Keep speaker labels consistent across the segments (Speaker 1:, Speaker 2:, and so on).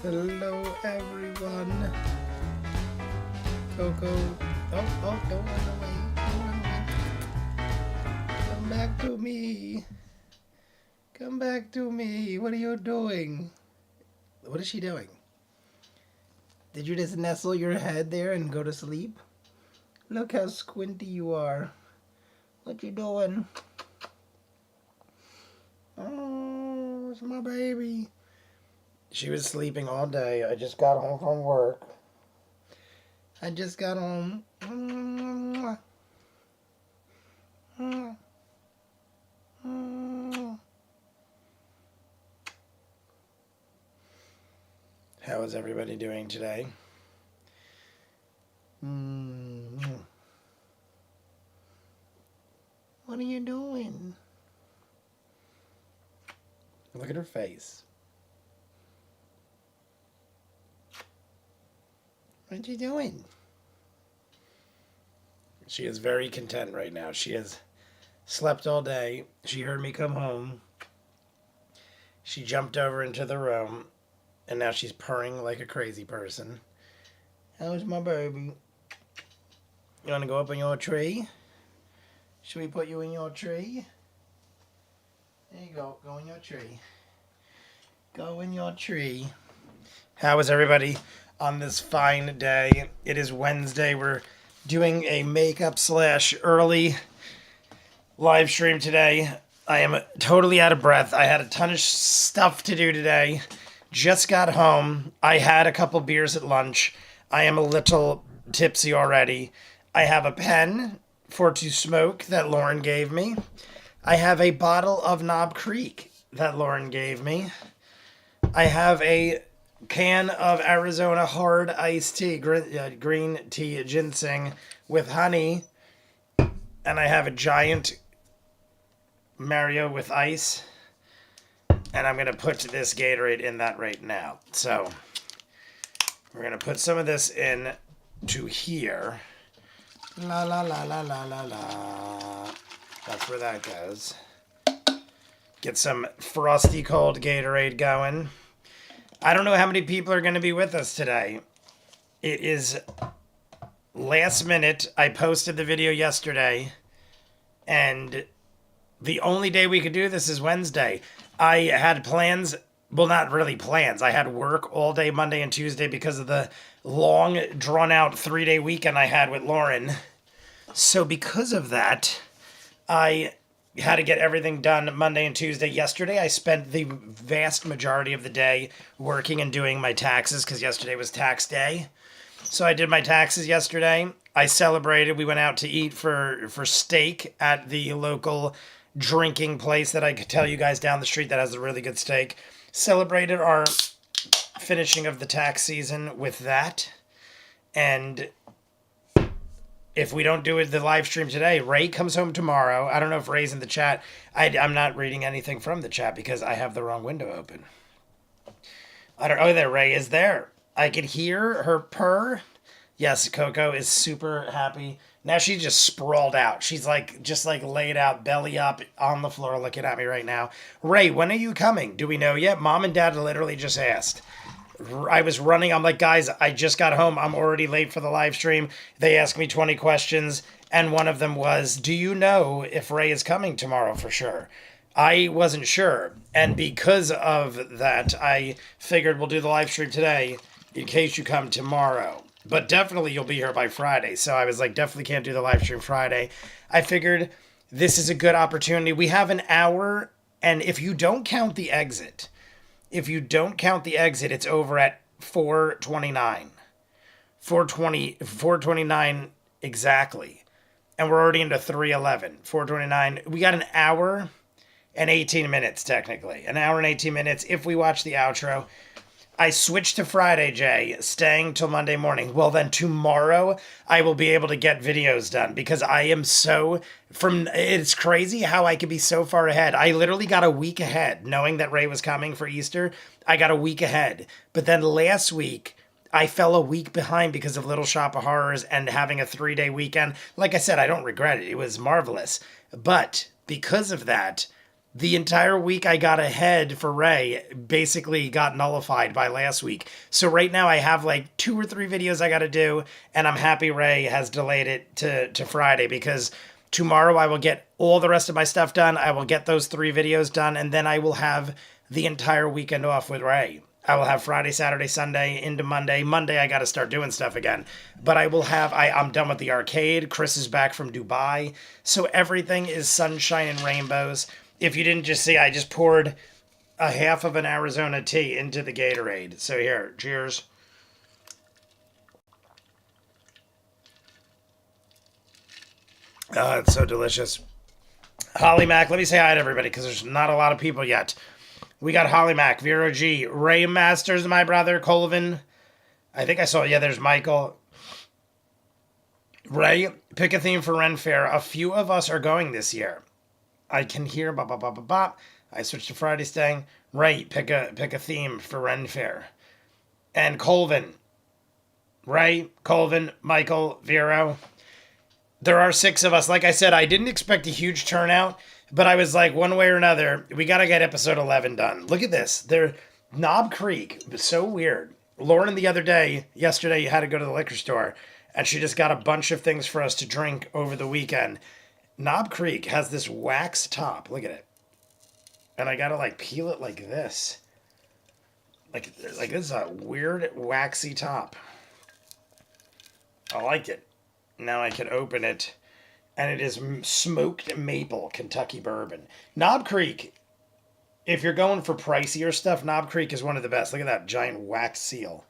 Speaker 1: Hello, everyone. Coco. Oh, don't run away. Don't run away. Come back to me. Come back to me. What are you doing? What is she doing? Did you just nestle your head there and go to sleep? Look how squinty you are. What you doing? Oh, it's my baby. She was sleeping all day. I just got home from work. I just got home. How is everybody doing today? What are you doing? Look at her face. What you doing? She is very content right now. She has slept all day. She heard me come home. She jumped over into the room, and now she's purring like a crazy person. How's my baby? You want to go up in your tree? Should we put you in your tree? There you go. Go in your tree. Go in your tree. How is everybody on this fine day? It is Wednesday. We're doing a makeup / early live stream today. I am totally out of breath. I had a ton of stuff to do today. Just got home. I had a couple beers at lunch. I am a little tipsy already. I have a pen to smoke that Lauren gave me. I have a bottle of Knob Creek that Lauren gave me. I have a can of Arizona hard iced tea, green tea ginseng with honey. And I have a giant Mario with ice. And I'm going to put this Gatorade in that right now. So we're going to put some of this in to here. La la la la la la la. That's where that goes. Get some frosty cold Gatorade going. I don't know how many people are going to be with us today. It is last minute. I posted the video yesterday. And the only day we could do this is Wednesday. I had plans. Well, not really plans. I had work all day Monday and Tuesday because of the long, drawn-out 3-day weekend I had with Lauren. So because of that, I had to get everything done Monday and Tuesday. Yesterday, I spent the vast majority of the day working and doing my taxes because yesterday was tax day. So I did my taxes yesterday. I celebrated. We went out to eat for steak at the local drinking place that I could tell you guys down the street that has a really good steak. Celebrated our finishing of the tax season with that. And if we don't do it the live stream today, Ray comes home tomorrow. I don't know if Ray's in the chat. I'm not reading anything from the chat because I have the wrong window open. Oh, there, Ray is there. I can hear her purr. Yes, Coco is super happy. Now she's just sprawled out. She's just laid out, belly up on the floor looking at me right now. Ray, when are you coming? Do we know yet? Mom and Dad literally just asked. I was running. I'm like, guys, I just got home. I'm already late for the live stream. They asked me 20 questions, and one of them was, do you know if Ray is coming tomorrow for sure? I wasn't sure, and because of that, I figured we'll do the live stream today in case you come tomorrow. But definitely you'll be here by Friday. So I was like, definitely can't do the live stream Friday. I figured this is a good opportunity. We have an hour, and if you don't count the exit, it's over at 4:29. 4:29 exactly. And we're already into 3:11. 4:29. We got an hour and 18 minutes, technically. An hour and 18 minutes if we watch the outro. I switched to Friday, Jay, staying till Monday morning. Well, then tomorrow I will be able to get videos done because I am it's crazy how I could be so far ahead. I literally got a week ahead knowing that Ray was coming for Easter. I got a week ahead. But then last week, I fell a week behind because of Little Shop of Horrors and having a 3-day weekend. Like I said, I don't regret it. It was marvelous. But because of that, The entire week I got ahead for Ray basically got nullified by last week. So right now I have like 2 or 3 videos I got to do, and I'm happy Ray has delayed it to Friday, because tomorrow I will get all the rest of my stuff done. I will get those 3 videos done, and then I will have the entire weekend off with Ray. I will have Friday, Saturday, Sunday into Monday. Monday, I got to start doing stuff again. But I will have, I'm done with the arcade. Chris is back from Dubai. So everything is sunshine and rainbows. If you didn't just see, I just poured a half of an Arizona tea into the Gatorade. So here, cheers. It's so delicious. Holly Mac, let me say hi to everybody, because there's not a lot of people yet. We got Holly Mac, Vero G, Ray Masters, my brother, Colvin. I think I saw, yeah, there's Michael. Ray, pick a theme for Ren Fair. A few of us are going this year. I can hear bop, bop, bop, bop, bop. I switched to Friday staying. Ray, pick a theme for Ren Fair. And Colvin. Ray, Colvin, Michael, Vero. There are 6 of us. Like I said, I didn't expect a huge turnout, but I was like, one way or another, we got to get episode 11 done. Look at this. They're Knob Creek. So weird. Lauren yesterday, had to go to the liquor store, and she just got a bunch of things for us to drink over the weekend. Knob Creek has this wax top. Look at it. And I got to like peel it like this. Like this is a weird waxy top. I like it. Now I can open it, and it is smoked maple Kentucky bourbon. Knob Creek, if you're going for pricier stuff, Knob Creek is one of the best. Look at that giant wax seal.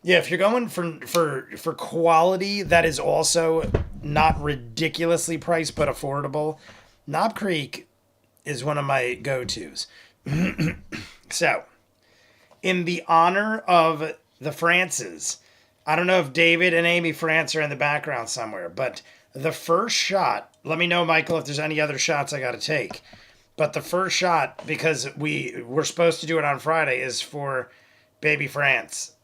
Speaker 1: Yeah, if you're going for quality that is also not ridiculously priced but affordable, Knob Creek is one of my go-tos. So, in the honor of the Frances, I don't know if David and Amy France are in the background somewhere, but the first shot, let me know, Michael, if there's any other shots I got to take. But the first shot, because we're supposed to do it on Friday, is for Baby France.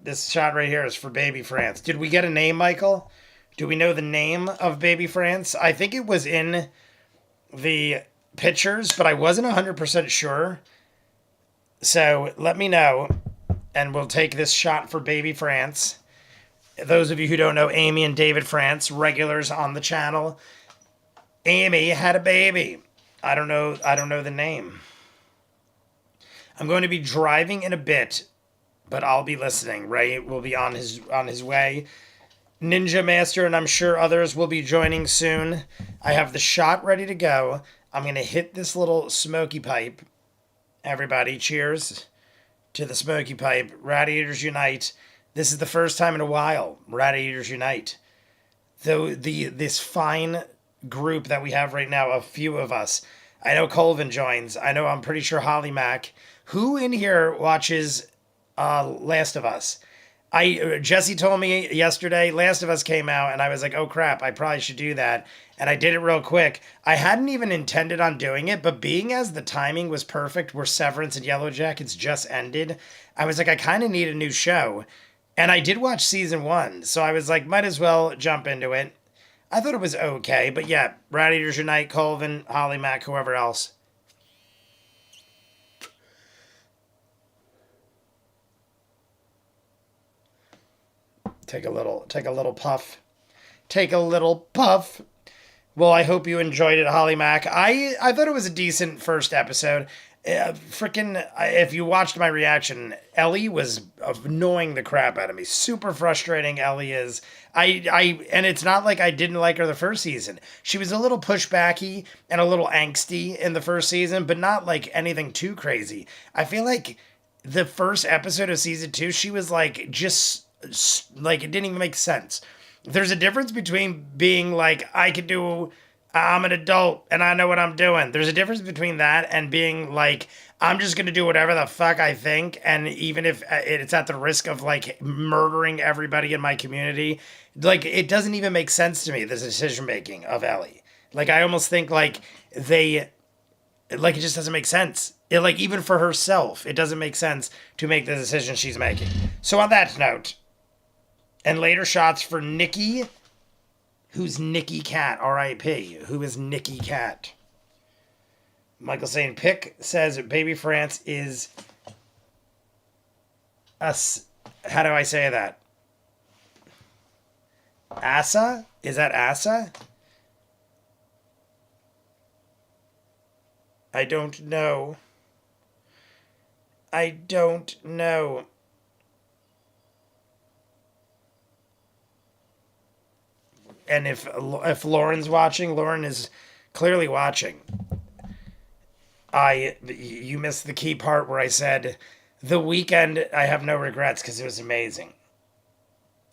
Speaker 1: This shot right here is for Baby France. Did we get a name, Michael? Do we know the name of Baby France? I think it was in the pictures, but I wasn't 100% sure. So let me know, and we'll take this shot for Baby France. Those of you who don't know Amy and David France, regulars on the channel. Amy had a baby. I don't know the name. I'm going to be driving in a bit, but I'll be listening. Ray will be on his way. Ninja Master, and I'm sure others will be joining soon. I have the shot ready to go. I'm going to hit this little smoky pipe. Everybody, cheers to the smoky pipe. Rat Eaters Unite. This is the first time in a while. Rat Eaters Unite. Though this fine group that we have right now, a few of us. I know Colvin joins. I'm pretty sure Holly Mac. Who in here watches Last of Us? Jesse told me yesterday Last of Us came out, and I was like, oh crap, I probably should do that. And I did it real quick. I hadn't even intended on doing it, but being as the timing was perfect, where Severance and Yellow Jackets just ended, I was like, I kind of need a new show. And I did watch season 1, so I was like, might as well jump into it. I thought it was okay, but yeah, Rat Eaters Unite, Colvin, Holly Mac, whoever else. Take a little puff. Take a little puff. Well, I hope you enjoyed it, Holly Mac. I thought it was a decent first episode. If you watched my reaction, Ellie was annoying the crap out of me. Super frustrating Ellie is. And it's not like I didn't like her the first season. She was a little pushbacky and a little angsty in the first season, but not like anything too crazy. I feel like the first episode of season 2, she was like, just like, it didn't even make sense. There's a difference between being like, I'm an adult and I know what I'm doing. There's a difference between that and being like, I'm just going to do whatever the fuck I think. And even if it's at the risk of like murdering everybody in my community, like, it doesn't even make sense to me, the decision making of Ellie. Like, I almost think like it just doesn't make sense. Like, even for herself, it doesn't make sense to make the decision she's making. So on that note, and later shots for Nikki. Who's Nikki Cat? R.I.P. Who is Nikki Cat? Michael saying Pick says Baby France is us. How do I say that? Asa? Is that Asa? I don't know. I don't know. And if Lauren's watching, Lauren is clearly watching. You missed the key part where I said the weekend I have no regrets because it was amazing.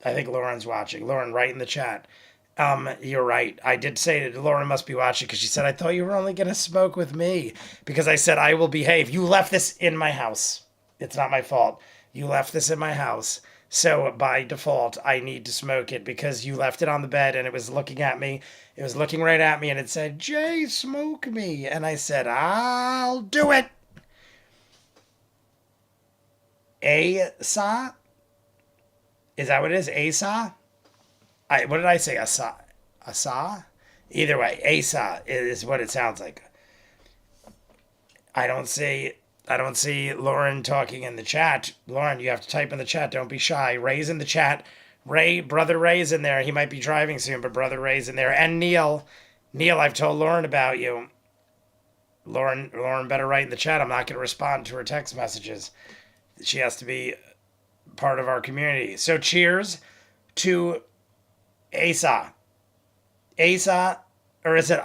Speaker 1: I think Lauren's watching. Lauren, write in the chat. You're right. I did say that Lauren must be watching because she said, I thought you were only going to smoke with me because I said, I will behave. You left this in my house. It's not my fault. You left this in my house. So by default, I need to smoke it because you left it on the bed and it was looking at me. It was looking right at me and it said, Jay, smoke me. And I said, I'll do it. Asa? Is that what it is? Asa? What did I say? Asa? Asa? Either way, Asa is what it sounds like. I don't see Lauren talking in the chat. Lauren, you have to type in the chat. Don't be shy. Ray's in the chat. Brother Ray's in there. He might be driving soon, but Brother Ray's in there. And Neil, I've told Lauren about you. Lauren better write in the chat. I'm not going to respond to her text messages. She has to be part of our community. So cheers to Asa. Asa, or is it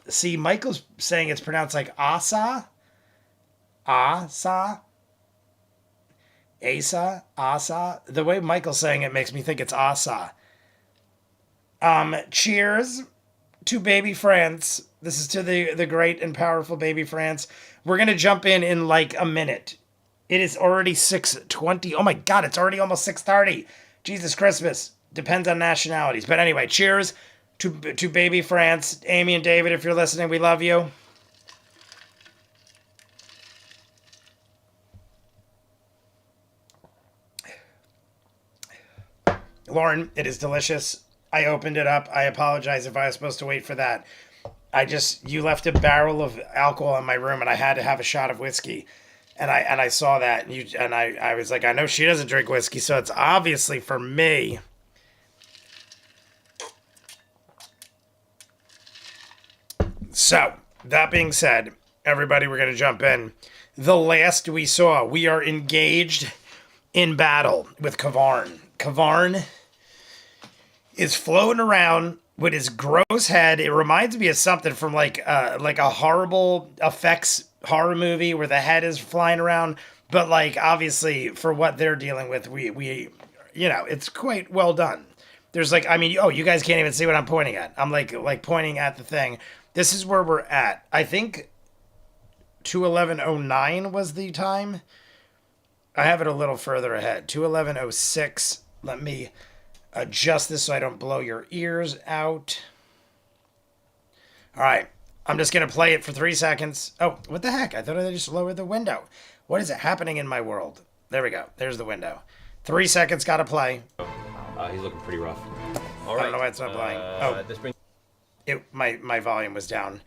Speaker 1: see, Michael's saying it's pronounced like Asa. Asa. Asa. Asa. The way Michael's saying it makes me think it's Asa. Cheers to Baby France. This is to the great and powerful Baby France. We're going to jump in like a minute. It is already 6:20. Oh my God, it's already almost 6:30. Jesus Christmas. Depends on nationalities. But anyway, cheers to Baby France. Amy and David, if you're listening, we love you. Lauren, it is delicious. I opened it up. I apologize if I was supposed to wait for that. You left a barrel of alcohol in my room and I had to have a shot of whiskey. And I saw that and I was like, I know she doesn't drink whiskey, so it's obviously for me. So, that being said, everybody, we're going to jump in. The last we saw, we are engaged in battle with Kavarn. Kavarn is floating around with his gross head. It reminds me of something from like a horrible effects horror movie where the head is flying around. But like, obviously, for what they're dealing with, we it's quite well done. There's like, you guys can't even see what I'm pointing at. I'm like pointing at the thing. This is where we're at. I think 2:11:09 was the time. I have it a little further ahead. 2:11:06. Let me adjust this so I don't blow your ears out. All right. I'm just going to play it for 3 seconds. Oh, what the heck? I thought I just lowered the window. What is it happening in my world? There we go. There's the window. 3 seconds. Got to play.
Speaker 2: He's looking pretty rough.
Speaker 1: All right. I don't know why it's not playing. My volume was down.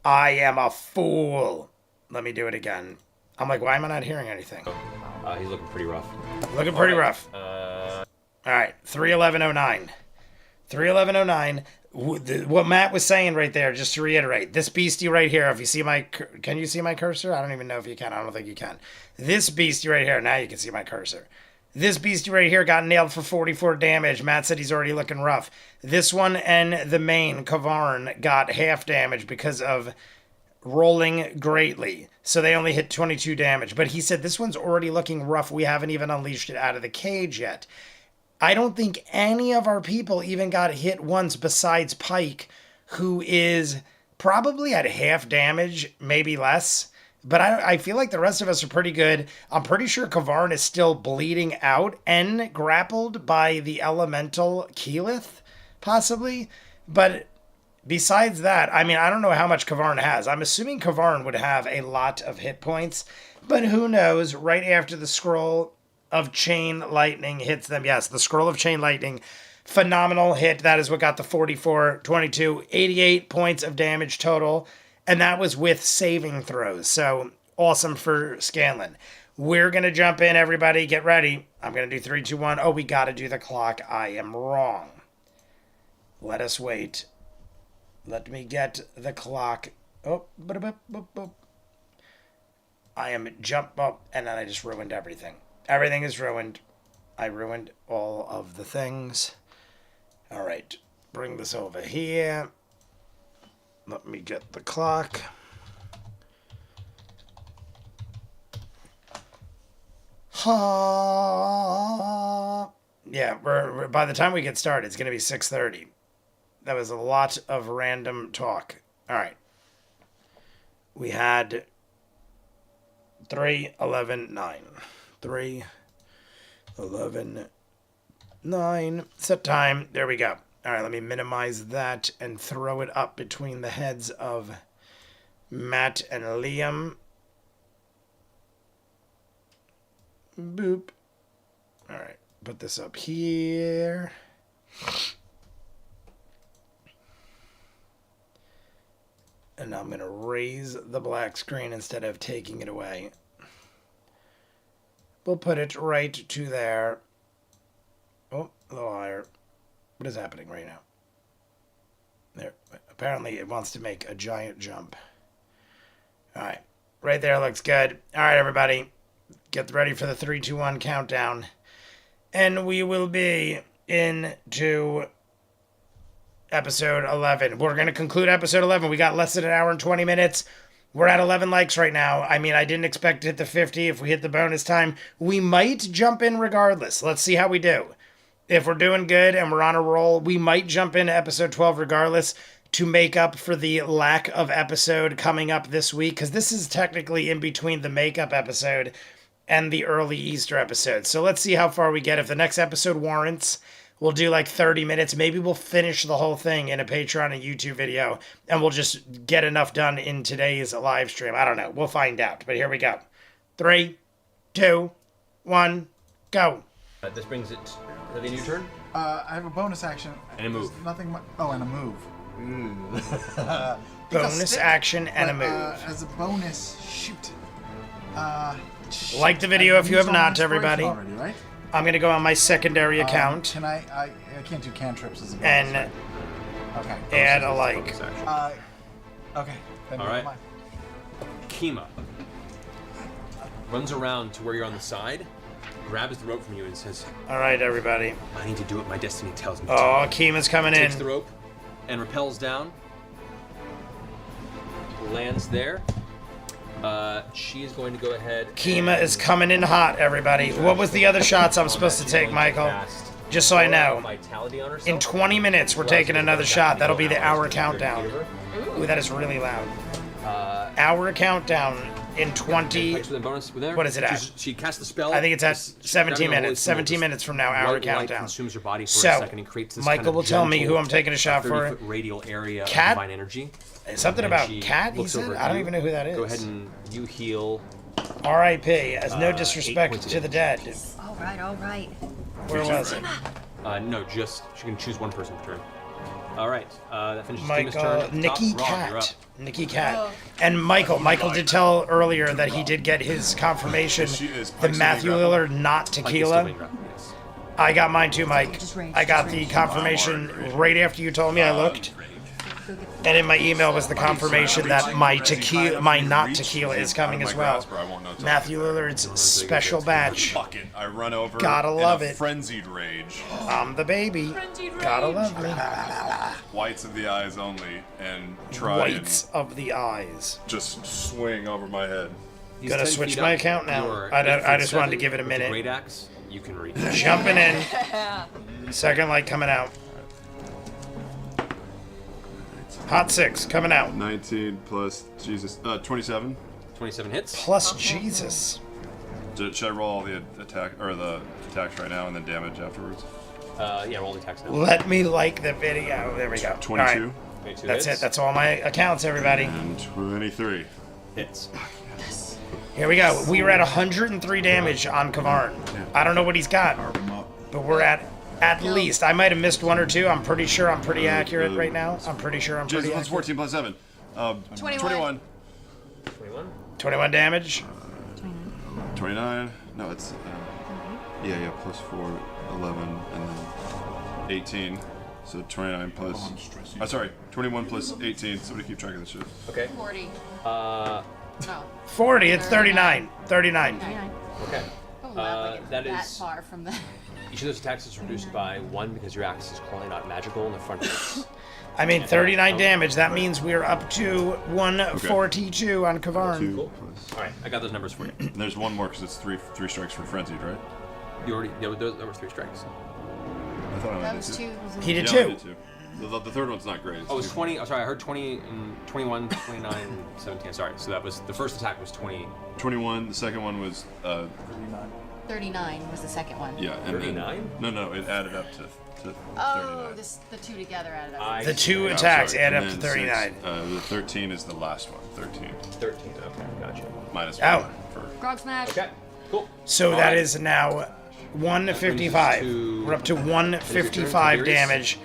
Speaker 1: I am a fool. Let me do it again. I'm like, why am I not hearing anything?
Speaker 2: He's looking pretty rough.
Speaker 1: Looking pretty rough. All right. 3:11:09. 3:11:09. What Matt was saying right there, just to reiterate, this beastie right here, if you see can you see my cursor? I don't even know if you can. I don't think you can. This beastie right here, now you can see my cursor. This beastie right here got nailed for 44 damage. Matt said he's already looking rough. This one and the main, Kavarn, got half damage because of rolling greatly. So they only hit 22 damage. But he said this one's already looking rough. We haven't even unleashed it out of the cage yet. I don't think any of our people even got hit once besides Pike, who is probably at half damage, maybe less. But I feel like the rest of us are pretty good. I'm pretty sure Kavarn is still bleeding out and grappled by the elemental Keyleth, possibly. But besides that, I don't know how much Kavarn has. I'm assuming Kavarn would have a lot of hit points. But who knows? Right after the scroll of Chain Lightning hits them. Yes, the Scroll of Chain Lightning. Phenomenal hit. That is what got the 44, 22, 88 points of damage total. And that was with saving throws. So awesome for Scanlan. We're going to jump in, everybody. Get ready. I'm going to do 3, 2, 1. Oh, we got to do the clock. I am wrong. Let us wait. Let me get the clock. Oh, I am jump up, and then I just ruined everything. Everything is ruined. I ruined all of the things. All right. Bring this over here. Let me get the clock. Yeah, we're by the time we get started, it's going to be 6:30. That was a lot of random talk. All right. We had 3, 11, 9. 3, 11, 9. Set time. There we go. All right, let me minimize that and throw it up between the heads of Matt and Liam. Boop. All right, put this up here. And I'm going to raise the black screen instead of taking it away. We'll put it right to there. Oh, a little higher. What is happening right now? There. Apparently it wants to make a giant jump. All right. Right there looks good. All right, everybody. Get ready for the 3, 2, 1 countdown. And we will be into episode 11. We're going to conclude episode 11. We got less than an hour and 20 minutes. We're at 11 likes right now. I mean, I didn't expect to hit the 50. If we hit the bonus time, we might jump in regardless. Let's see how we do. If we're doing good and we're on a roll, we might jump into episode 12 regardless to make up for the lack of episode coming up this week, because this is technically in between the makeup episode and the early Easter episode. So let's see how far we get. If the next episode warrants, we'll do like 30 minutes. Maybe we'll finish the whole thing in a Patreon and YouTube video, and we'll just get enough done in today's live stream. I don't know. We'll find out. But here we go. 3, 2, 1, go.
Speaker 2: This brings it to the new turn.
Speaker 3: I have a bonus action.
Speaker 2: And a move.
Speaker 3: There's nothing oh, and a move.
Speaker 1: Bonus action and a move.
Speaker 3: As a bonus, shoot.
Speaker 1: Like the video if you have
Speaker 3: used all
Speaker 1: not,
Speaker 3: my inspiration
Speaker 1: everybody.
Speaker 3: Already, right?
Speaker 1: I'm going to go on my secondary account
Speaker 3: Can I can't do cantrips as a bonus.
Speaker 1: and
Speaker 3: right? Okay.
Speaker 1: add a like.
Speaker 3: Okay. Then
Speaker 2: All
Speaker 3: never
Speaker 2: right.
Speaker 3: mind.
Speaker 2: Kima runs around to where you're on the side, grabs the rope from you and says,
Speaker 1: All right, everybody.
Speaker 2: I need to do what my destiny tells me to.
Speaker 1: Oh, Kima's coming
Speaker 2: Takes the
Speaker 1: in.
Speaker 2: rope and rappels down. Lands there. She is going to go ahead.
Speaker 1: Kima is coming in hot, everybody. What was the other shots I'm supposed to take, Michael? Just so I know. In 20 minutes, we're taking another shot. That'll be the hour countdown. Ooh, that is really loud. Hour countdown in 20... What is it at?
Speaker 2: She casts the spell.
Speaker 1: I think it's at 17 minutes. 17 minutes from now, hour countdown.
Speaker 2: Consumes your body for
Speaker 1: So,
Speaker 2: a second and creates this
Speaker 1: Michael
Speaker 2: kind of
Speaker 1: will tell me
Speaker 2: gentle,
Speaker 1: who I'm taking a shot for.
Speaker 2: 30-foot radial area
Speaker 1: Cat?
Speaker 2: of divine energy.
Speaker 1: Something
Speaker 2: And
Speaker 1: about
Speaker 2: she
Speaker 1: cat, he
Speaker 2: looks
Speaker 1: said?
Speaker 2: over at
Speaker 1: I don't
Speaker 2: you.
Speaker 1: even know who that is.
Speaker 2: Go ahead and you heal.
Speaker 1: R.I.P. As no
Speaker 2: 8
Speaker 1: disrespect
Speaker 2: points of
Speaker 1: to the
Speaker 2: damage.
Speaker 1: dead.
Speaker 4: All right, all right.
Speaker 1: Where was it?
Speaker 2: No, just she can choose one person per turn. All right, that finishes Kima's
Speaker 1: Michael,
Speaker 2: turn. At the
Speaker 1: Nikki
Speaker 2: top. Ron, you're up.
Speaker 1: Cat. Nikki Cat. And Michael did tell earlier that he did get his confirmation, the Matthew Lillard not
Speaker 2: Pike is still
Speaker 1: tequila.
Speaker 2: being wrapped, yes.
Speaker 1: I got mine too, Mike. I got the confirmation right after you told me. I looked. And in my email was the confirmation that my not tequila is coming as well. Matthew Lillard's special batch.
Speaker 5: I run over.
Speaker 1: Gotta love
Speaker 5: in a
Speaker 1: it.
Speaker 5: Frenzied rage.
Speaker 1: I'm the baby. Gotta love me.
Speaker 5: Whites of the eyes only, and try
Speaker 1: Whites of the eyes.
Speaker 5: and just swing over my head.
Speaker 2: He's
Speaker 1: Gonna
Speaker 2: 10
Speaker 1: switch
Speaker 2: feet
Speaker 1: my
Speaker 2: up.
Speaker 1: account now.
Speaker 2: You're
Speaker 1: I
Speaker 2: 8
Speaker 1: just
Speaker 2: foot
Speaker 1: wanted to
Speaker 2: 7
Speaker 1: give it a
Speaker 2: with
Speaker 1: minute.
Speaker 2: Great axe, you can reach.
Speaker 1: Jumping in. Second light coming out. Hot 6 coming out.
Speaker 5: 19 plus Jesus, 27.
Speaker 2: 27 hits.
Speaker 1: Plus Jesus.
Speaker 5: Should I roll all the attack or the attacks right now and then damage afterwards?
Speaker 2: Yeah, roll the attacks now.
Speaker 1: Let me like the video. There we go.
Speaker 5: 22
Speaker 1: All right.
Speaker 2: 22
Speaker 1: That's
Speaker 2: hits.
Speaker 1: it. That's all my accounts, everybody.
Speaker 5: and 23.
Speaker 2: Hits.
Speaker 1: Here we go. We were at 103 damage on Kavarn. I don't know what he's got, but we're at least. I might have missed one or two. I'm pretty sure I'm pretty accurate right now. I'm pretty sure I'm pretty
Speaker 5: Jesus plus
Speaker 1: accurate.
Speaker 5: 14 plus 7. 21.
Speaker 2: 21.
Speaker 1: 21 damage.
Speaker 5: 29. No, it's yeah, plus 4, 11, and then 18. So 29 plus. Sorry, 21 plus 18. Somebody keep track of this shit.
Speaker 2: Okay.
Speaker 4: 40.
Speaker 2: No.
Speaker 1: 40. It's 39. 39.
Speaker 2: Okay.
Speaker 4: Don't laugh like it's
Speaker 2: that
Speaker 4: that
Speaker 2: is-
Speaker 4: far from the.
Speaker 2: Each of those attacks is reduced by 1 because your axe is currently not magical in the front of
Speaker 1: I mean, 39 damage. That means we're up to 142 on Kavarn.
Speaker 5: 2 plus.
Speaker 2: All right, I got those numbers for you.
Speaker 5: And there's one more because it's three strikes for frenzied, right?
Speaker 2: You already there were 3 strikes.
Speaker 5: I thought I
Speaker 4: That
Speaker 5: did
Speaker 4: was
Speaker 5: two.
Speaker 4: 2.
Speaker 1: He did
Speaker 5: Yeah, I
Speaker 1: too.
Speaker 5: did too. The third one's not great. It's
Speaker 2: Oh, it was
Speaker 5: two.
Speaker 2: 20. Oh, sorry, I heard 20 and 21, 29, 17. Sorry, so that was the first attack was 20.
Speaker 5: 21. The second one was
Speaker 4: 39 was the second one.
Speaker 5: yeah, and
Speaker 2: 39?
Speaker 5: then no, it added up to
Speaker 4: Oh,
Speaker 5: 39.
Speaker 4: the two together added up.
Speaker 1: The 2
Speaker 5: Oh,
Speaker 1: attacks
Speaker 5: sorry.
Speaker 1: add
Speaker 5: And
Speaker 1: up to
Speaker 5: then
Speaker 1: 39.
Speaker 5: The 13 is the last one. 13
Speaker 2: 13. Okay, gotcha.
Speaker 5: minus
Speaker 1: Ow.
Speaker 5: 1 for.
Speaker 4: Grog smash.
Speaker 2: Okay, cool.
Speaker 1: So
Speaker 2: All
Speaker 1: that
Speaker 2: right.
Speaker 1: is now 155.
Speaker 2: to-
Speaker 1: We're up to
Speaker 2: Is it
Speaker 1: 155
Speaker 2: your turn,
Speaker 1: damage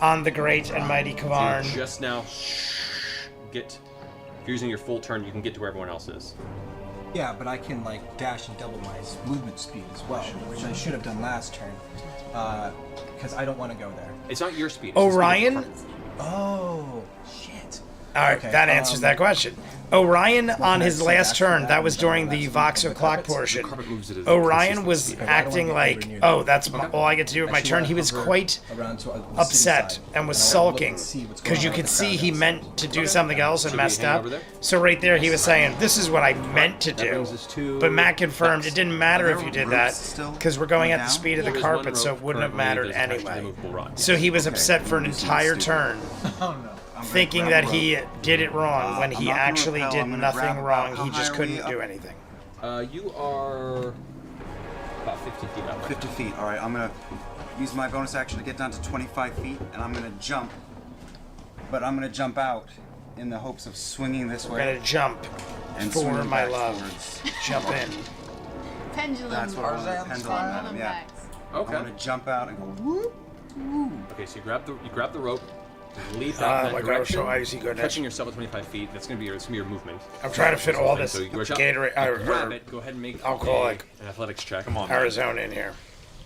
Speaker 1: on the great and mighty
Speaker 2: You
Speaker 1: Kavarn.
Speaker 2: just now get. If you're using your full turn, you can get to where everyone else is.
Speaker 3: Yeah, but I can like dash and double my movement speed as well, which I should have done last turn, because I don't want to go there.
Speaker 2: It's not your speed. It's the speed of the
Speaker 1: Orion?
Speaker 2: carpet.
Speaker 3: Oh shit.
Speaker 1: All right,
Speaker 3: Okay,
Speaker 1: that answers that question. Orion on
Speaker 3: can I
Speaker 1: his
Speaker 3: say
Speaker 1: last
Speaker 3: after
Speaker 1: turn,
Speaker 3: that?
Speaker 1: that was during the
Speaker 3: That's
Speaker 1: Vox
Speaker 3: the
Speaker 1: o'clock
Speaker 3: carpets?
Speaker 1: portion.
Speaker 2: Carpet moves it as
Speaker 1: Orion was
Speaker 2: consistent.
Speaker 3: Okay, I don't
Speaker 1: acting
Speaker 3: wanna get
Speaker 1: like,
Speaker 3: anywhere near
Speaker 1: oh,
Speaker 3: that.
Speaker 1: that's all I get to do with my
Speaker 3: Actually,
Speaker 1: turn.
Speaker 3: I
Speaker 1: He was
Speaker 3: hover
Speaker 1: quite
Speaker 3: around to the city
Speaker 1: upset
Speaker 3: side,
Speaker 1: and was
Speaker 3: I wanna look
Speaker 1: sulking
Speaker 3: and see what's
Speaker 1: because
Speaker 3: going
Speaker 1: you
Speaker 3: on
Speaker 1: could
Speaker 3: with the
Speaker 1: see
Speaker 3: crowd
Speaker 1: he
Speaker 3: else.
Speaker 1: meant to do something else and
Speaker 2: Should we
Speaker 1: messed
Speaker 2: hang
Speaker 1: up.
Speaker 2: over there?
Speaker 1: So right there, he was saying, "This is what I meant to do."
Speaker 2: brings us to
Speaker 1: But Matt confirmed
Speaker 2: Vex.
Speaker 1: it didn't matter
Speaker 6: Are
Speaker 1: if
Speaker 6: there
Speaker 1: you did
Speaker 6: ropes
Speaker 1: that
Speaker 6: still
Speaker 1: because we're going at the
Speaker 6: down?
Speaker 1: speed of the
Speaker 2: There is one
Speaker 1: carpet, so it
Speaker 2: rope
Speaker 1: wouldn't have
Speaker 2: currently
Speaker 1: mattered
Speaker 2: that's attached to the
Speaker 1: anyway.
Speaker 2: movable rod.
Speaker 1: So he was upset for an
Speaker 6: I'm just
Speaker 1: entire
Speaker 6: stupid.
Speaker 1: turn,
Speaker 3: Oh no.
Speaker 6: I'm gonna
Speaker 1: thinking
Speaker 6: grab
Speaker 1: that
Speaker 6: a
Speaker 1: he
Speaker 6: rope.
Speaker 1: did it wrong when
Speaker 6: I'm
Speaker 1: he
Speaker 6: not gonna
Speaker 1: actually
Speaker 6: repel,
Speaker 1: did
Speaker 6: I'm gonna
Speaker 1: nothing
Speaker 6: grab
Speaker 1: wrong.
Speaker 6: about-
Speaker 1: He
Speaker 6: how
Speaker 1: just
Speaker 6: high are we
Speaker 1: couldn't
Speaker 6: up?
Speaker 1: do anything.
Speaker 2: You are about 50 feet up. Right
Speaker 6: 50 feet. All right, I'm gonna use my bonus action to get down to 25 feet, and I'm gonna jump. But I'm gonna jump out in the hopes of swinging this
Speaker 1: We're
Speaker 6: way
Speaker 1: gonna jump
Speaker 6: and
Speaker 1: for
Speaker 6: swinging
Speaker 1: my
Speaker 6: back
Speaker 1: love.
Speaker 6: towards.
Speaker 1: Jump in.
Speaker 4: Pendulum.
Speaker 6: That's what I want.
Speaker 3: Tarzan
Speaker 6: Pendulum.
Speaker 3: style.
Speaker 6: Pendulum, yeah.
Speaker 4: Vax.
Speaker 6: I
Speaker 2: Okay.
Speaker 6: want to jump out and go whoop.
Speaker 2: Okay, so you grab the rope, leap out
Speaker 1: Ah,
Speaker 2: in that
Speaker 1: my God,
Speaker 2: direction,
Speaker 1: so I see good at-
Speaker 2: touching yourself at 25 feet. That's gonna be your movement.
Speaker 1: I'm trying to fit all
Speaker 2: Okay,
Speaker 1: this
Speaker 2: so you rush up,
Speaker 1: Gatorade,
Speaker 2: you grab it. Go ahead and make
Speaker 1: alcoholic
Speaker 2: an athletics check.
Speaker 5: Come on.
Speaker 1: Arizona in here.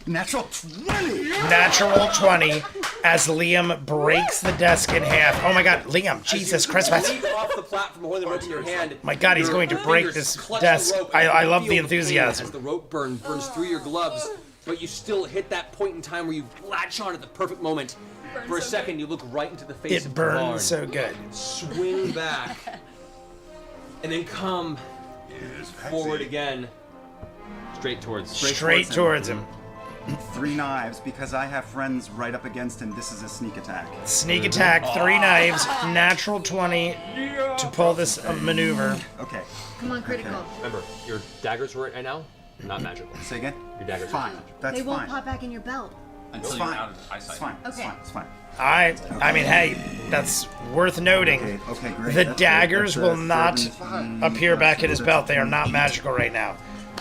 Speaker 6: Natural 20.
Speaker 1: Natural 20 as Liam breaks the desk in half. Oh my God, Liam, Jesus Christmas.
Speaker 2: Leap off the platform, holding the rope in your hand.
Speaker 1: My God, he's
Speaker 2: Your
Speaker 1: going to break
Speaker 2: fingers
Speaker 1: this
Speaker 2: clutch
Speaker 1: desk.
Speaker 2: the rope,
Speaker 1: I
Speaker 2: and you
Speaker 1: love the
Speaker 2: feel pain
Speaker 1: enthusiasm.
Speaker 2: As the rope burns through your gloves, but you still hit that point in time where you latch on at the perfect moment. For a second, you look right into the face
Speaker 1: It
Speaker 2: of
Speaker 1: burns
Speaker 2: Kavarn.
Speaker 1: so good.
Speaker 2: Swing back, and then come forward again, straight towards.
Speaker 1: Straight towards him.
Speaker 6: 3 knives because I have friends right up against him. This is a sneak attack.
Speaker 1: Sneak attack, 3 knives, natural 20 to pull this maneuver.
Speaker 6: Okay.
Speaker 4: Come on, critical.
Speaker 2: Remember, your daggers right now, not magical.
Speaker 6: Say again.
Speaker 2: Your daggers.
Speaker 6: Fine. That's
Speaker 4: They won't
Speaker 6: fine.
Speaker 4: pop back in your belt.
Speaker 6: It's
Speaker 5: Until
Speaker 6: fine.
Speaker 5: you're out of eyesight.
Speaker 6: It's fine. It's
Speaker 4: Okay.
Speaker 6: fine. It's fine.
Speaker 1: I mean, hey, that's worth noting.
Speaker 6: Okay, great.
Speaker 1: The
Speaker 6: That's
Speaker 1: daggers
Speaker 6: good.
Speaker 1: will
Speaker 6: That's,
Speaker 1: not appear back in his belt. They are not magical right now.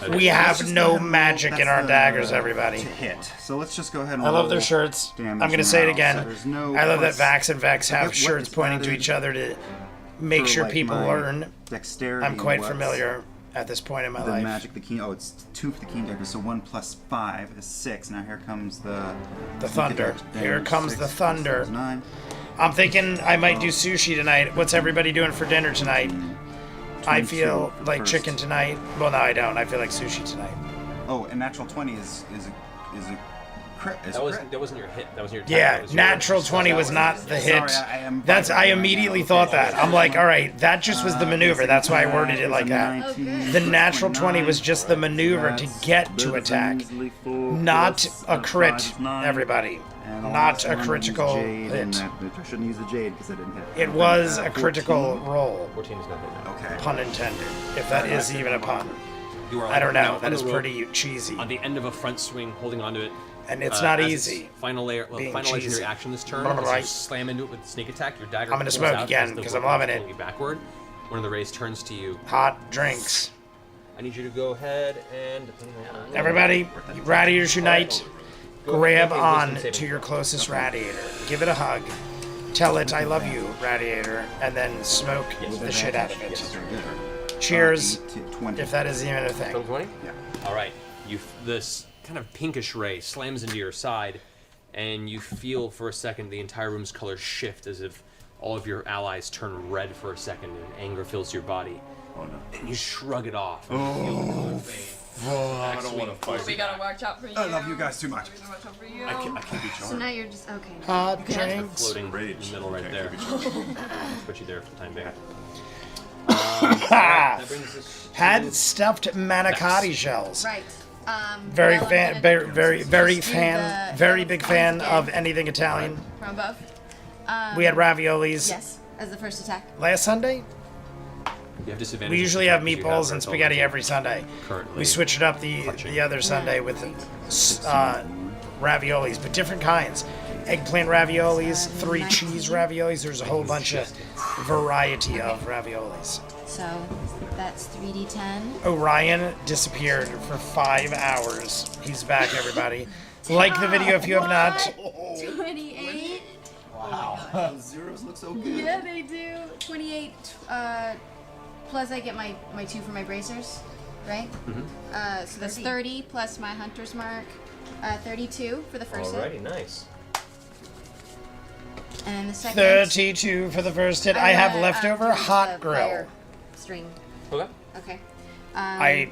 Speaker 1: We have no magic in our daggers, everybody.
Speaker 6: To hit. So let's just go ahead and
Speaker 1: I love their
Speaker 6: roll
Speaker 1: shirts. I'm
Speaker 6: damage
Speaker 1: going to say it
Speaker 6: now.
Speaker 1: again.
Speaker 6: So there's no
Speaker 1: I love that
Speaker 6: plus-
Speaker 1: Vax and Vex have
Speaker 6: what
Speaker 1: shirts
Speaker 6: is
Speaker 1: pointing to
Speaker 6: added
Speaker 1: each other to make
Speaker 6: for,
Speaker 1: sure
Speaker 6: like,
Speaker 1: people
Speaker 6: my
Speaker 1: learn.
Speaker 6: Dexterity.
Speaker 1: I'm quite
Speaker 6: what's
Speaker 1: familiar at this point in my
Speaker 6: The
Speaker 1: life.
Speaker 6: magic, the keen. Oh, it's 2 for the keen dagger. So 1 plus 5 is 6. Now here comes the
Speaker 1: thunder. Here comes the thunder.
Speaker 6: 6 is 9.
Speaker 1: I'm thinking I might do sushi tonight. What's everybody doing for dinner tonight? I
Speaker 6: 22
Speaker 1: feel
Speaker 6: for
Speaker 1: like
Speaker 6: first.
Speaker 1: chicken tonight. Well, no, I don't. I feel like sushi tonight.
Speaker 6: Oh, and natural 20 is a crit. Is a crit.
Speaker 2: That wasn't your hit. That was your attack.
Speaker 1: Yeah,
Speaker 2: That was your-
Speaker 1: natural 20 was not the hit.
Speaker 6: Sorry, I am
Speaker 1: That's I
Speaker 6: vibrating right
Speaker 1: immediately
Speaker 6: now.
Speaker 1: thought
Speaker 6: Okay.
Speaker 1: that. I'm like, all right, that just was the maneuver. That's why I worded it like that. The natural 20 was just the maneuver to get to attack, not a crit, everybody. Not a critical hit.
Speaker 6: I shouldn't use the jade because I didn't hit.
Speaker 1: It was a critical roll,
Speaker 2: 14 is not hit now.
Speaker 6: Okay.
Speaker 1: pun intended, if that is even a pun.
Speaker 2: You are
Speaker 1: I don't
Speaker 2: now
Speaker 1: know.
Speaker 2: on
Speaker 1: That
Speaker 2: the
Speaker 1: is
Speaker 2: rope,
Speaker 1: pretty cheesy,
Speaker 2: on the end of a front swing, holding onto it.
Speaker 1: and it's not
Speaker 2: as
Speaker 1: easy.
Speaker 2: Final layer, well,
Speaker 1: being
Speaker 2: final
Speaker 1: cheesy.
Speaker 2: legendary action this turn.
Speaker 1: Right.
Speaker 2: Is you slam into it with the sneak attack. Your dagger.
Speaker 1: I'm gonna
Speaker 2: pulls
Speaker 1: smoke
Speaker 2: out
Speaker 1: again,
Speaker 2: as the
Speaker 1: 'cause I'm
Speaker 2: weapon
Speaker 1: loving
Speaker 2: is
Speaker 1: it.
Speaker 2: pulling you backward. One of the rays turns to you.
Speaker 1: Hot drinks.
Speaker 2: I need you to go ahead and.
Speaker 1: Everybody, Radiators Unite.
Speaker 2: Go
Speaker 1: Grab
Speaker 2: make a
Speaker 1: on
Speaker 2: wisdom saving
Speaker 1: to your
Speaker 2: throw.
Speaker 1: closest radiator. Give it a hug. tell it I love you, Radiator, and then smoke the shit out of it.
Speaker 2: Yes.
Speaker 1: Cheers,
Speaker 6: 20.
Speaker 1: if that is even a thing.
Speaker 2: 20?
Speaker 6: Yeah.
Speaker 2: All right. This kind of pinkish ray slams into your side, and you feel for a second the entire room's colors shift as if all of your allies turn red for a second and anger fills your body.
Speaker 5: Oh no.
Speaker 2: And you shrug it off.
Speaker 5: I don't want to fight.
Speaker 7: We gotta watch out for you.
Speaker 6: I love you guys too much.
Speaker 7: We gotta watch out for you.
Speaker 5: I can't be
Speaker 4: So
Speaker 5: charmed.
Speaker 4: now you're just okay.
Speaker 1: Hot drinks.
Speaker 2: Floating
Speaker 5: Rage.
Speaker 2: in the middle right
Speaker 5: Okay,
Speaker 2: there.
Speaker 5: could be charmed.
Speaker 2: Put you there for the time being.
Speaker 1: Ha!
Speaker 2: That brings us to
Speaker 1: Had stuffed manicotti shells.
Speaker 4: Right.
Speaker 1: Very
Speaker 4: well, I'm
Speaker 1: fan,
Speaker 4: gonna
Speaker 1: very
Speaker 4: just do
Speaker 1: fan,
Speaker 4: the
Speaker 1: very big fan
Speaker 4: again.
Speaker 1: of anything Italian.
Speaker 4: from above.
Speaker 1: We had raviolis
Speaker 4: Yes, as the first attack.
Speaker 1: last Sunday.
Speaker 2: You have disadvantage.
Speaker 1: We usually have meatballs and spaghetti every Sunday.
Speaker 2: Currently.
Speaker 1: We switched it up the other Sunday with raviolis, but different kinds. Eggplant raviolis, 3 cheese raviolis. There's a whole bunch of variety of raviolis.
Speaker 4: So that's 3d10.
Speaker 1: Orion disappeared for 5 hours. He's back, everybody. Like the video if you have not.
Speaker 4: 28.
Speaker 6: Zeros look so good.
Speaker 4: Yeah, they do. 28. Plus I get my 2 for my bracers, right? So that's 30 plus my hunter's mark. 32 for the first hit.
Speaker 2: Alrighty, nice.
Speaker 4: And then the second.
Speaker 1: 32 for the first hit. I have leftover
Speaker 4: use
Speaker 1: hot
Speaker 4: the
Speaker 1: grill.
Speaker 4: fire String.
Speaker 2: Okay.
Speaker 4: Okay.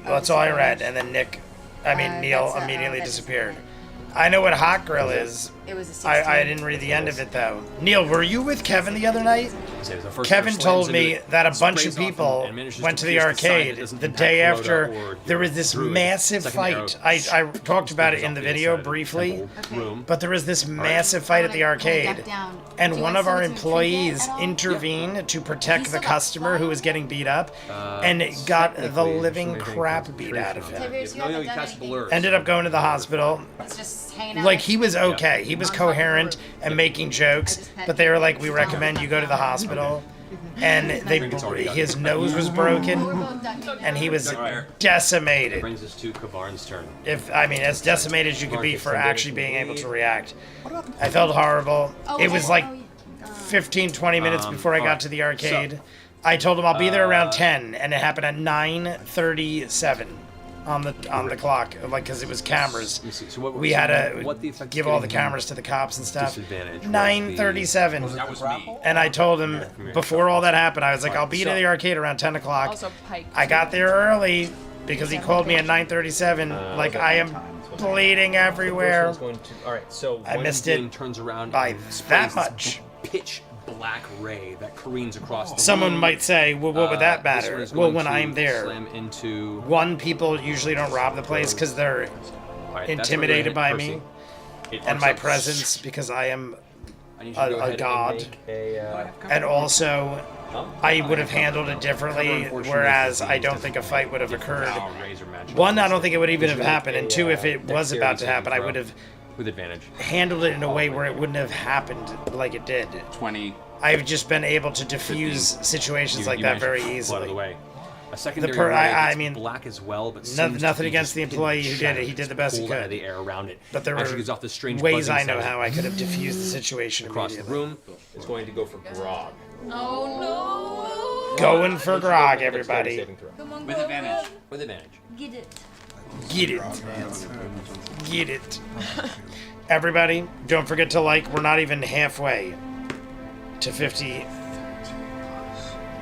Speaker 1: That's all I read, and then Neil
Speaker 4: that's,
Speaker 1: immediately
Speaker 4: that's
Speaker 1: disappeared. I know what hot grill is.
Speaker 4: It was a 16.
Speaker 1: I didn't read the end of it though. Neil, were you with Kevin the other night?
Speaker 2: So the first
Speaker 1: Kevin
Speaker 2: slams
Speaker 1: told
Speaker 2: into
Speaker 1: me
Speaker 2: it,
Speaker 1: that a bunch
Speaker 2: sprays
Speaker 1: of
Speaker 2: off
Speaker 1: people
Speaker 2: and manages
Speaker 1: went to the
Speaker 2: pierce sign that
Speaker 1: arcade
Speaker 2: doesn't
Speaker 1: the
Speaker 2: impact
Speaker 1: day
Speaker 2: Rhoda
Speaker 1: after.
Speaker 2: or
Speaker 1: There was this
Speaker 2: Druid.
Speaker 1: massive
Speaker 2: Second arrow
Speaker 1: fight. I talked about it in the
Speaker 2: sprays off
Speaker 1: video
Speaker 2: inside of the
Speaker 1: briefly,
Speaker 2: temple room.
Speaker 1: but there was this massive fight at the arcade, and one of our employees intervened to protect the customer who was getting beat up, and got the
Speaker 2: technically,
Speaker 1: living
Speaker 2: there's
Speaker 1: crap
Speaker 2: something
Speaker 1: beat out of
Speaker 4: Tiberius,
Speaker 1: him.
Speaker 4: you
Speaker 2: No,
Speaker 4: haven't
Speaker 2: you
Speaker 4: done
Speaker 2: cast
Speaker 4: anything.
Speaker 2: blurs.
Speaker 1: Ended up going to the hospital.
Speaker 4: It's just hanging out.
Speaker 1: Like, he was okay. He was coherent and making jokes, but they were like, we recommend you go to the hospital. And his nose was broken, and he was decimated.
Speaker 2: Brings us to Kavarn's turn.
Speaker 1: As decimated as you could be for actually being able to react. I felt horrible. It was like 15-20 minutes before I got to the arcade. I told him I'll be there around 10, and it happened at 9:37 on the clock, like, because it was cameras.
Speaker 2: Let me see. So
Speaker 1: We had
Speaker 2: what the
Speaker 1: to
Speaker 2: effect
Speaker 1: give
Speaker 2: is
Speaker 1: all the
Speaker 2: getting
Speaker 1: cameras to the cops and stuff.
Speaker 2: disadvantage was
Speaker 1: 9:37.
Speaker 2: That was me.
Speaker 1: And I told him before all that happened, I was like, I'll be to the arcade around 10 o'clock.
Speaker 7: Also, Pike.
Speaker 1: I got there early because he called me at 9:37. Like, I am bleeding everywhere.
Speaker 2: All right, so
Speaker 1: I
Speaker 2: one
Speaker 1: missed
Speaker 2: beam
Speaker 1: it
Speaker 2: turns around
Speaker 1: by
Speaker 2: and
Speaker 1: that
Speaker 2: sprays
Speaker 1: much.
Speaker 2: this pitch black ray that careens across the
Speaker 1: Someone
Speaker 2: room.
Speaker 1: might say, well, what would that
Speaker 2: This one
Speaker 1: matter?
Speaker 2: is
Speaker 1: Well,
Speaker 2: going
Speaker 1: when
Speaker 2: to
Speaker 1: I'm there.
Speaker 2: slam into.
Speaker 1: One, people usually don't rob the place because they're
Speaker 2: All right, that's
Speaker 1: intimidated
Speaker 2: where
Speaker 1: by
Speaker 2: we're gonna
Speaker 1: me
Speaker 2: hit Percy. It
Speaker 1: and
Speaker 2: arcs
Speaker 1: my
Speaker 2: up.
Speaker 1: presence because I am
Speaker 2: I need you to go
Speaker 1: a
Speaker 2: ahead and
Speaker 1: god.
Speaker 2: make a,
Speaker 1: and also I would have handled it differently,
Speaker 2: Unfortunately,
Speaker 1: whereas
Speaker 2: this
Speaker 1: I
Speaker 2: is
Speaker 1: don't think a fight would have occurred.
Speaker 2: razor magic.
Speaker 1: One, I don't think it would even have
Speaker 2: Visually,
Speaker 1: happened, and two, if it was about to
Speaker 2: dexterity
Speaker 1: happen, I
Speaker 2: saving
Speaker 1: would
Speaker 2: throw
Speaker 1: have
Speaker 2: with advantage.
Speaker 1: handled it in a way where it wouldn't have happened like it did.
Speaker 6: 20.
Speaker 1: I've just been able to diffuse situations like
Speaker 2: You
Speaker 1: that
Speaker 2: managed to
Speaker 1: very
Speaker 2: flood it
Speaker 1: easily.
Speaker 2: away. A secondary
Speaker 1: per-
Speaker 2: ray
Speaker 1: I
Speaker 2: that's
Speaker 1: mean,
Speaker 2: black as well, but
Speaker 1: no-
Speaker 2: seems to
Speaker 1: nothing
Speaker 2: be
Speaker 1: against
Speaker 2: just
Speaker 1: the employee who did it.
Speaker 2: shattered,
Speaker 1: He did the
Speaker 2: just
Speaker 1: best he
Speaker 2: pulled out of
Speaker 1: could.
Speaker 2: the air around it.
Speaker 1: But there
Speaker 2: Actually
Speaker 1: were
Speaker 2: gives off this strange
Speaker 1: ways
Speaker 2: buzzing
Speaker 1: I know
Speaker 2: sound
Speaker 1: how I could have diffused the situation
Speaker 2: across the
Speaker 1: immediately.
Speaker 2: room. It's going to go for Grog.
Speaker 7: Oh
Speaker 1: Going for Grog, everybody.
Speaker 2: Saving throw.
Speaker 7: no! Come on,
Speaker 6: With
Speaker 7: go,
Speaker 6: advantage.
Speaker 7: go.
Speaker 2: With advantage.
Speaker 4: Get it.
Speaker 1: Get it. Get it. Everybody, don't forget to like. We're not even halfway to 50.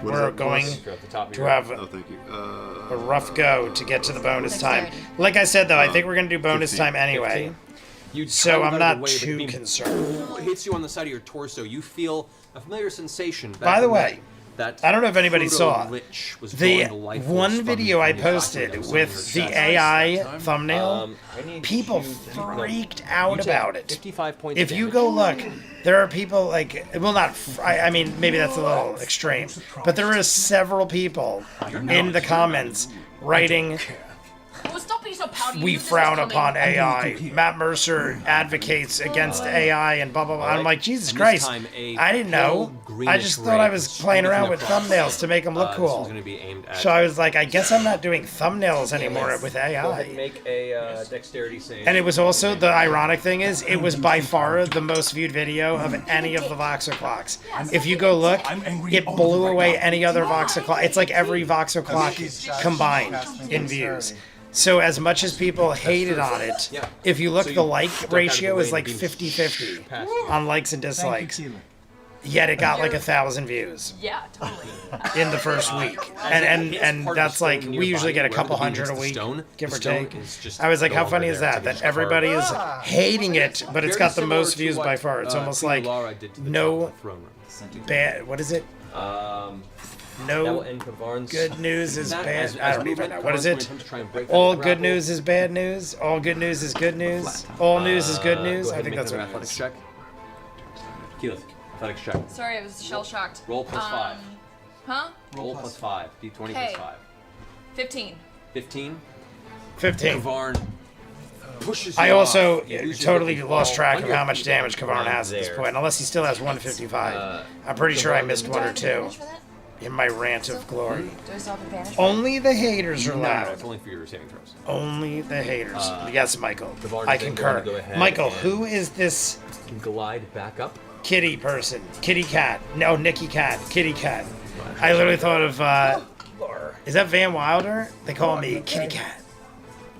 Speaker 5: What is
Speaker 1: We're
Speaker 5: that
Speaker 1: going
Speaker 5: plus?
Speaker 2: You're at the top of
Speaker 1: to
Speaker 2: your
Speaker 1: have
Speaker 5: Oh, thank you.
Speaker 1: a rough go to get to the bonus time.
Speaker 4: Dexterity.
Speaker 1: Like I said, though, I think we're going to do bonus
Speaker 5: 15.
Speaker 1: time anyway.
Speaker 2: You
Speaker 1: So
Speaker 2: dive
Speaker 1: I'm
Speaker 2: out
Speaker 1: not
Speaker 2: of the way, but the
Speaker 1: too
Speaker 2: beam
Speaker 1: concerned.
Speaker 2: hits you on the side of your torso. You feel a familiar sensation. back
Speaker 1: By the
Speaker 2: from
Speaker 1: way,
Speaker 2: that
Speaker 1: I don't know if anybody
Speaker 2: Frodo
Speaker 1: saw
Speaker 2: Lich was
Speaker 1: the
Speaker 2: drawing the life force
Speaker 1: one
Speaker 2: from
Speaker 1: video I
Speaker 2: your body
Speaker 1: posted
Speaker 2: that was on
Speaker 1: with
Speaker 2: your
Speaker 1: the
Speaker 2: chest.
Speaker 1: AI thumbnail.
Speaker 2: I need
Speaker 1: People
Speaker 2: you to-
Speaker 1: freaked
Speaker 2: you
Speaker 1: out
Speaker 2: take
Speaker 1: about it.
Speaker 2: 55 points
Speaker 1: If you
Speaker 2: damage.
Speaker 1: go look, there are people like, well, not, I mean, maybe that's a little extreme, but there are several people in the comments writing,
Speaker 7: Oh, stop it! so proud of you.
Speaker 1: we
Speaker 7: This is
Speaker 1: frown
Speaker 7: coming.
Speaker 1: upon AI.
Speaker 3: here.
Speaker 1: Matt Mercer advocates against AI and blah blah blah. I'm
Speaker 2: Alright.
Speaker 1: like, Jesus
Speaker 2: And this
Speaker 1: Christ!
Speaker 2: time, a
Speaker 1: I didn't know.
Speaker 2: pale
Speaker 1: I
Speaker 2: greenish
Speaker 1: just thought I
Speaker 2: ray
Speaker 1: was
Speaker 2: is
Speaker 1: playing
Speaker 2: streaking
Speaker 1: around with
Speaker 2: across.
Speaker 1: thumbnails to make them look
Speaker 2: This
Speaker 1: cool.
Speaker 2: one's going to be aimed at.
Speaker 1: So I was like, I guess I'm not doing thumbnails anymore with
Speaker 2: Go ahead and
Speaker 1: AI.
Speaker 2: make a dexterity save.
Speaker 1: And it was also, the ironic thing is, it was by far the most viewed video of any of the Voxer clocks. If you go look, it blew away any other Voxer clock. It's like every Voxer clock combined in views. So as much as people hated on it,
Speaker 2: Yeah.
Speaker 1: if you look,
Speaker 2: So
Speaker 1: the
Speaker 2: you
Speaker 1: like
Speaker 2: duck out of the
Speaker 1: ratio
Speaker 2: way
Speaker 1: is
Speaker 2: and
Speaker 1: like
Speaker 2: beam
Speaker 1: 50-50
Speaker 2: past you.
Speaker 1: on likes and dislikes. Yet it got like 1,000 views
Speaker 7: Yeah, totally.
Speaker 1: in the first week, and
Speaker 2: part of
Speaker 1: that's
Speaker 2: the
Speaker 1: like
Speaker 2: stone
Speaker 1: we usually
Speaker 2: nearby,
Speaker 1: get a couple
Speaker 2: wherever the
Speaker 1: hundred a
Speaker 2: beam hits
Speaker 1: week,
Speaker 2: the stone,
Speaker 1: give
Speaker 2: the
Speaker 1: or
Speaker 2: stone
Speaker 1: take.
Speaker 2: is just
Speaker 1: I was like,
Speaker 2: no
Speaker 1: how
Speaker 2: longer
Speaker 1: funny is
Speaker 2: there.
Speaker 1: that?
Speaker 2: It's
Speaker 1: That
Speaker 2: against the
Speaker 1: everybody is
Speaker 2: card.
Speaker 1: hating it, but it's
Speaker 2: Very
Speaker 1: got the
Speaker 2: similar
Speaker 1: most
Speaker 2: to
Speaker 1: views
Speaker 2: what,
Speaker 1: by far. It's almost
Speaker 2: Queen
Speaker 1: like
Speaker 2: Laura did to the
Speaker 1: no-
Speaker 2: top of the throne room.
Speaker 1: bad. What is it?
Speaker 2: That will
Speaker 1: No
Speaker 2: end Kavarn's.
Speaker 1: good news is
Speaker 2: That,
Speaker 1: bad.
Speaker 2: as
Speaker 1: I don't
Speaker 2: movement,
Speaker 1: even know. What is
Speaker 2: Kavarn's
Speaker 1: it?
Speaker 2: going to try and break through
Speaker 1: All
Speaker 2: the
Speaker 1: good
Speaker 2: grapple.
Speaker 1: news is bad news. All good news is good news. All news is good news.
Speaker 2: Go
Speaker 1: I
Speaker 2: ahead
Speaker 1: think
Speaker 2: and
Speaker 1: that's
Speaker 2: make
Speaker 1: what
Speaker 2: an
Speaker 1: it
Speaker 2: athletics
Speaker 1: is.
Speaker 2: check. Keyleth, athletics check.
Speaker 7: Sorry, I was shell shocked.
Speaker 2: Roll plus 5.
Speaker 7: Huh?
Speaker 2: Roll plus 5. D20
Speaker 7: Hey.
Speaker 2: plus 5.
Speaker 7: 15.
Speaker 2: 15.
Speaker 1: 15.
Speaker 2: Kavarn pushes
Speaker 1: I
Speaker 2: you
Speaker 1: also
Speaker 2: off. You lose your
Speaker 1: totally
Speaker 2: grip and
Speaker 1: lost
Speaker 2: fall
Speaker 1: track
Speaker 2: on
Speaker 1: of
Speaker 2: your
Speaker 1: how much
Speaker 2: feet
Speaker 1: damage Kavarn
Speaker 2: right
Speaker 1: has at this
Speaker 2: there.
Speaker 1: point, unless he still has 155. I'm pretty sure I missed one or two in my rant of glory.
Speaker 4: Do I still have advantage?
Speaker 1: Only the haters are
Speaker 2: No,
Speaker 1: loud.
Speaker 2: it's only for your saving throws.
Speaker 1: Only the haters. Yes, Michael.
Speaker 2: Kavarn
Speaker 1: I
Speaker 2: is then
Speaker 1: concur.
Speaker 2: going to go ahead
Speaker 1: Michael,
Speaker 2: and-
Speaker 1: who is this
Speaker 2: Glide back up.
Speaker 1: kitty person? Kitty cat. No, Nikki Cat. Kitty Cat. I literally thought of, is that Van Wilder? They call me Kitty Cat.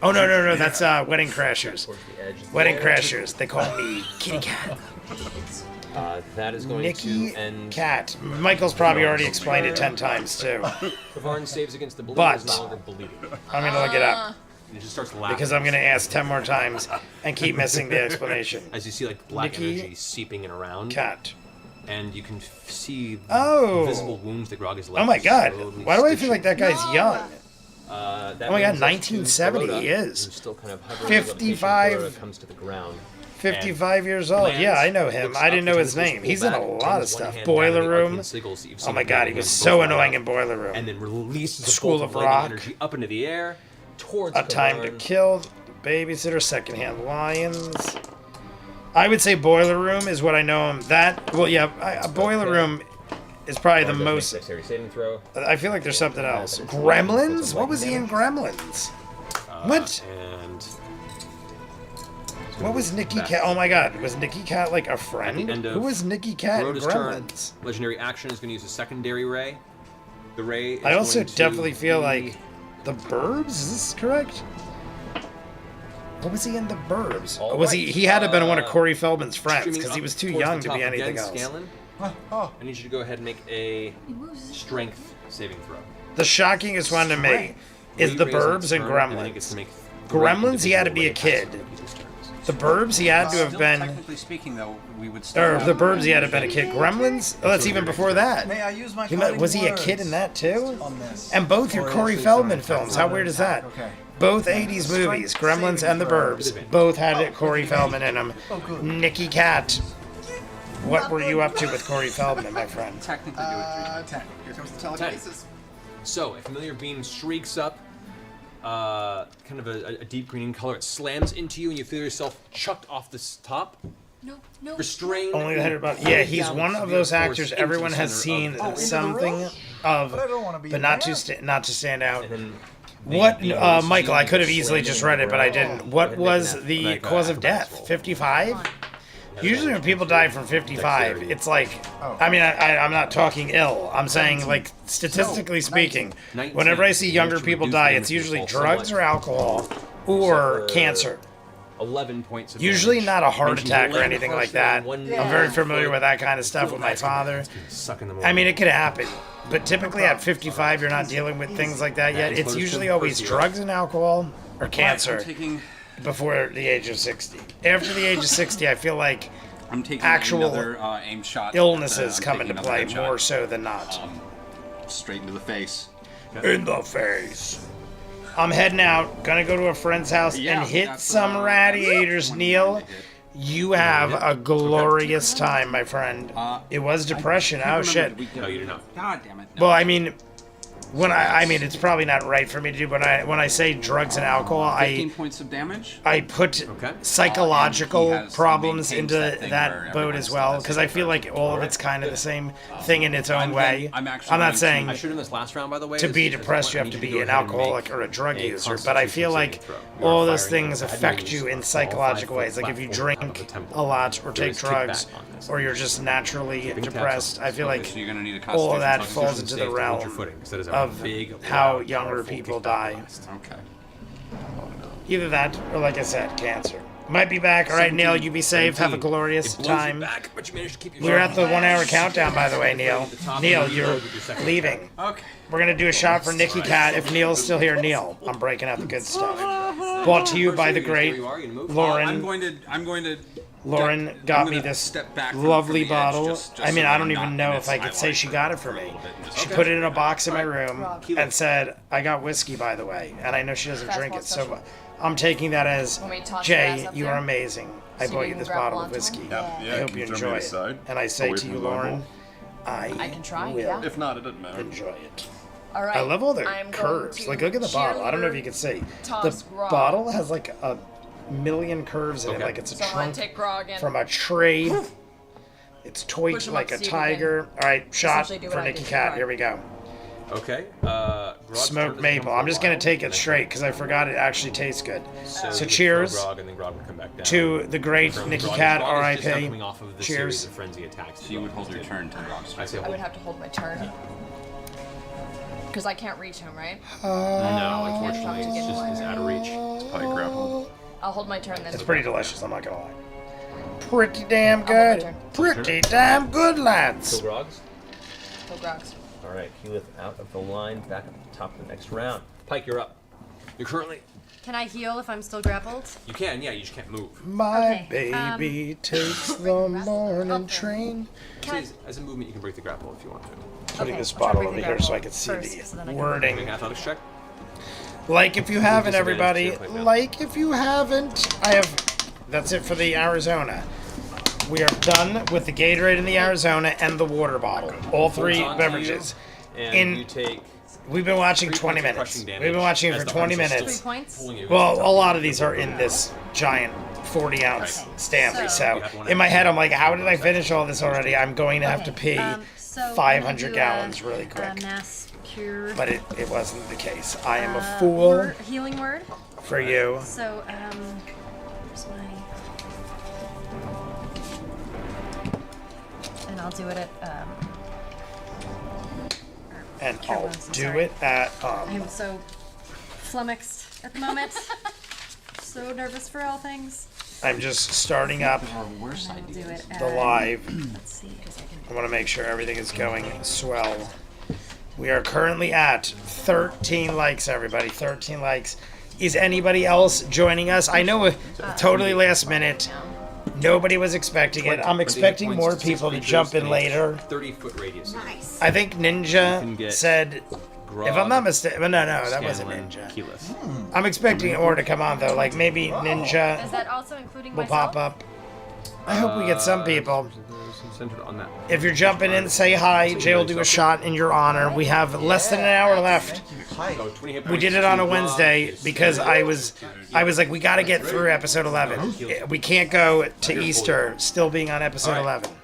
Speaker 1: Oh, no, that's Wedding Crashers.
Speaker 2: Towards the edge.
Speaker 1: Wedding Crashers. They call me Kitty Cat.
Speaker 2: That is going
Speaker 1: Nikki
Speaker 2: to end.
Speaker 1: Cat. Michael's probably already explained it 10 times, too.
Speaker 2: Kavarn saves against the bleed.
Speaker 1: But-
Speaker 2: Is no longer bleeding.
Speaker 1: I'm going to look it up.
Speaker 2: And it just starts laughing.
Speaker 1: Because I'm going to ask 10 more times and keep missing the explanation.
Speaker 2: As you see, like, black
Speaker 1: Nikki
Speaker 2: energy seeping in around.
Speaker 1: Cat.
Speaker 2: And you can see
Speaker 1: Oh.
Speaker 2: visible wounds that Grog has left.
Speaker 1: Oh my god.
Speaker 2: slowly
Speaker 1: Why do I feel
Speaker 2: stitching.
Speaker 1: like that guy's young?
Speaker 2: That
Speaker 1: Oh my god,
Speaker 2: brings us to
Speaker 1: 1970
Speaker 2: Kuroda,
Speaker 1: he is.
Speaker 2: who's still kind of hovering above the patient.
Speaker 1: 55.
Speaker 2: Kuroda comes to the ground.
Speaker 1: 55 years old. Yeah, I know him. I didn't know his name. He's in a lot of stuff. Boiler Room. Oh my god, he was so annoying in Boiler Room.
Speaker 2: And then releases a
Speaker 1: School
Speaker 2: bolt
Speaker 1: of
Speaker 2: of lightning
Speaker 1: Rock.
Speaker 2: energy up into the air towards
Speaker 1: A Time to
Speaker 2: Kavarn.
Speaker 1: Kill, Babysitter, Secondhand Lions. I would say Boiler Room is what I know him. That, well, yeah, Boiler Room is probably the
Speaker 2: Kavarn does make
Speaker 1: most.
Speaker 2: dexterity saving throw.
Speaker 1: I feel like there's something else. Gremlins? What was he in Gremlins? What?
Speaker 2: And
Speaker 1: What was Nikki Cat? Oh my god, was Nikki Cat like a
Speaker 2: At
Speaker 1: friend?
Speaker 2: the end of
Speaker 1: Who was Nikki Cat in
Speaker 2: Kuroda's turn,
Speaker 1: Gremlins?
Speaker 2: legendary action is going to use a secondary ray. The ray is
Speaker 1: I also
Speaker 2: going to
Speaker 1: definitely feel
Speaker 2: be-
Speaker 1: like the Burbs. Is this correct? What was he in the Burbs?
Speaker 2: All
Speaker 1: Was
Speaker 2: right,
Speaker 1: he? He had to have been one of Corey Feldman's friends
Speaker 2: streaming
Speaker 1: because he
Speaker 2: up
Speaker 1: was too
Speaker 2: towards
Speaker 1: young
Speaker 2: the
Speaker 1: to
Speaker 2: top
Speaker 1: be anything
Speaker 2: again,
Speaker 1: else.
Speaker 2: Scanlan, I need you to go ahead and make a strength saving throw.
Speaker 1: The shockingest one to me is the
Speaker 2: Three rays on
Speaker 1: Burbs and
Speaker 2: turn, and then it gets
Speaker 1: Gremlins.
Speaker 2: to make
Speaker 1: Gremlins, he had to be a
Speaker 2: individual ray
Speaker 1: kid.
Speaker 2: passes each of his turns.
Speaker 1: The Burbs, he had to have
Speaker 6: Still,
Speaker 1: been.
Speaker 6: technically speaking, though, we would still
Speaker 1: Or
Speaker 6: have
Speaker 1: the Burbs, he had to have been a kid. Gremlins? Oh, that's even before that.
Speaker 3: May I use my
Speaker 1: Was he a kid in that too?
Speaker 3: on this?
Speaker 1: And both your
Speaker 3: Or
Speaker 1: Corey
Speaker 3: is it
Speaker 1: Feldman
Speaker 3: on
Speaker 1: films. How weird is that?
Speaker 3: Okay.
Speaker 1: Both 80s movies, Gremlins and The Burbs, both had Corey Feldman in them. Nikki Cat, what were you up to with Corey Feldman, my friend?
Speaker 6: technically do it.
Speaker 3: 10.
Speaker 6: Here comes the telekinesis.
Speaker 2: So, a familiar beam streaks up, kind of a deep green in color. It slams into you, and you feel yourself chucked off the top,
Speaker 4: No, no.
Speaker 2: restrained.
Speaker 1: Only the head about.
Speaker 2: pulled
Speaker 1: Yeah, he's
Speaker 2: down
Speaker 1: one
Speaker 2: with
Speaker 1: of
Speaker 2: severe
Speaker 1: those
Speaker 2: force
Speaker 1: actors
Speaker 2: into
Speaker 1: everyone
Speaker 2: the
Speaker 1: has
Speaker 2: center
Speaker 1: seen
Speaker 2: of the-
Speaker 1: something of,
Speaker 3: But I don't want to be.
Speaker 1: but not to stand out.
Speaker 2: And then
Speaker 1: What,
Speaker 2: the beam
Speaker 1: Michael? I could have
Speaker 2: slams
Speaker 1: easily
Speaker 2: into
Speaker 1: just
Speaker 2: the
Speaker 1: read it, but I
Speaker 2: ground.
Speaker 1: didn't. What
Speaker 2: Go ahead
Speaker 1: was
Speaker 2: and
Speaker 1: the
Speaker 2: make
Speaker 1: cause of
Speaker 2: acrobatics
Speaker 1: death?
Speaker 2: roll.
Speaker 1: 55? Usually when people die from 55,
Speaker 2: Dexterity.
Speaker 1: it's like, I mean, I'm not talking ill. I'm saying, like, statistically speaking,
Speaker 2: 19.
Speaker 1: whenever I see younger
Speaker 2: Managed to
Speaker 1: people
Speaker 2: reduce
Speaker 1: die,
Speaker 2: the
Speaker 1: it's usually
Speaker 2: damage so
Speaker 1: drugs
Speaker 2: much.
Speaker 1: or alcohol or
Speaker 2: Suffer
Speaker 1: cancer.
Speaker 2: 11 points of
Speaker 1: Usually
Speaker 2: damage.
Speaker 1: not a heart
Speaker 2: Mentioned
Speaker 1: attack or
Speaker 2: land
Speaker 1: anything
Speaker 2: first
Speaker 1: like that.
Speaker 2: and one
Speaker 1: I'm very
Speaker 2: down
Speaker 1: familiar
Speaker 2: foot.
Speaker 1: with that kind of stuff with my father.
Speaker 2: Sucking them
Speaker 1: I mean, it could happen. But typically at 55, you're not dealing with things like that yet. It's usually always drugs and alcohol or cancer
Speaker 6: I'm taking
Speaker 1: before the age of 60. After the age of 60, I feel like actual
Speaker 6: another aim shot.
Speaker 1: illnesses
Speaker 6: I'm
Speaker 1: come
Speaker 6: taking
Speaker 1: into
Speaker 6: another
Speaker 1: play
Speaker 6: headshot.
Speaker 1: more so than not.
Speaker 6: Straight into the face.
Speaker 1: In the face. I'm heading out, gonna go to a friend's house
Speaker 6: Yeah,
Speaker 1: and hit
Speaker 6: that's,
Speaker 1: some radiators,
Speaker 6: 29
Speaker 1: Neil.
Speaker 6: to hit.
Speaker 1: You have a glorious time, my friend. It was depression. Oh, shit.
Speaker 2: No, you did not.
Speaker 6: God damn it. No.
Speaker 1: Well, I mean, when I mean, it's probably not right for me to do, but when I say drugs and alcohol,
Speaker 8: 15 points of damage.
Speaker 1: I put
Speaker 2: Okay.
Speaker 1: psychological
Speaker 6: And he
Speaker 1: problems
Speaker 6: maintains
Speaker 1: into
Speaker 6: that thing
Speaker 1: that
Speaker 6: where
Speaker 1: boat
Speaker 6: everyone
Speaker 1: as
Speaker 6: still
Speaker 1: well,
Speaker 6: has
Speaker 1: because
Speaker 6: to
Speaker 1: I feel like all of it's kind of the same thing in its own
Speaker 8: I'm
Speaker 1: way.
Speaker 8: going- I'm actually
Speaker 1: not
Speaker 8: going to-
Speaker 1: saying
Speaker 2: I should in this last round, by the way.
Speaker 1: to be
Speaker 2: as a
Speaker 1: depressed
Speaker 2: point,
Speaker 1: you
Speaker 2: I
Speaker 1: have to
Speaker 2: need
Speaker 1: be
Speaker 2: go
Speaker 1: an
Speaker 2: ahead and
Speaker 1: alcoholic
Speaker 2: make
Speaker 1: or a drug
Speaker 2: a
Speaker 1: user, but I feel
Speaker 2: Constitution
Speaker 1: like
Speaker 2: saving throw. You are
Speaker 1: all those
Speaker 2: firing
Speaker 1: things
Speaker 2: a bad
Speaker 1: affect
Speaker 2: news
Speaker 1: you in
Speaker 2: off a
Speaker 1: psychological
Speaker 2: 5-foot
Speaker 1: ways. Like if you
Speaker 2: platform
Speaker 1: drink
Speaker 2: of the temple.
Speaker 1: a lot or
Speaker 2: There
Speaker 1: take
Speaker 2: is
Speaker 1: drugs,
Speaker 2: kickback on this.
Speaker 1: or you're just naturally
Speaker 2: Keeping tabs
Speaker 1: depressed,
Speaker 2: on
Speaker 1: I
Speaker 2: this.
Speaker 1: feel
Speaker 2: Okay,
Speaker 1: like
Speaker 8: So you're gonna need a
Speaker 1: all of that
Speaker 8: Constitution
Speaker 1: falls
Speaker 2: Constitution
Speaker 1: into the
Speaker 2: save to hold your
Speaker 1: realm
Speaker 2: footing, 'cause that is a
Speaker 1: of
Speaker 2: big,
Speaker 1: how
Speaker 2: loud,
Speaker 1: younger
Speaker 2: powerful
Speaker 1: people
Speaker 2: kickback
Speaker 1: die.
Speaker 2: blast.
Speaker 8: Okay.
Speaker 1: Either that, or like I said, cancer. Might be back. All right, Neil, you be safe. Have a
Speaker 2: 17.
Speaker 1: glorious
Speaker 2: It blows
Speaker 1: time.
Speaker 2: you back, but you managed to keep your
Speaker 1: We're
Speaker 2: shot.
Speaker 1: at the 1 hour countdown, by the way, Neil.
Speaker 2: At the top,
Speaker 1: Neil,
Speaker 2: and
Speaker 1: you're
Speaker 2: reload with your second
Speaker 1: leaving.
Speaker 8: Okay.
Speaker 1: We're gonna do a shot for Nicky Cat. If Neil's still here, Neil, I'm breaking out the good stuff. Brought to you by the great Lauren.
Speaker 8: I'm going to.
Speaker 1: Lauren
Speaker 8: I'm
Speaker 1: got
Speaker 8: gonna
Speaker 1: me this
Speaker 8: step back from
Speaker 1: lovely
Speaker 8: the edge,
Speaker 1: bottle.
Speaker 8: just
Speaker 1: I mean,
Speaker 8: so
Speaker 1: I
Speaker 8: we're
Speaker 1: don't
Speaker 8: not
Speaker 1: even know
Speaker 8: in
Speaker 1: if I
Speaker 8: its
Speaker 1: could say
Speaker 8: eye
Speaker 1: she
Speaker 8: line
Speaker 1: got it
Speaker 8: for
Speaker 1: for
Speaker 8: a
Speaker 1: me.
Speaker 8: little bit and just-
Speaker 1: She
Speaker 8: Okay.
Speaker 1: put it in a box in my room
Speaker 7: Rob.
Speaker 1: and said, "I got whiskey, by the way," and I know she doesn't drink it, so
Speaker 7: Fastball
Speaker 1: I'm taking that as,
Speaker 7: Want me to toss your ass
Speaker 1: Jay,
Speaker 7: up
Speaker 1: you
Speaker 7: there?
Speaker 1: are amazing. I
Speaker 7: So
Speaker 1: bought
Speaker 7: you
Speaker 1: you
Speaker 7: can
Speaker 1: this
Speaker 7: grab
Speaker 1: bottle of
Speaker 7: onto
Speaker 1: whiskey.
Speaker 7: him?
Speaker 5: Yeah,
Speaker 1: I hope you
Speaker 5: throw me
Speaker 1: enjoy it.
Speaker 5: aside,
Speaker 1: And I say
Speaker 5: away
Speaker 1: to
Speaker 5: from
Speaker 1: you,
Speaker 5: the Bible.
Speaker 1: Lauren,
Speaker 7: I can try,
Speaker 1: will
Speaker 7: yeah.
Speaker 5: If not, it doesn't matter.
Speaker 1: enjoy it.
Speaker 7: All right.
Speaker 1: I love all the
Speaker 7: I'm going
Speaker 1: curves.
Speaker 7: to
Speaker 1: Like, look at the bottle. I don't know if you
Speaker 7: cheerleader
Speaker 1: can see.
Speaker 7: toss
Speaker 1: The
Speaker 7: Grog.
Speaker 1: bottle has like a million curves in it,
Speaker 2: Okay.
Speaker 1: like it's a
Speaker 7: So I'm gonna
Speaker 1: trunk
Speaker 7: take Grog in.
Speaker 1: from a tree. It's toy
Speaker 7: Push 'em
Speaker 1: like
Speaker 7: up
Speaker 1: a
Speaker 7: so you can
Speaker 1: tiger. All right, shot
Speaker 7: essentially do what
Speaker 1: for
Speaker 7: I
Speaker 1: Nicky
Speaker 7: did to
Speaker 1: Cat.
Speaker 7: Grog.
Speaker 1: Here we go.
Speaker 2: Okay. Grod's turn
Speaker 1: Smoked
Speaker 2: doesn't
Speaker 1: maple.
Speaker 2: come for
Speaker 1: I'm
Speaker 2: a
Speaker 1: just gonna
Speaker 2: while,
Speaker 1: take it
Speaker 2: and then
Speaker 1: straight because I forgot it actually tastes good.
Speaker 2: So,
Speaker 1: So
Speaker 2: you would
Speaker 1: cheers
Speaker 2: throw Grog, and then Grog would come back down.
Speaker 1: to the great
Speaker 2: From
Speaker 1: Nicky
Speaker 2: Grog.
Speaker 1: Cat,
Speaker 2: Grog is just now
Speaker 1: R.I.P.
Speaker 2: coming off of the
Speaker 1: Cheers.
Speaker 2: series of frenzy attacks.
Speaker 8: So you would hold your turn to Grog
Speaker 2: I
Speaker 8: strike.
Speaker 2: say
Speaker 7: I
Speaker 2: hold.
Speaker 7: would have to hold my turn. Because I can't reach him, right?
Speaker 2: No, unfortunately, it's just it's out of reach.
Speaker 5: It's probably grappled.
Speaker 7: I'll hold my turn then.
Speaker 1: It's pretty delicious. I'm not gonna lie. Pretty damn
Speaker 7: I'll hold my
Speaker 1: good.
Speaker 7: turn.
Speaker 1: Pretty damn good, lads.
Speaker 9: Kill Grogs.
Speaker 7: Kill Grogs.
Speaker 9: All right, Keyleth out of the line, back at the top of the next round. Pike, you're up.
Speaker 2: You're currently.
Speaker 4: Can I heal if I'm still grappled?
Speaker 2: You can, yeah. You just can't move.
Speaker 1: My
Speaker 4: Okay,
Speaker 1: baby takes the morning
Speaker 4: Okay.
Speaker 1: train.
Speaker 2: Please, as a movement, you can break the grapple if you want to.
Speaker 1: Putting
Speaker 4: Okay,
Speaker 1: this
Speaker 4: I'll try to
Speaker 1: bottle
Speaker 4: break
Speaker 1: over
Speaker 4: the
Speaker 1: here so
Speaker 4: grapple
Speaker 1: I can see
Speaker 4: first, so then I
Speaker 1: the
Speaker 4: can-
Speaker 1: wording.
Speaker 2: Make an athletics check.
Speaker 1: Like if you haven't,
Speaker 2: Disadvantage
Speaker 1: everybody.
Speaker 2: to your plate mail.
Speaker 1: Like if you haven't, I have. That's it for the Arizona. We are done with the Gatorade in the Arizona and the water bottle. All three
Speaker 2: Holds on to
Speaker 1: beverages.
Speaker 2: you, and
Speaker 1: In-
Speaker 2: you take
Speaker 1: We've been watching
Speaker 2: 3
Speaker 1: 20
Speaker 2: points of
Speaker 1: minutes.
Speaker 2: crushing
Speaker 1: We've
Speaker 2: damage
Speaker 1: been watching it
Speaker 2: as
Speaker 1: for
Speaker 2: the
Speaker 1: 20
Speaker 2: arms are still
Speaker 1: minutes.
Speaker 4: 3 points?
Speaker 2: pulling you
Speaker 1: Well,
Speaker 2: against
Speaker 1: a
Speaker 2: the
Speaker 1: lot
Speaker 2: top.
Speaker 1: of these are in this giant 40-ounce Stanley.
Speaker 4: So-
Speaker 1: So
Speaker 2: You have one
Speaker 1: in my head, I'm like, how
Speaker 2: extra.
Speaker 1: did I finish all this already? I'm going to have to pee
Speaker 4: So we're
Speaker 1: 500
Speaker 4: gonna do
Speaker 1: gallons
Speaker 4: a-
Speaker 1: really
Speaker 4: a
Speaker 1: quick.
Speaker 4: mass cure.
Speaker 1: But it wasn't the case. I am a fool
Speaker 4: word- healing word.
Speaker 1: for you.
Speaker 4: So, where's my... And I'll do it at,
Speaker 1: And
Speaker 4: Cure
Speaker 1: I'll
Speaker 4: wounds, I'm
Speaker 1: do
Speaker 4: sorry.
Speaker 1: it at
Speaker 4: I'm so flummoxed at the moment. So nervous for all things.
Speaker 1: I'm just starting up
Speaker 8: Our worst
Speaker 4: And I will do
Speaker 8: ideas.
Speaker 4: it at...
Speaker 1: the live.
Speaker 4: Let's see, because I can...
Speaker 1: I want to make sure everything is going swell. We are currently at 13 likes, everybody. 13 likes. Is anybody else joining us? I know totally last minute. Nobody was expecting it. I'm expecting more people to jump in later.
Speaker 2: 30-foot radius.
Speaker 4: Nice.
Speaker 1: I think
Speaker 2: can
Speaker 1: Ninja
Speaker 2: get
Speaker 1: said,
Speaker 2: Grog,
Speaker 1: if I'm not mistaken, no, that wasn't
Speaker 2: Scanlan,
Speaker 1: Ninja.
Speaker 2: Keyleth.
Speaker 1: I'm expecting more to come on though. Like maybe Ninja
Speaker 4: Is that also including
Speaker 1: will
Speaker 4: myself?
Speaker 1: pop up. I hope we get some people.
Speaker 2: Centered on that.
Speaker 1: If you're jumping in, say hi. Jay will do a shot in your honor. We have less than an hour left.
Speaker 2: So 20 hit
Speaker 1: We
Speaker 2: points
Speaker 1: did it on a
Speaker 2: to
Speaker 1: Wednesday
Speaker 2: Grog,
Speaker 1: because I was like, we got to get through episode 11. We can't go to Easter still being on episode
Speaker 2: All right.
Speaker 1: 11.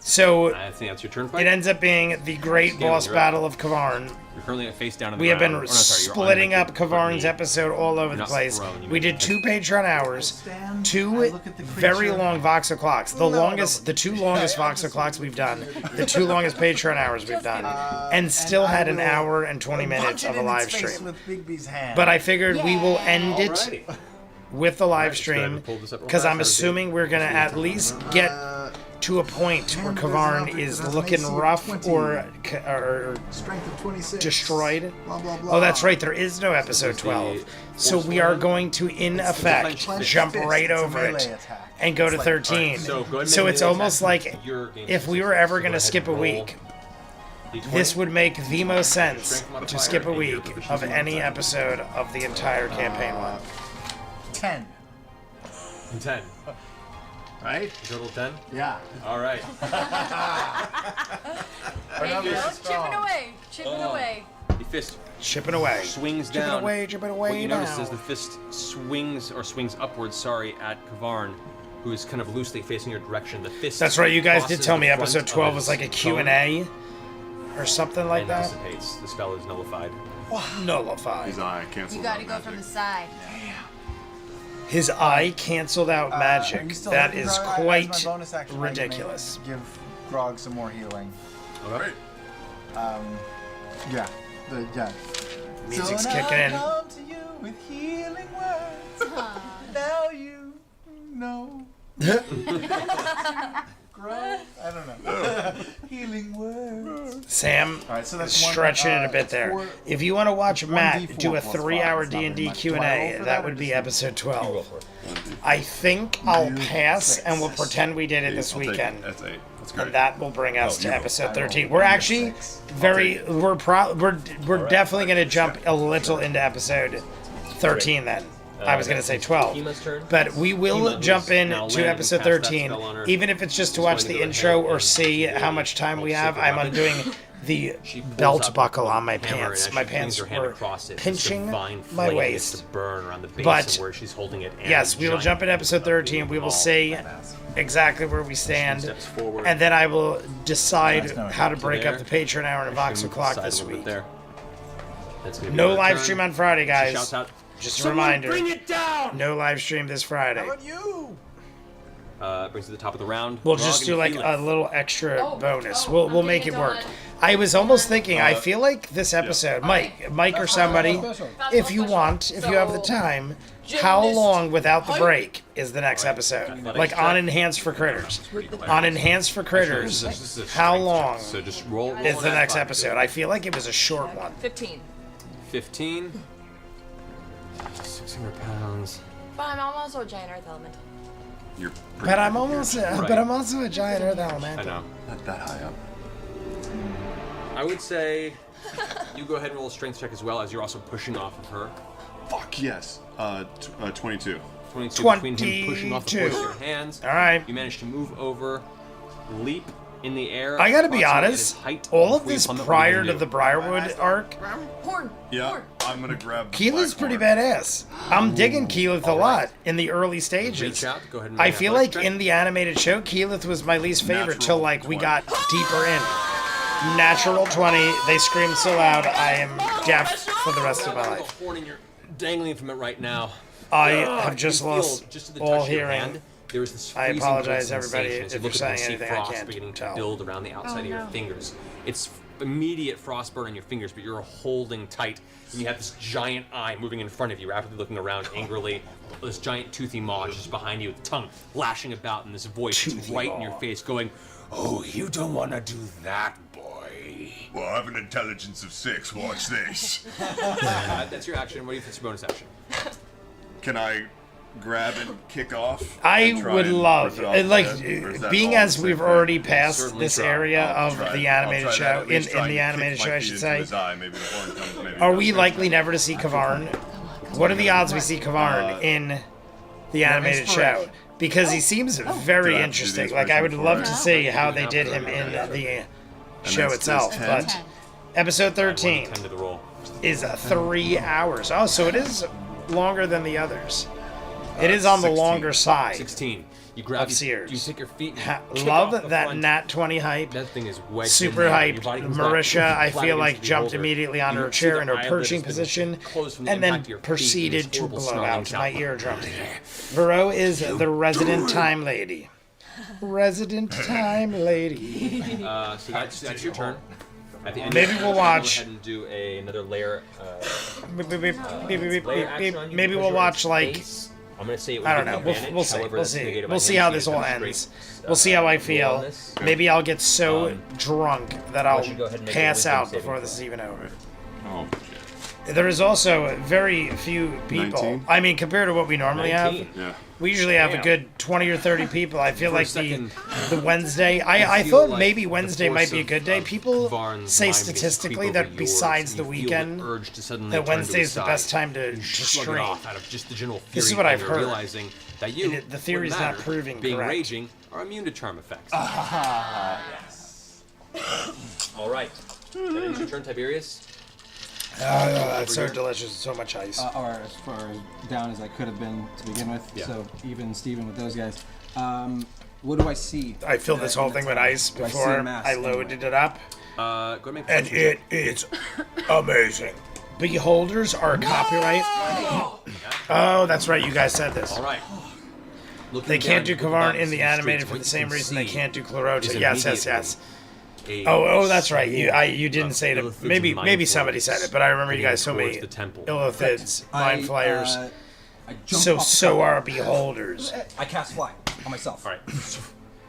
Speaker 1: So
Speaker 2: I think that's your turn,
Speaker 1: it
Speaker 2: fight.
Speaker 1: ends up being the great
Speaker 2: Scanlan,
Speaker 1: boss
Speaker 2: you're up.
Speaker 1: battle of Kavarn.
Speaker 2: You're currently at face down in the
Speaker 1: We have
Speaker 2: ground.
Speaker 1: been
Speaker 2: Or, no, sorry, you're on
Speaker 1: splitting
Speaker 2: the
Speaker 1: up Kavarn's
Speaker 2: knee.
Speaker 1: episode all over
Speaker 2: You're
Speaker 1: the
Speaker 2: not
Speaker 1: place.
Speaker 2: thrown, you
Speaker 1: We
Speaker 2: mean.
Speaker 1: did 2 Patreon hours, 2 very long Vox clocks. The 2 longest Vox clocks we've done, the 2 longest Patreon hours we've done, and still had an hour and 20 minutes of a live stream. But I figured we will end it
Speaker 2: Alrighty.
Speaker 1: with the live
Speaker 2: Just go ahead
Speaker 1: stream
Speaker 2: and pull this up real
Speaker 1: because
Speaker 2: fast.
Speaker 1: I'm assuming we're gonna at least get to a point where Kavarn is looking rough or
Speaker 10: Strength of 26.
Speaker 1: destroyed.
Speaker 10: Blah, blah, blah.
Speaker 1: Oh, that's right. There is no episode 12. So we are going to, in effect, jump right over it and go to 13.
Speaker 2: So go ahead and
Speaker 1: So
Speaker 2: make
Speaker 1: it's
Speaker 2: an
Speaker 1: almost
Speaker 2: attack.
Speaker 1: like
Speaker 2: Your game
Speaker 1: if we
Speaker 2: specific.
Speaker 1: were ever
Speaker 2: So
Speaker 1: going
Speaker 2: go
Speaker 1: to
Speaker 2: ahead
Speaker 1: skip a
Speaker 2: and roll
Speaker 1: week,
Speaker 2: D20.
Speaker 1: this would make the most sense
Speaker 2: Strength modifier
Speaker 1: to skip a
Speaker 2: and your
Speaker 1: week
Speaker 2: proficiency
Speaker 1: of any
Speaker 2: modifier.
Speaker 1: episode of the entire campaign one.
Speaker 10: 10.
Speaker 2: 10.
Speaker 10: Right?
Speaker 2: Total 10?
Speaker 10: Yeah.
Speaker 2: Alright.
Speaker 7: There you go. Chipping away. Chipping away.
Speaker 2: fist
Speaker 1: Chipping away.
Speaker 2: swings
Speaker 1: Chipping
Speaker 2: down.
Speaker 1: away, chipping away
Speaker 2: What you
Speaker 1: now.
Speaker 2: notice is the fist swings upwards, at Kavarn, who is kind of loosely facing your direction. The fist.
Speaker 1: That's right, you guys did
Speaker 2: crosses
Speaker 1: tell
Speaker 2: the
Speaker 1: me
Speaker 2: front
Speaker 1: episode
Speaker 2: of
Speaker 1: 12
Speaker 2: his
Speaker 1: was like a
Speaker 2: phone
Speaker 1: Q&A or something like
Speaker 2: and
Speaker 1: that.
Speaker 2: dissipates. The spell is nullified.
Speaker 1: Nullified.
Speaker 5: His eye canceled.
Speaker 4: You gotta go from the side.
Speaker 1: His eye canceled out
Speaker 6: Are
Speaker 1: magic.
Speaker 6: you still
Speaker 1: That
Speaker 6: hitting
Speaker 1: is
Speaker 6: Grog? As my
Speaker 1: quite
Speaker 6: bonus action, I can
Speaker 1: ridiculous.
Speaker 6: Give Grog some more healing.
Speaker 5: Alright.
Speaker 6: Yeah. Yeah.
Speaker 1: Music's
Speaker 6: so
Speaker 1: kicking in.
Speaker 6: I come to you with healing words. Now you know. Grog? I don't know. Healing words.
Speaker 1: Sam
Speaker 6: All right, so that's
Speaker 1: is
Speaker 6: one,
Speaker 1: stretching it a bit there.
Speaker 6: four-
Speaker 1: if you want to watch Matt
Speaker 6: 1d4
Speaker 1: do a
Speaker 6: plus
Speaker 1: 3-hour
Speaker 6: five, it's not very
Speaker 1: D&D
Speaker 6: much. Do I roll
Speaker 1: Q&A,
Speaker 6: for
Speaker 1: that
Speaker 6: that or
Speaker 1: would be
Speaker 6: just-
Speaker 1: episode
Speaker 9: You roll
Speaker 1: 12.
Speaker 9: for it.
Speaker 1: I think I'll pass
Speaker 6: six.
Speaker 1: and we'll pretend we did it this
Speaker 5: I'll take it.
Speaker 1: weekend.
Speaker 5: That's 8. That's great.
Speaker 1: And that will bring us
Speaker 5: Oh,
Speaker 1: to
Speaker 5: you roll.
Speaker 1: episode
Speaker 6: I
Speaker 1: 13.
Speaker 6: rolled
Speaker 1: We're
Speaker 6: a
Speaker 1: actually
Speaker 6: 6.
Speaker 1: very we're definitely going to jump a little into episode 13 then. I was going to say 12.
Speaker 9: Kima's turn.
Speaker 1: But we will
Speaker 2: Kima,
Speaker 1: jump
Speaker 2: who's
Speaker 1: in
Speaker 2: now
Speaker 1: to
Speaker 2: landed and
Speaker 1: episode
Speaker 2: cast that
Speaker 1: 13,
Speaker 2: spell on her.
Speaker 1: even if it's just to
Speaker 2: She's
Speaker 1: watch
Speaker 2: going to
Speaker 1: the
Speaker 2: go
Speaker 1: intro
Speaker 2: ahead
Speaker 1: or
Speaker 2: and
Speaker 1: see
Speaker 2: do
Speaker 1: how
Speaker 2: a
Speaker 1: much time we
Speaker 2: super
Speaker 1: have. I'm
Speaker 2: weapon.
Speaker 1: undoing the
Speaker 2: She pulls
Speaker 1: belt
Speaker 2: up
Speaker 1: buckle on my
Speaker 2: a hammer
Speaker 1: pants.
Speaker 2: and
Speaker 1: My
Speaker 2: as she swings
Speaker 1: pants
Speaker 2: her hand
Speaker 1: were
Speaker 2: across it, this
Speaker 1: pinching
Speaker 2: divine
Speaker 1: my
Speaker 2: flame begins
Speaker 1: waist.
Speaker 2: to burn around the base
Speaker 1: But,
Speaker 2: of where she's holding it. And
Speaker 1: yes, we will
Speaker 2: giant
Speaker 1: jump in episode 13. We will
Speaker 2: ball.
Speaker 1: see exactly where we stand.
Speaker 2: Steps forward.
Speaker 1: And then I will decide
Speaker 6: That's not
Speaker 1: how to
Speaker 6: good.
Speaker 1: break
Speaker 2: There.
Speaker 1: up the Patreon hour and Vox
Speaker 2: She moves
Speaker 1: o'clock
Speaker 2: aside
Speaker 1: this
Speaker 2: a little bit
Speaker 1: week.
Speaker 2: there. That's gonna be
Speaker 1: No
Speaker 2: her
Speaker 1: live
Speaker 2: turn.
Speaker 1: stream on Friday,
Speaker 2: She
Speaker 1: guys.
Speaker 2: shouts out,
Speaker 1: Just a
Speaker 2: "Someone
Speaker 1: reminder.
Speaker 2: Bring it down!
Speaker 1: No live stream this Friday.
Speaker 6: How about you?
Speaker 2: Brings to the top of the round.
Speaker 1: We'll
Speaker 2: Grog
Speaker 1: just
Speaker 2: and
Speaker 1: do like
Speaker 2: Felix.
Speaker 1: a little extra
Speaker 7: Oh,
Speaker 1: bonus.
Speaker 7: oh,
Speaker 1: We'll
Speaker 7: I'm
Speaker 1: make
Speaker 7: getting
Speaker 1: it
Speaker 7: a
Speaker 1: work.
Speaker 7: donut.
Speaker 1: I was almost thinking. I feel like this episode, Mike or somebody, if you want, if you have the time, how long without the break is the next episode? Like on Enhanced for Critters. On Enhanced for Critters,
Speaker 2: This is a
Speaker 1: how
Speaker 2: strength
Speaker 1: long
Speaker 2: check, So just roll
Speaker 1: is
Speaker 2: an
Speaker 1: the next
Speaker 2: F5.
Speaker 1: episode? I feel like it was a short one.
Speaker 7: 15.
Speaker 2: 15. 600 pounds.
Speaker 7: But I'm also a giant earth elemental.
Speaker 5: You're
Speaker 1: But I'm almost,
Speaker 2: Right.
Speaker 1: but I'm also a giant Earth
Speaker 2: I
Speaker 1: Elemental.
Speaker 2: know.
Speaker 5: not that high up.
Speaker 2: I would say you go ahead and roll a strength check as well, as you're also pushing off of her.
Speaker 5: Fuck yes. 22.
Speaker 2: 22 between him pushing off the
Speaker 1: 22.
Speaker 2: force of your hands.
Speaker 1: All right.
Speaker 2: You manage to move over, leap in the air.
Speaker 1: I gotta be
Speaker 2: approximately at
Speaker 1: honest,
Speaker 2: his height
Speaker 1: all of
Speaker 2: before you
Speaker 1: this
Speaker 2: plummet. What are
Speaker 1: prior
Speaker 2: you
Speaker 1: to
Speaker 2: gonna
Speaker 1: the
Speaker 2: do?
Speaker 1: Briarwood arc,
Speaker 7: Horn.
Speaker 5: Yeah,
Speaker 7: Horn.
Speaker 5: I'm gonna grab the
Speaker 1: Keyleth's
Speaker 5: black
Speaker 1: pretty
Speaker 5: horn.
Speaker 1: badass. I'm digging Keyleth a lot in the early stages.
Speaker 2: Reach out, go ahead and
Speaker 1: I
Speaker 2: make an
Speaker 1: feel
Speaker 2: athletics
Speaker 1: like
Speaker 2: check.
Speaker 1: in the animated show, Keyleth was my least favorite
Speaker 5: Natural
Speaker 1: till like we
Speaker 5: 20.
Speaker 1: got deeper in. Natural 20. They scream so loud, I am deaf for the rest of my
Speaker 2: Got a
Speaker 1: life.
Speaker 2: horn and you're dangling from it right now.
Speaker 1: I
Speaker 2: You
Speaker 1: have just
Speaker 2: feel
Speaker 1: lost
Speaker 2: just to the
Speaker 1: all
Speaker 2: touch of your
Speaker 1: hearing.
Speaker 2: hand, there is this
Speaker 1: I
Speaker 2: freezing
Speaker 1: apologize,
Speaker 2: cold
Speaker 1: everybody,
Speaker 2: sensation as you
Speaker 1: if
Speaker 2: look
Speaker 1: you're
Speaker 2: at
Speaker 1: saying
Speaker 2: the
Speaker 1: anything I
Speaker 2: frost
Speaker 1: can't
Speaker 2: beginning
Speaker 1: tell.
Speaker 2: to build around the outside of your fingers. It's immediate frostburn on your fingers, but you're holding tight, and you have this giant eye moving in front of you, rapidly looking around angrily. This giant toothy maw is just behind you, with the tongue lashing about, and this voice is
Speaker 1: Toothy
Speaker 2: right in
Speaker 1: maw.
Speaker 2: your face, going, "Oh, you don't want to do that, boy."
Speaker 5: Well, I have an intelligence of 6. Watch this.
Speaker 2: That's your action. What do you think? Your bonus action?
Speaker 5: Can I grab and kick off?
Speaker 1: I
Speaker 5: and try
Speaker 1: would
Speaker 5: and
Speaker 1: love,
Speaker 5: rip it off the
Speaker 1: like,
Speaker 5: head? Or is that
Speaker 1: being
Speaker 5: all
Speaker 1: as
Speaker 5: the
Speaker 1: we've
Speaker 5: same
Speaker 1: already
Speaker 5: thing?
Speaker 1: passed
Speaker 2: certainly
Speaker 1: this
Speaker 2: try.
Speaker 1: area
Speaker 5: I'll
Speaker 1: of
Speaker 5: try-
Speaker 1: the
Speaker 5: I'll
Speaker 1: animated
Speaker 5: try that,
Speaker 1: show,
Speaker 5: at
Speaker 1: in
Speaker 5: least try
Speaker 1: the
Speaker 5: and
Speaker 1: animated
Speaker 5: kick
Speaker 1: show,
Speaker 5: my
Speaker 1: I
Speaker 5: feet
Speaker 1: should
Speaker 5: into
Speaker 1: say.
Speaker 5: his eye. Maybe the horn comes, maybe
Speaker 1: Are
Speaker 5: it
Speaker 1: we
Speaker 5: doesn't.
Speaker 1: likely never to see Kavarn? What are the odds we see Kavarn in the animated show? Because he seems very
Speaker 5: Do I have to do the
Speaker 1: interesting. Like, I would
Speaker 5: inspiration
Speaker 1: love to
Speaker 5: before
Speaker 1: see how they did him in the show
Speaker 5: that's
Speaker 1: itself.
Speaker 5: 10?
Speaker 1: But episode 13
Speaker 2: 10 to the roll.
Speaker 1: is 3 hours. Oh, so it is longer than the others. It is on the
Speaker 5: 16.
Speaker 1: longer side.
Speaker 2: 16. You grab
Speaker 1: Of Sears.
Speaker 2: You take your feet. And kick
Speaker 1: Love
Speaker 2: off the
Speaker 1: that
Speaker 2: front.
Speaker 1: nat 20 hype.
Speaker 2: That thing is wedged
Speaker 1: Super
Speaker 2: in there. Your
Speaker 1: hyped.
Speaker 2: body comes back
Speaker 1: Marisha, I
Speaker 2: flat
Speaker 1: feel
Speaker 2: against
Speaker 1: like,
Speaker 2: the
Speaker 1: jumped
Speaker 2: boulder.
Speaker 1: immediately onto
Speaker 2: You
Speaker 1: her
Speaker 2: see
Speaker 1: chair
Speaker 2: the
Speaker 1: in her
Speaker 2: eyelid
Speaker 1: perching
Speaker 2: has been
Speaker 1: position,
Speaker 2: closed from the
Speaker 1: and then
Speaker 2: impact of your feet,
Speaker 1: proceeded
Speaker 2: and
Speaker 1: to
Speaker 2: this horrible
Speaker 1: blow
Speaker 2: snarling
Speaker 1: out my
Speaker 2: sound.
Speaker 1: eardrum. Vero is the resident time lady. Resident time lady.
Speaker 2: So that's your turn. At the end
Speaker 1: Maybe
Speaker 2: of the
Speaker 1: we'll
Speaker 2: turn,
Speaker 1: watch-
Speaker 2: Go ahead and do another layer.
Speaker 1: Beep, beep, beep, beep, beep, beep,
Speaker 9: Layer action on
Speaker 1: beep.
Speaker 9: you
Speaker 1: Maybe
Speaker 9: because
Speaker 1: we'll
Speaker 9: you're
Speaker 1: watch
Speaker 9: in
Speaker 1: like,
Speaker 9: space. I'm gonna say it
Speaker 1: I don't
Speaker 9: with
Speaker 1: know.
Speaker 9: advantage.
Speaker 1: We'll see.
Speaker 9: However,
Speaker 1: We'll
Speaker 9: that's
Speaker 1: see.
Speaker 9: negated by
Speaker 1: We'll see
Speaker 9: hand,
Speaker 1: how
Speaker 9: so
Speaker 1: this
Speaker 9: you
Speaker 1: all
Speaker 9: demonstrate,
Speaker 1: ends. We'll see how I feel.
Speaker 9: wellness.
Speaker 1: Maybe I'll get so drunk that I'll
Speaker 9: you go ahead and make a
Speaker 1: pass
Speaker 9: wisdom
Speaker 1: out
Speaker 9: saving
Speaker 1: before
Speaker 9: throw.
Speaker 1: this is even over.
Speaker 5: Oh,
Speaker 1: There is also very few people.
Speaker 5: 19?
Speaker 1: I mean, compared to what we normally
Speaker 9: 19.
Speaker 1: have,
Speaker 5: yeah.
Speaker 1: we usually have a
Speaker 9: Damn.
Speaker 1: good 20 or 30 people. I feel
Speaker 2: For a
Speaker 1: like
Speaker 2: second,
Speaker 1: the Wednesday. I
Speaker 2: feel
Speaker 1: thought
Speaker 2: like
Speaker 1: maybe
Speaker 2: the
Speaker 1: Wednesday might
Speaker 2: force
Speaker 1: be a good day.
Speaker 2: of
Speaker 1: People
Speaker 2: Varn's
Speaker 1: say
Speaker 2: mind begins to
Speaker 1: statistically
Speaker 2: creep
Speaker 1: that
Speaker 2: over
Speaker 1: besides
Speaker 2: yours,
Speaker 1: the
Speaker 2: and you feel
Speaker 1: weekend,
Speaker 2: urge to suddenly
Speaker 1: that
Speaker 2: turn to
Speaker 1: Wednesday is the
Speaker 2: side.
Speaker 1: best time to
Speaker 2: You shrug it
Speaker 1: stream.
Speaker 2: off out of just the general fury
Speaker 1: This is what
Speaker 2: of
Speaker 1: I've
Speaker 2: anger,
Speaker 1: heard.
Speaker 2: realizing that you,
Speaker 1: And the theory's
Speaker 2: when
Speaker 1: not
Speaker 2: matter,
Speaker 1: proving
Speaker 2: being
Speaker 1: correct.
Speaker 2: raging, are immune to charm effects.
Speaker 9: All right. That ends your turn, Tiberius.
Speaker 1: That's so delicious. So much ice.
Speaker 3: Or as far down as I could have been to begin with.
Speaker 2: Yeah.
Speaker 3: So even Steven with those guys. What do I see?
Speaker 1: I filled this whole thing with ice
Speaker 3: Do I see
Speaker 1: before
Speaker 3: a mass
Speaker 1: I loaded it up,
Speaker 2: Go ahead and make a
Speaker 1: and
Speaker 2: perception
Speaker 1: it is amazing. Beholders are copyright. Oh, that's right. You guys said this.
Speaker 2: check. All right. Looking
Speaker 1: They can't do
Speaker 2: down, you look about
Speaker 1: Kavarn in the
Speaker 2: some
Speaker 1: animated
Speaker 2: streets.
Speaker 1: for
Speaker 2: What
Speaker 1: the
Speaker 2: you
Speaker 1: same
Speaker 2: can
Speaker 1: reason they
Speaker 2: see
Speaker 1: can't do
Speaker 2: is
Speaker 1: Clarota. Yes.
Speaker 2: immediately
Speaker 1: Oh, that's right. You didn't
Speaker 2: of
Speaker 1: say it.
Speaker 2: illithids
Speaker 1: Maybe
Speaker 2: and
Speaker 1: maybe somebody said it, but I remember you
Speaker 2: heading
Speaker 1: guys so many
Speaker 2: towards the temple.
Speaker 1: illithids, mind flayers.
Speaker 3: I jump off the
Speaker 1: So
Speaker 3: carpet.
Speaker 1: are beholders.
Speaker 3: I cast fly on myself.
Speaker 2: All right.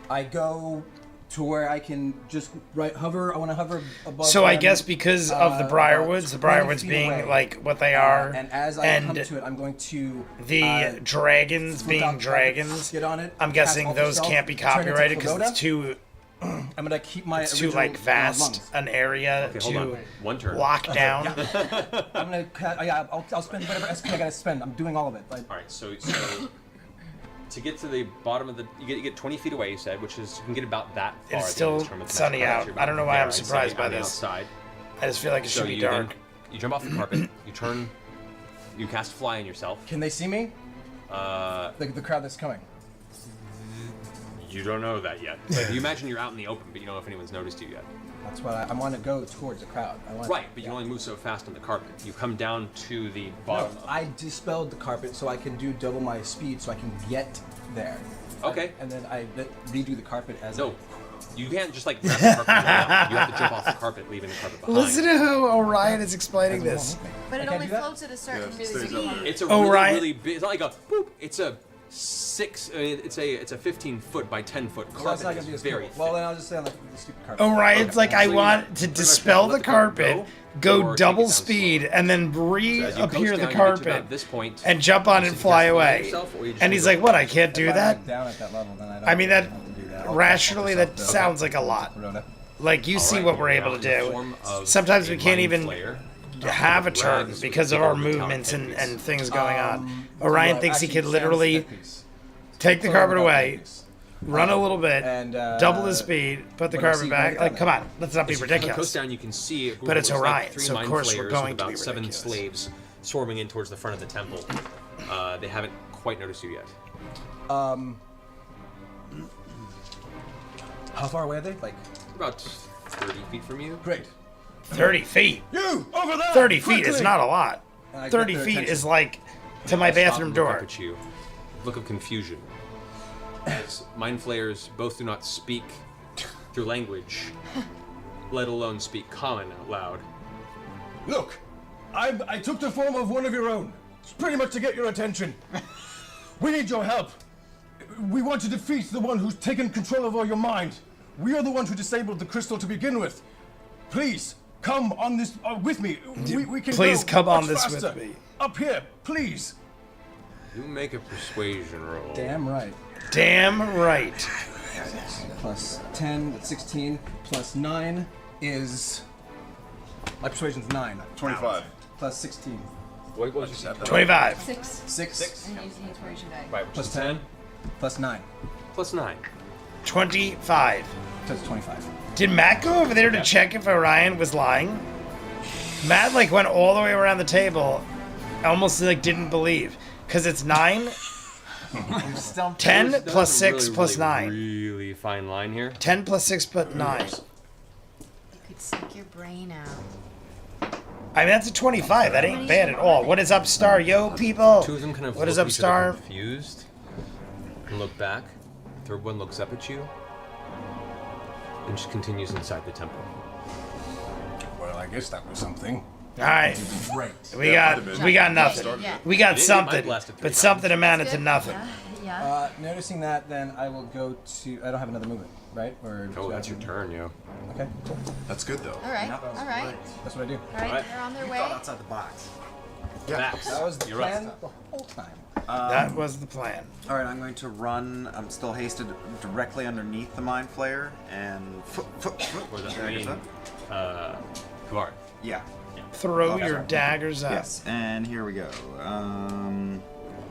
Speaker 3: I go to where I can just hover. I want to hover above.
Speaker 1: So I
Speaker 3: them,
Speaker 1: guess because of the Briarwoods, the
Speaker 3: about 20
Speaker 1: Briarwoods
Speaker 3: feet
Speaker 1: being
Speaker 3: away.
Speaker 1: like what they are,
Speaker 3: And as I come
Speaker 1: and
Speaker 3: to it, I'm going to
Speaker 1: the dragons
Speaker 3: flip
Speaker 1: being
Speaker 3: out the carpet,
Speaker 1: dragons,
Speaker 3: get on it.
Speaker 1: I'm
Speaker 3: cast
Speaker 1: guessing
Speaker 3: off
Speaker 1: those
Speaker 3: myself,
Speaker 1: can't be
Speaker 3: turn into
Speaker 1: copyrighted because
Speaker 3: Clarota.
Speaker 1: it's too
Speaker 3: I'm gonna keep my
Speaker 1: it's too
Speaker 3: original,
Speaker 1: like vast
Speaker 3: lungs.
Speaker 1: an area
Speaker 2: Okay, hold on.
Speaker 1: to
Speaker 2: One turn.
Speaker 1: lock down.
Speaker 3: I'm gonna. I'll spend whatever SP I gotta spend. I'm doing all of it.
Speaker 2: All right. So to get to the bottom of the, you get 20 feet away. You said, which is you can get about that far.
Speaker 1: It's
Speaker 2: at the end of
Speaker 1: still
Speaker 2: this room. It's
Speaker 1: sunny
Speaker 2: much
Speaker 1: out.
Speaker 2: brighter.
Speaker 1: I don't know why
Speaker 2: There,
Speaker 1: I'm
Speaker 2: I'd say,
Speaker 1: surprised by
Speaker 2: on the
Speaker 1: this.
Speaker 2: outside.
Speaker 1: I just feel like it
Speaker 2: So
Speaker 1: should be
Speaker 2: you
Speaker 1: dark.
Speaker 2: then you jump off the carpet. You turn. You cast fly on yourself.
Speaker 3: Can they see me? The crowd that's coming.
Speaker 2: You don't know that yet. Like, you imagine you're out in the open, but you don't know if anyone's noticed you yet.
Speaker 3: That's what I want to go towards the crowd.
Speaker 2: Right, but you can only move so fast on the carpet. You come down to the bottom.
Speaker 3: No, I dispelled the carpet so I can do double my speed so I can get there.
Speaker 2: Okay.
Speaker 3: And then I redo the carpet as
Speaker 2: No, you can't just like grab the carpet and run out. You have to jump off the carpet, leaving the carpet behind.
Speaker 1: Listen to how Orion is explaining this.
Speaker 4: But it
Speaker 3: I
Speaker 4: only
Speaker 3: do that?
Speaker 4: floats at a certain
Speaker 5: Yeah, stays
Speaker 4: speed.
Speaker 5: up.
Speaker 2: It's a
Speaker 1: Oh,
Speaker 2: really,
Speaker 1: right.
Speaker 2: really big. It's not like a boop. It's a 15-foot by 10-foot
Speaker 3: Well, that's
Speaker 2: carpet.
Speaker 3: not
Speaker 2: It's
Speaker 3: gonna be as
Speaker 2: very
Speaker 3: cool. Well,
Speaker 2: thick.
Speaker 3: then I'll just stay on the stupid carpet.
Speaker 1: Orion's like, I
Speaker 2: So you
Speaker 1: want to
Speaker 2: pretty much
Speaker 1: dispel
Speaker 2: let
Speaker 1: the
Speaker 2: carpet
Speaker 1: carpet,
Speaker 2: go,
Speaker 1: go
Speaker 2: or take
Speaker 1: double
Speaker 2: it down
Speaker 1: speed,
Speaker 2: slow.
Speaker 1: and then
Speaker 2: So as you
Speaker 1: reappear
Speaker 2: coast
Speaker 1: the
Speaker 2: down, you get to
Speaker 1: carpet
Speaker 2: about this point,
Speaker 1: and jump on
Speaker 2: you
Speaker 1: and
Speaker 2: can
Speaker 1: fly
Speaker 2: cast
Speaker 1: away.
Speaker 2: yourself, or you just
Speaker 1: And
Speaker 2: wanna
Speaker 1: he's
Speaker 2: go
Speaker 1: like, what, I
Speaker 2: fly?
Speaker 1: can't do
Speaker 3: If
Speaker 1: that?
Speaker 3: I'm down at that level, then I don't.
Speaker 1: I mean, that
Speaker 3: have to do that. I'll
Speaker 1: rationally,
Speaker 3: cast off
Speaker 1: that
Speaker 3: myself,
Speaker 1: sounds like a lot.
Speaker 3: Rhoda.
Speaker 1: Like, you see
Speaker 2: Alright,
Speaker 1: what we're
Speaker 2: now
Speaker 1: able to
Speaker 2: in the
Speaker 1: do.
Speaker 2: form of
Speaker 1: Sometimes
Speaker 2: a
Speaker 1: we can't
Speaker 2: mind
Speaker 1: even
Speaker 2: flayer,
Speaker 1: have a turn
Speaker 2: drags
Speaker 1: because of
Speaker 2: with
Speaker 1: our
Speaker 2: the metallic
Speaker 1: movements and
Speaker 2: headpiece.
Speaker 1: things going on. Orion
Speaker 3: Well,
Speaker 1: thinks he
Speaker 3: actually,
Speaker 1: could literally
Speaker 3: Sam's headpiece.
Speaker 1: take the
Speaker 3: So
Speaker 1: carpet
Speaker 3: about
Speaker 1: away,
Speaker 3: headpiece.
Speaker 1: run a little bit,
Speaker 3: And,
Speaker 1: double his speed, put the
Speaker 3: what I'm
Speaker 1: carpet
Speaker 3: seeing
Speaker 1: back.
Speaker 3: right
Speaker 1: Like,
Speaker 3: now.
Speaker 1: come on, let's not be
Speaker 2: As you kind of coast
Speaker 1: ridiculous.
Speaker 2: down, you can see a group
Speaker 1: But it's
Speaker 2: of, looks like
Speaker 1: Orion,
Speaker 2: 3
Speaker 1: so of
Speaker 2: mind
Speaker 1: course we're
Speaker 2: flayers
Speaker 1: going
Speaker 2: with
Speaker 1: to be
Speaker 2: about 7
Speaker 1: ridiculous.
Speaker 2: slaves swarming in towards the front of the temple. They haven't quite noticed you yet.
Speaker 3: How far away are they? Like,
Speaker 2: About 30 feet from you.
Speaker 3: great.
Speaker 1: 30 feet.
Speaker 3: You over there!
Speaker 1: 30 feet is
Speaker 3: quickly!
Speaker 1: not a lot.
Speaker 3: And I get
Speaker 1: 30
Speaker 3: their
Speaker 1: feet
Speaker 3: attention.
Speaker 1: is like to my
Speaker 2: Stop and
Speaker 1: bathroom
Speaker 2: look
Speaker 1: door.
Speaker 2: Up at you. Look of confusion. As mind flayers both do not speak through language, let alone speak common out loud.
Speaker 11: Look, I took the form of one of your own. It's pretty much to get your attention. We need your help. We want to defeat the one who's taken control over your mind. We are the ones who disabled the crystal to begin with. Please, come on this with me. We can
Speaker 1: Please
Speaker 11: go
Speaker 1: come on
Speaker 11: much
Speaker 1: this
Speaker 11: faster.
Speaker 1: with me.
Speaker 11: Up here, please.
Speaker 2: You make a persuasion roll.
Speaker 3: Damn right.
Speaker 1: Damn right.
Speaker 3: Plus 10, that's 16. Plus 9 is. My persuasion's 9.
Speaker 5: 25.
Speaker 3: Plus 16.
Speaker 2: What was you said?
Speaker 1: 25.
Speaker 4: 6.
Speaker 3: 6.
Speaker 4: And use the inspiration die.
Speaker 2: Right, which
Speaker 3: Plus
Speaker 2: is
Speaker 3: 10. Plus 9.
Speaker 2: Plus 9.
Speaker 1: 25.
Speaker 3: That's 25.
Speaker 1: Did Matt go over there to check if Orion was lying? Matt like went all the way around the table, almost like didn't believe, because it's 9, 10 plus 6 plus 9.
Speaker 2: Really fine line here.
Speaker 1: 10 plus 6 plus 9.
Speaker 4: You could suck your brain out.
Speaker 1: I mean, that's a 25. That ain't bad at all. What is up, Star? Yo, people.
Speaker 2: Two of them kind of
Speaker 1: What is
Speaker 2: look
Speaker 1: up,
Speaker 2: at each other
Speaker 1: Star?
Speaker 2: confused and look back. Third one looks up at you and just continues inside the temple.
Speaker 11: Well, I guess that was something.
Speaker 1: All right.
Speaker 11: Great.
Speaker 1: We got nothing.
Speaker 4: Yeah.
Speaker 1: We got
Speaker 2: You
Speaker 1: something,
Speaker 2: might blast it 3
Speaker 1: but
Speaker 2: times.
Speaker 1: something amounted to
Speaker 4: Good.
Speaker 1: nothing.
Speaker 4: Yeah.
Speaker 3: Noticing that, then I will go to. I don't have another movement, right? Or
Speaker 2: Oh,
Speaker 3: do I
Speaker 2: that's your
Speaker 3: have-
Speaker 2: turn, yo.
Speaker 3: Okay, cool.
Speaker 5: That's good though.
Speaker 4: All right. All right.
Speaker 3: That's what I do.
Speaker 4: All right. They're on their way.
Speaker 6: Outside the box.
Speaker 2: Max,
Speaker 3: That was the
Speaker 2: you're up.
Speaker 3: plan the whole time.
Speaker 1: That was the plan.
Speaker 6: All right, I'm going to run. I'm still hasted directly underneath the mind flayer and.
Speaker 2: Or the
Speaker 6: Daggers
Speaker 2: main,
Speaker 6: up.
Speaker 2: Kavar.
Speaker 6: Yeah.
Speaker 1: Throw
Speaker 6: Okay.
Speaker 1: your daggers up.
Speaker 6: Yes. And here we go.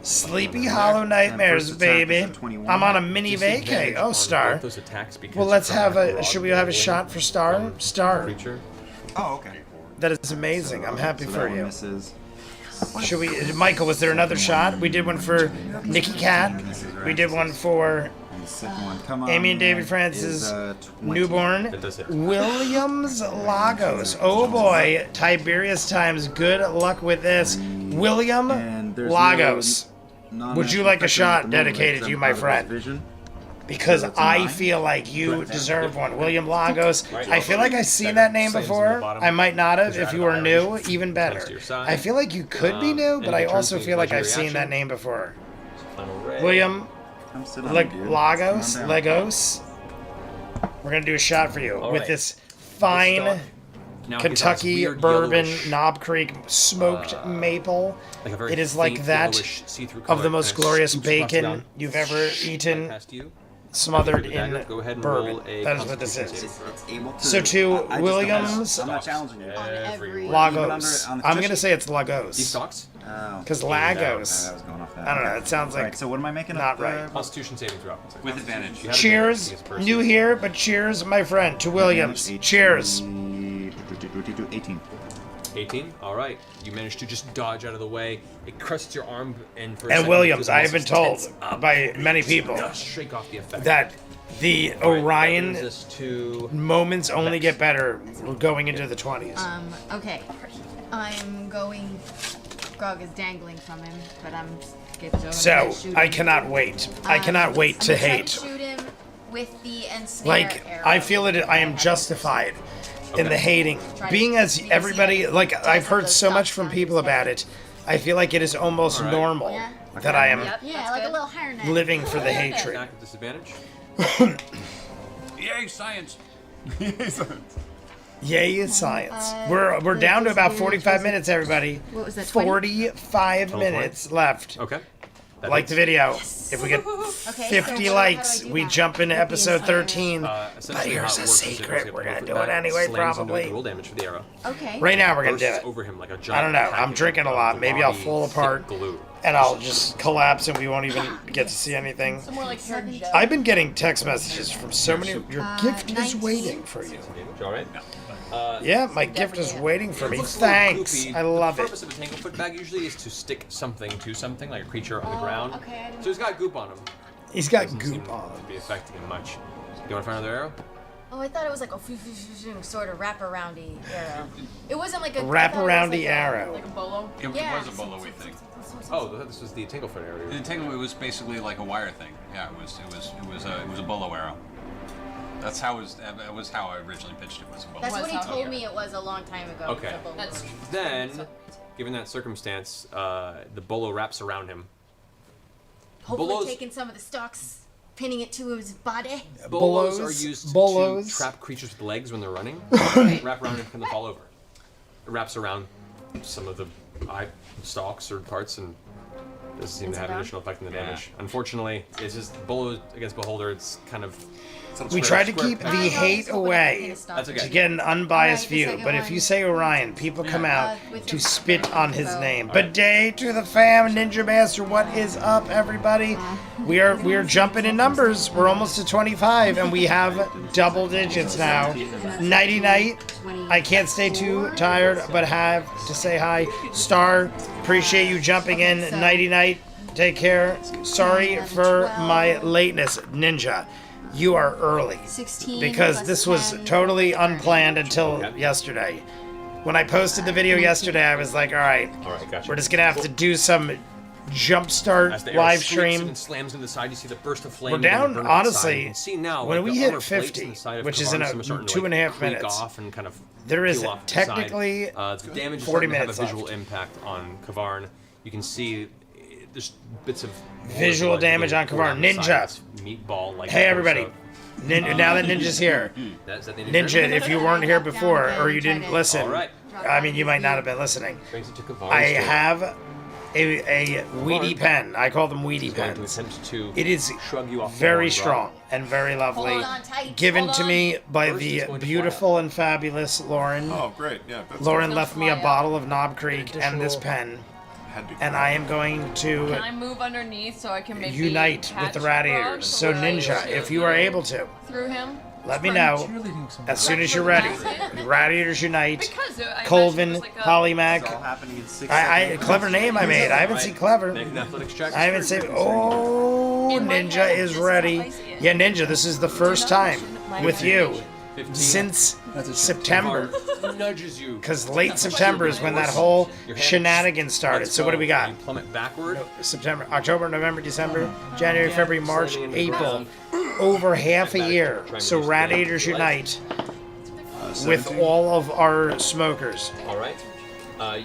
Speaker 1: Sleepy Hollow Nightmares,
Speaker 6: first attack is
Speaker 1: baby.
Speaker 6: a 21.
Speaker 1: I'm on a mini vacay.
Speaker 2: Disadvantage
Speaker 1: Oh,
Speaker 2: on
Speaker 1: Star.
Speaker 2: both those attacks because
Speaker 1: Well, let's
Speaker 2: you're
Speaker 1: have
Speaker 2: trying to
Speaker 1: a.
Speaker 2: draw
Speaker 1: Should we
Speaker 2: the
Speaker 1: have a
Speaker 2: wind
Speaker 1: shot for Star?
Speaker 2: from
Speaker 1: Star.
Speaker 2: Creature.
Speaker 6: Oh, okay.
Speaker 1: That is amazing. I'm happy
Speaker 6: so
Speaker 1: for
Speaker 6: that one
Speaker 1: you.
Speaker 6: misses.
Speaker 1: Should we, Michael? Was there another shot? We did one for Nikki Cat. We did one for
Speaker 6: And the second one, come on.
Speaker 1: Amy and David
Speaker 6: man,
Speaker 1: Francis'
Speaker 6: is, 20.
Speaker 1: newborn.
Speaker 2: That does it.
Speaker 1: Williams Lagos. Oh boy, Tiberius times. Good luck with this. William
Speaker 6: And there's
Speaker 1: Lagos.
Speaker 6: no
Speaker 1: Would you like a
Speaker 6: non-national
Speaker 1: shot
Speaker 6: effect at the moment,
Speaker 1: dedicated
Speaker 6: right?
Speaker 1: to you,
Speaker 6: 'Cause
Speaker 1: my
Speaker 6: I'm out of
Speaker 1: friend?
Speaker 6: vision.
Speaker 1: Because
Speaker 6: So it's a
Speaker 1: I
Speaker 6: 9?
Speaker 1: feel like you deserve one. William Lagos. I feel like I've seen that name
Speaker 2: Slams in the
Speaker 1: before.
Speaker 2: bottom.
Speaker 1: I might not have.
Speaker 2: You're
Speaker 1: If
Speaker 2: out
Speaker 1: you
Speaker 2: of
Speaker 1: were new,
Speaker 2: Irish.
Speaker 1: even
Speaker 2: Slams
Speaker 1: better.
Speaker 2: to your side.
Speaker 1: I feel like you could be new,
Speaker 2: and
Speaker 1: but
Speaker 2: if
Speaker 1: I
Speaker 2: it turns
Speaker 1: also
Speaker 2: to
Speaker 1: feel like I've
Speaker 2: legendary
Speaker 1: seen that
Speaker 2: action.
Speaker 1: name before.
Speaker 9: Final ray.
Speaker 1: William
Speaker 6: Come sit on, dude.
Speaker 1: Lagos.
Speaker 6: Come on down.
Speaker 1: Legos. We're gonna do a shot for you
Speaker 9: All
Speaker 1: with
Speaker 9: right.
Speaker 1: this fine
Speaker 2: Now it gets this
Speaker 1: Kentucky
Speaker 2: weird
Speaker 1: bourbon
Speaker 2: yellowish,
Speaker 1: Knob Creek smoked maple.
Speaker 2: like a very
Speaker 1: It is like
Speaker 2: faint
Speaker 1: that
Speaker 2: yellowish see-through
Speaker 1: of
Speaker 2: color,
Speaker 1: the most
Speaker 2: and it
Speaker 1: glorious
Speaker 2: scoops across
Speaker 1: bacon
Speaker 2: down.
Speaker 1: you've ever eaten,
Speaker 2: Past you.
Speaker 1: smothered
Speaker 2: With the dagger,
Speaker 1: in
Speaker 2: go ahead and
Speaker 1: bourbon.
Speaker 2: roll a
Speaker 1: That is what this
Speaker 2: Constitution
Speaker 1: is.
Speaker 2: save.
Speaker 6: It's able to.
Speaker 1: So to
Speaker 6: I just don't
Speaker 1: Williams-
Speaker 6: know. I'm not challenging you.
Speaker 4: On every.
Speaker 1: Lagos.
Speaker 6: on the
Speaker 1: I'm gonna
Speaker 6: tushy.
Speaker 1: say it's
Speaker 2: These
Speaker 1: Lagos.
Speaker 2: stocks?
Speaker 6: Oh.
Speaker 1: 'Cause
Speaker 6: I
Speaker 1: Lagos.
Speaker 6: was going off that.
Speaker 1: I don't know.
Speaker 6: Okay.
Speaker 1: It sounds like
Speaker 6: Alright, so what am I making
Speaker 1: not
Speaker 6: up? the-
Speaker 1: right.
Speaker 2: Constitution saving throw.
Speaker 8: With advantage.
Speaker 2: You have
Speaker 1: Cheers.
Speaker 2: advantage against
Speaker 1: New
Speaker 2: Percy.
Speaker 1: here, but cheers, my friend, to Williams. Cheers.
Speaker 6: 18.
Speaker 2: 18. All right. You managed to just dodge out of the way. It crusts your arm, and for a
Speaker 1: And
Speaker 2: second,
Speaker 1: Williams,
Speaker 2: the
Speaker 1: I have been
Speaker 2: muscles
Speaker 1: told
Speaker 2: tense up.
Speaker 1: by many people
Speaker 2: Just shake off the effect.
Speaker 1: that the
Speaker 2: All right, that
Speaker 1: Orion
Speaker 2: brings us to
Speaker 1: moments only get better going into the 20s.
Speaker 4: Okay. I'm going. Grog is dangling from him, but I'm skipped over.
Speaker 1: So,
Speaker 4: Shoot
Speaker 1: I
Speaker 4: him.
Speaker 1: cannot wait. I cannot wait
Speaker 4: I'm
Speaker 1: to
Speaker 4: gonna try
Speaker 1: hate.
Speaker 4: shoot him with the ensnare
Speaker 1: Like,
Speaker 4: arrow.
Speaker 1: I feel it, I am justified in the hating.
Speaker 4: Try
Speaker 1: Being
Speaker 4: to-
Speaker 1: as
Speaker 4: you can see
Speaker 1: everybody,
Speaker 4: it
Speaker 1: like,
Speaker 4: does
Speaker 1: I've heard
Speaker 4: those
Speaker 1: so much
Speaker 4: dots
Speaker 1: from
Speaker 4: on
Speaker 1: people
Speaker 4: his
Speaker 1: about
Speaker 4: head.
Speaker 1: it, I feel like it is almost
Speaker 2: Alright.
Speaker 1: normal
Speaker 4: Yeah.
Speaker 1: that I am
Speaker 7: Yep.
Speaker 4: Yeah,
Speaker 7: that's
Speaker 4: like
Speaker 7: good.
Speaker 4: a little hairnet.
Speaker 1: living for the hatred.
Speaker 2: attack at disadvantage.
Speaker 8: Yay, science!
Speaker 1: Yay, science. We're down to about 45 minutes, everybody.
Speaker 4: What was that, 20?
Speaker 1: 45
Speaker 2: Total
Speaker 1: minutes left.
Speaker 2: Okay. That
Speaker 1: Like the
Speaker 2: hits.
Speaker 1: video. If we get
Speaker 4: Okay,
Speaker 1: 50
Speaker 4: so how do I
Speaker 1: likes,
Speaker 4: do
Speaker 1: we
Speaker 4: that?
Speaker 1: jump into
Speaker 4: With the
Speaker 1: episode
Speaker 4: ensnare.
Speaker 1: 13. But
Speaker 2: Essentially how
Speaker 1: here's
Speaker 2: it
Speaker 1: a
Speaker 2: works is it
Speaker 1: secret.
Speaker 2: goes
Speaker 1: We're
Speaker 2: over
Speaker 1: gonna
Speaker 2: the
Speaker 1: do
Speaker 2: back,
Speaker 1: it anyway,
Speaker 2: slams into it,
Speaker 1: probably.
Speaker 2: roll damage for the arrow.
Speaker 4: Okay.
Speaker 1: Right now, we're gonna do
Speaker 2: Bursts
Speaker 1: it.
Speaker 2: over him like a
Speaker 1: I
Speaker 2: giant
Speaker 1: don't know. I'm
Speaker 2: packet
Speaker 1: drinking a
Speaker 2: of
Speaker 1: lot. Maybe I'll
Speaker 2: bloody,
Speaker 1: fall
Speaker 2: thick
Speaker 1: apart.
Speaker 2: glue.
Speaker 1: And I'll just collapse and we won't even get to see anything.
Speaker 7: More like hair gel.
Speaker 1: I've been getting text messages from so many. Your gift is
Speaker 4: 19.
Speaker 1: waiting for you.
Speaker 9: Damage, all right.
Speaker 1: Yeah, my gift is waiting for
Speaker 2: It
Speaker 1: me.
Speaker 2: looks a little
Speaker 1: Thanks.
Speaker 2: goofy.
Speaker 1: I love
Speaker 2: The
Speaker 1: it.
Speaker 2: purpose of a tanglefoot bag usually is to stick something to something, like a creature on the ground.
Speaker 4: okay, I didn't
Speaker 2: So he's got goop on him.
Speaker 1: He's got
Speaker 2: Doesn't seem
Speaker 1: goop on
Speaker 2: to
Speaker 1: him.
Speaker 2: be affecting him much. You want to find another arrow?
Speaker 7: Oh, I thought it was like a sort of wraparoundy arrow. It wasn't like a
Speaker 1: Wraparoundy arrow.
Speaker 7: Like a bolo.
Speaker 8: It
Speaker 7: Yeah.
Speaker 8: was a bolo-y thing.
Speaker 2: Oh, this was the tanglefoot area.
Speaker 8: The tangle, it was basically like a wire thing. Yeah, it was a bolo arrow. That was how I originally pitched it. Was a bolo.
Speaker 4: That's
Speaker 7: Was
Speaker 4: what he
Speaker 7: how-
Speaker 4: told me it was a long time ago.
Speaker 2: Okay.
Speaker 4: the bolo.
Speaker 7: That's
Speaker 2: Then, given that circumstance, the bolo wraps around him.
Speaker 4: Hopefully
Speaker 2: Bolos-
Speaker 4: taking some of the stalks, pinning it to his body.
Speaker 2: Bolos are
Speaker 1: Bolos,
Speaker 2: used
Speaker 1: bolos.
Speaker 2: to trap creatures with legs when they're running. Wrap around and kind of fall over. It wraps around some of the eye stalks or parts and doesn't seem to have additional effect on the damage. Unfortunately, it's just Bolo against Beholder. It's kind of
Speaker 1: We try to keep
Speaker 2: square-
Speaker 1: the hate away
Speaker 2: That's okay.
Speaker 1: to get an unbiased
Speaker 4: Alright, the
Speaker 1: view.
Speaker 4: second
Speaker 1: But if
Speaker 4: one.
Speaker 1: you say Orion, people come out
Speaker 4: with
Speaker 1: to
Speaker 4: the-
Speaker 1: spit on his
Speaker 4: so-
Speaker 1: name. But day to the fam, Ninja Master, what is up, everybody? We are jumping in numbers. We're almost to 25, and we have double digits now. Nighty night. I can't stay too tired, but have to say hi. Star, appreciate you jumping in.
Speaker 4: Okay, so-
Speaker 1: Nighty night. Take care. Sorry for my lateness, Ninja. You are early.
Speaker 4: 16
Speaker 1: Because
Speaker 4: plus
Speaker 1: this was
Speaker 4: 10,
Speaker 1: totally unplanned until yesterday. When I posted the video yesterday, I was like, all right,
Speaker 9: Gotcha.
Speaker 1: we're just gonna have to do some jumpstart
Speaker 2: As the arrow
Speaker 1: live
Speaker 2: sweeps
Speaker 1: stream.
Speaker 2: and slams into the side, you see the burst of flame.
Speaker 1: We're
Speaker 2: begin to
Speaker 1: down,
Speaker 2: burn up the side.
Speaker 1: honestly,
Speaker 2: You can see now,
Speaker 1: when
Speaker 2: like,
Speaker 1: we
Speaker 2: the
Speaker 1: hit
Speaker 2: armor plates
Speaker 1: 50,
Speaker 2: in the side of
Speaker 1: which is in
Speaker 2: Kavarn,
Speaker 1: a
Speaker 2: some are starting to,
Speaker 1: 2.5
Speaker 2: creak
Speaker 1: minutes.
Speaker 2: off and kind of
Speaker 1: There is
Speaker 2: peel off the side.
Speaker 1: technically
Speaker 2: the damage is
Speaker 1: 40
Speaker 2: starting to have a
Speaker 1: minutes
Speaker 2: visual
Speaker 1: left.
Speaker 2: impact on Kavarn. You can see there's bits of
Speaker 1: Visual
Speaker 2: blood
Speaker 1: damage
Speaker 2: beginning
Speaker 1: on
Speaker 2: to pour down
Speaker 1: Kavarn.
Speaker 2: the side of
Speaker 1: Ninja.
Speaker 2: its meatball like
Speaker 1: Hey everybody, now that Ninja's here.
Speaker 2: Is that the end of
Speaker 1: Ninja,
Speaker 2: your turn?
Speaker 1: if you weren't here before or you didn't listen,
Speaker 2: All right.
Speaker 1: I mean, you might not have been listening.
Speaker 2: Brings it to Kavarn's
Speaker 1: I
Speaker 2: turn.
Speaker 1: have a weedy
Speaker 2: Kavarn
Speaker 1: pen. I call them weedy
Speaker 2: He's going to
Speaker 1: pens.
Speaker 2: attempt to
Speaker 1: It is
Speaker 2: shrug you off the
Speaker 1: very
Speaker 2: lawn,
Speaker 1: strong and very lovely.
Speaker 4: Hold on tight.
Speaker 1: Given
Speaker 4: Hold
Speaker 1: to
Speaker 4: on.
Speaker 1: me by
Speaker 2: First,
Speaker 1: the
Speaker 2: it's going to
Speaker 1: beautiful and fabulous Lauren.
Speaker 5: Oh, great. Yeah. That's
Speaker 1: Lauren
Speaker 5: good.
Speaker 1: left me a bottle of Knob Creek and this pen,
Speaker 5: Had to
Speaker 1: and I am going to
Speaker 7: Can I move underneath so I can maybe
Speaker 1: unite with the
Speaker 7: catch
Speaker 1: radiators.
Speaker 7: Frog
Speaker 1: So
Speaker 7: from where I
Speaker 1: Ninja,
Speaker 7: shoot
Speaker 1: if you are able to,
Speaker 7: through him?
Speaker 1: let me know as soon as you're ready. Radiators Unite, Colvin, Polymac.
Speaker 6: It's all happening in 6
Speaker 1: Clever name I made. I haven't seen Clever.
Speaker 2: Make an athletics check.
Speaker 1: I haven't seen. Oh, Ninja is ready. Yeah, Ninja, this is the first time with you
Speaker 2: 15.
Speaker 1: since September.
Speaker 2: Nudges you.
Speaker 1: Because late September is when that whole shenanigans started. So what do we got?
Speaker 2: You plummet backward.
Speaker 1: September, October, November, December, January, February, March, April. Over half a year. So Radiators Unite with
Speaker 5: 17.
Speaker 1: all of our smokers.
Speaker 2: All right.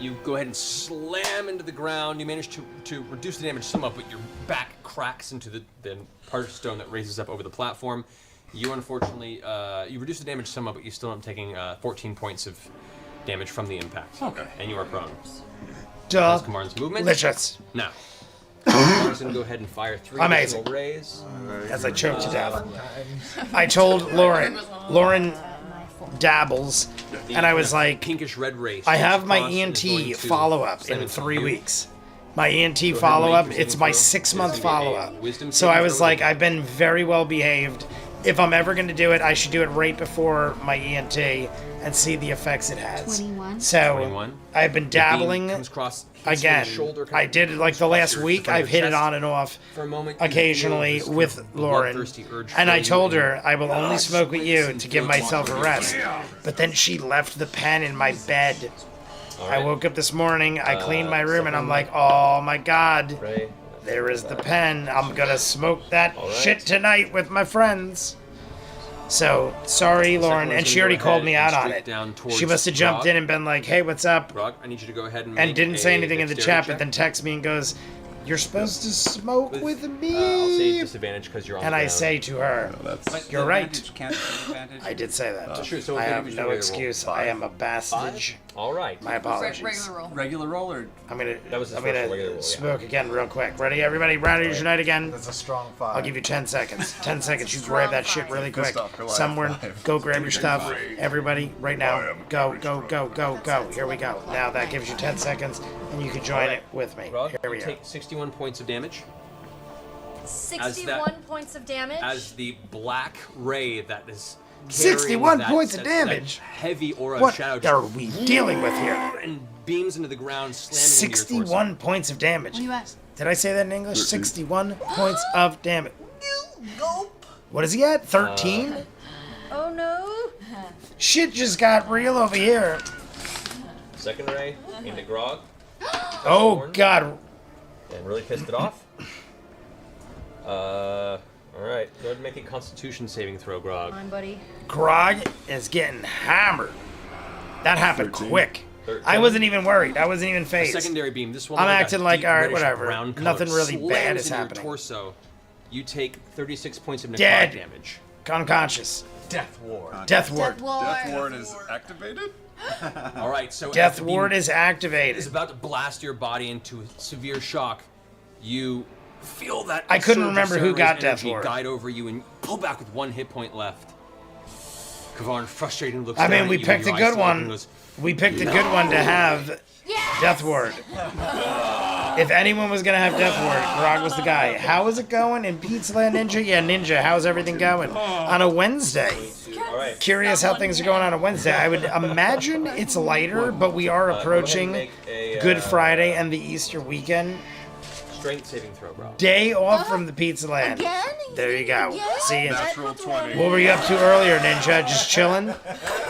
Speaker 2: You go ahead and slam into the ground. You manage to reduce the damage somewhat, but your back cracks into the part of stone that raises up over the platform. You unfortunately, you reduce the damage somewhat, but you still end up taking 14 points of damage from the impact.
Speaker 5: Okay.
Speaker 2: And you are prone.
Speaker 1: Duh.
Speaker 2: That's Kamarn's movement.
Speaker 1: Delicious.
Speaker 2: Now, Kamar's going to go ahead and fire 3
Speaker 1: Amazing.
Speaker 2: additional rays.
Speaker 1: As I choke to death. I told Lauren dabbles, and I was like,
Speaker 2: Pinkish red ray.
Speaker 1: I have my
Speaker 2: across and is going
Speaker 1: ENT
Speaker 2: to
Speaker 1: follow-up
Speaker 2: slam
Speaker 1: in
Speaker 2: into
Speaker 1: 3
Speaker 2: you.
Speaker 1: weeks. My ENT
Speaker 2: and
Speaker 1: follow-up,
Speaker 2: make your
Speaker 1: it's my
Speaker 2: saving throw.
Speaker 1: 6-month
Speaker 2: It's gonna be a
Speaker 1: follow-up.
Speaker 2: wisdom
Speaker 1: So
Speaker 2: saving
Speaker 1: I was
Speaker 2: throw.
Speaker 1: like, I've been very well behaved. If I'm ever going to do it, I should do it right before my ENT and see the effects it has.
Speaker 4: 21.
Speaker 1: So
Speaker 2: 21.
Speaker 1: I've been dabbling
Speaker 2: Comes across, hits you in the
Speaker 1: again.
Speaker 2: shoulder, kind
Speaker 1: I
Speaker 2: of
Speaker 1: did it like the last
Speaker 2: your-
Speaker 1: week.
Speaker 2: front of
Speaker 1: I've
Speaker 2: your
Speaker 1: hit it
Speaker 2: chest.
Speaker 1: on and off
Speaker 2: For a moment, you
Speaker 1: occasionally
Speaker 2: feel this
Speaker 1: with
Speaker 2: kind of
Speaker 1: Lauren.
Speaker 2: bloodthirsty urge
Speaker 1: And I
Speaker 2: fill you
Speaker 1: told
Speaker 2: and
Speaker 1: her I will only smoke with you
Speaker 2: and
Speaker 1: to give
Speaker 2: feel
Speaker 1: myself a
Speaker 2: want
Speaker 1: rest. But then she left the pen in my bed.
Speaker 2: All
Speaker 1: I
Speaker 2: right.
Speaker 1: woke up this morning, I cleaned my room, and I'm like, oh my god,
Speaker 9: Ray.
Speaker 1: there is the pen. I'm gonna smoke that
Speaker 9: All right.
Speaker 1: shit tonight with my friends. So, sorry, Lauren,
Speaker 2: one's
Speaker 1: and
Speaker 2: gonna
Speaker 1: she
Speaker 2: go
Speaker 1: already called
Speaker 2: ahead
Speaker 1: me
Speaker 2: and
Speaker 1: out on
Speaker 2: streak
Speaker 1: it.
Speaker 2: down towards
Speaker 1: She must have jumped
Speaker 2: Rock.
Speaker 1: in and been like, hey, what's up?
Speaker 2: Rock, I need you to go ahead and
Speaker 1: And
Speaker 2: make
Speaker 1: didn't say
Speaker 2: a
Speaker 1: anything in the
Speaker 2: dexterity
Speaker 1: chat, but
Speaker 2: check.
Speaker 1: then texts me and goes, you're supposed to smoke with
Speaker 9: I'll say
Speaker 1: me.
Speaker 9: disadvantage because you're on
Speaker 1: And
Speaker 9: the
Speaker 1: I
Speaker 9: ground.
Speaker 1: say to her,
Speaker 6: But
Speaker 1: You're
Speaker 6: the
Speaker 1: right.
Speaker 6: advantage can't be advantage.
Speaker 1: I did say that.
Speaker 2: Sure, so
Speaker 1: I
Speaker 2: what
Speaker 1: have
Speaker 2: was your
Speaker 1: no
Speaker 2: regular roll?
Speaker 1: excuse. I am a bastard.
Speaker 9: All right.
Speaker 1: My apologies.
Speaker 7: Regular roll.
Speaker 6: Regular roll or
Speaker 1: I'm gonna,
Speaker 9: That was his
Speaker 1: I'm
Speaker 9: first
Speaker 1: gonna
Speaker 9: regular roll, yeah.
Speaker 1: smoke again real quick. Ready, everybody? Radiators Unite again.
Speaker 10: That's a strong 5.
Speaker 1: I'll give you 10 seconds. 10 seconds. You grab that shit really quick.
Speaker 5: stuff, Goliath
Speaker 1: Somewhere,
Speaker 5: 5.
Speaker 1: go grab your stuff. Everybody, right now. Go, go, go, go, go. Here we go. Now that gives you 10 seconds, and you can join it with me.
Speaker 2: Rock,
Speaker 1: Here we
Speaker 2: you
Speaker 1: go.
Speaker 2: take 61 points of damage
Speaker 7: 61 points of damage.
Speaker 2: as the black ray that is
Speaker 1: 61
Speaker 2: that-
Speaker 1: points of
Speaker 2: that
Speaker 1: damage?
Speaker 2: heavy aura
Speaker 1: What
Speaker 2: of shadow
Speaker 1: are we dealing with here?
Speaker 2: and beams into the ground, slamming into your torso.
Speaker 1: 61 points of damage.
Speaker 4: What do you ask?
Speaker 1: Did I say that in English? 61 points of damage. What is he at? 13?
Speaker 7: Oh no.
Speaker 1: Shit just got real over here.
Speaker 9: Second ray into Grog
Speaker 1: Oh, God.
Speaker 9: and really pissed it off. All right. Go ahead and make a Constitution saving throw, Grog.
Speaker 7: Come on, buddy.
Speaker 1: Grog is getting hammered. That happened
Speaker 5: 13.
Speaker 1: quick.
Speaker 9: 13.
Speaker 1: I wasn't even worried. I wasn't even
Speaker 2: A
Speaker 1: phased.
Speaker 2: secondary beam. This one
Speaker 1: I'm
Speaker 2: like a
Speaker 1: acting like,
Speaker 2: deep
Speaker 1: all right,
Speaker 2: reddish
Speaker 1: whatever.
Speaker 2: brown color,
Speaker 1: Nothing really bad
Speaker 2: slams
Speaker 1: is
Speaker 2: into
Speaker 1: happening.
Speaker 2: Your torso. You take 36 points of necrotic
Speaker 1: Dead.
Speaker 2: damage.
Speaker 1: Unconscious.
Speaker 10: Death Ward.
Speaker 1: Death Ward.
Speaker 5: Death Ward is activated?
Speaker 2: All right, so as
Speaker 1: Death
Speaker 2: the beam
Speaker 1: Ward is
Speaker 2: is
Speaker 1: activated.
Speaker 2: about to blast your body into severe shock. You feel that
Speaker 1: I couldn't
Speaker 2: surge of
Speaker 1: remember who
Speaker 2: Sarah's
Speaker 1: got Death
Speaker 2: energy
Speaker 1: Ward.
Speaker 2: guide over you and pull back with 1 hit point left. Kavarn frustrated looks
Speaker 1: I mean,
Speaker 2: down
Speaker 1: we
Speaker 2: at you,
Speaker 1: picked a
Speaker 2: your eyes
Speaker 1: good
Speaker 2: light and
Speaker 1: one.
Speaker 2: goes,
Speaker 1: We picked a good one to have Death Ward. If anyone was going to have Death Ward, Grog was the guy. How is it going in Pizza Land Ninja? Yeah, Ninja, how's everything going? On a Wednesday.
Speaker 9: All right.
Speaker 1: Curious how things are going on a Wednesday. I would imagine it's lighter, but we are approaching
Speaker 9: Go ahead and make a,
Speaker 1: Good Friday and the Easter weekend.
Speaker 9: Strength saving throw, Grog.
Speaker 1: Day off from the Pizza Land.
Speaker 7: Again?
Speaker 1: There you go. See you.
Speaker 5: Natural 20.
Speaker 1: What were you up to earlier, Ninja? Just chilling?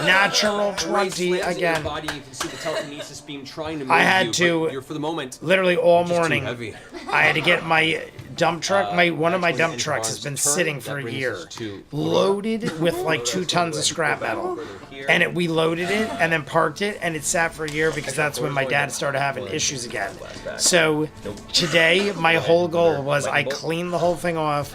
Speaker 1: Natural
Speaker 2: Ray
Speaker 1: 20
Speaker 2: slams into
Speaker 1: again.
Speaker 2: Your body, you can see the telekinesis beam trying to move
Speaker 1: I had
Speaker 2: you,
Speaker 1: to-
Speaker 2: but you're for the moment
Speaker 1: Literally all
Speaker 2: just too
Speaker 1: morning,
Speaker 2: heavy.
Speaker 1: I had to get my dump truck. One of my
Speaker 2: actually,
Speaker 1: dump
Speaker 2: in
Speaker 1: trucks
Speaker 2: Kavarn's
Speaker 1: has been
Speaker 2: turn,
Speaker 1: sitting
Speaker 2: that
Speaker 1: for a
Speaker 2: brings
Speaker 1: year,
Speaker 2: us to
Speaker 1: loaded with like 2 tons of scrap metal. And we loaded it and then parked it, and it sat for a year because that's when my dad started having issues again. So today, my whole goal was I cleaned the whole thing off.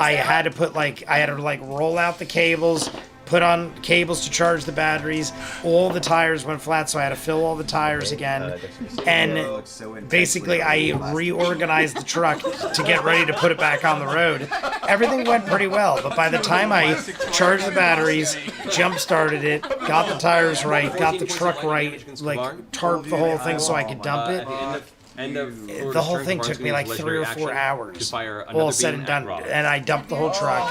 Speaker 1: I had to put I had to roll out the cables, put on cables to charge the batteries. All the tires went flat, so I had to fill all the tires again. And basically, I reorganized the truck to get ready to put it back on the road. Everything went pretty well, but by the time I charged the batteries, jump started it, got the tires right, got the truck right, tarped the whole thing so I could dump it.
Speaker 2: At the end of
Speaker 1: The whole thing took me like 3 or 4 hours, all said and done, and I dumped the whole truck.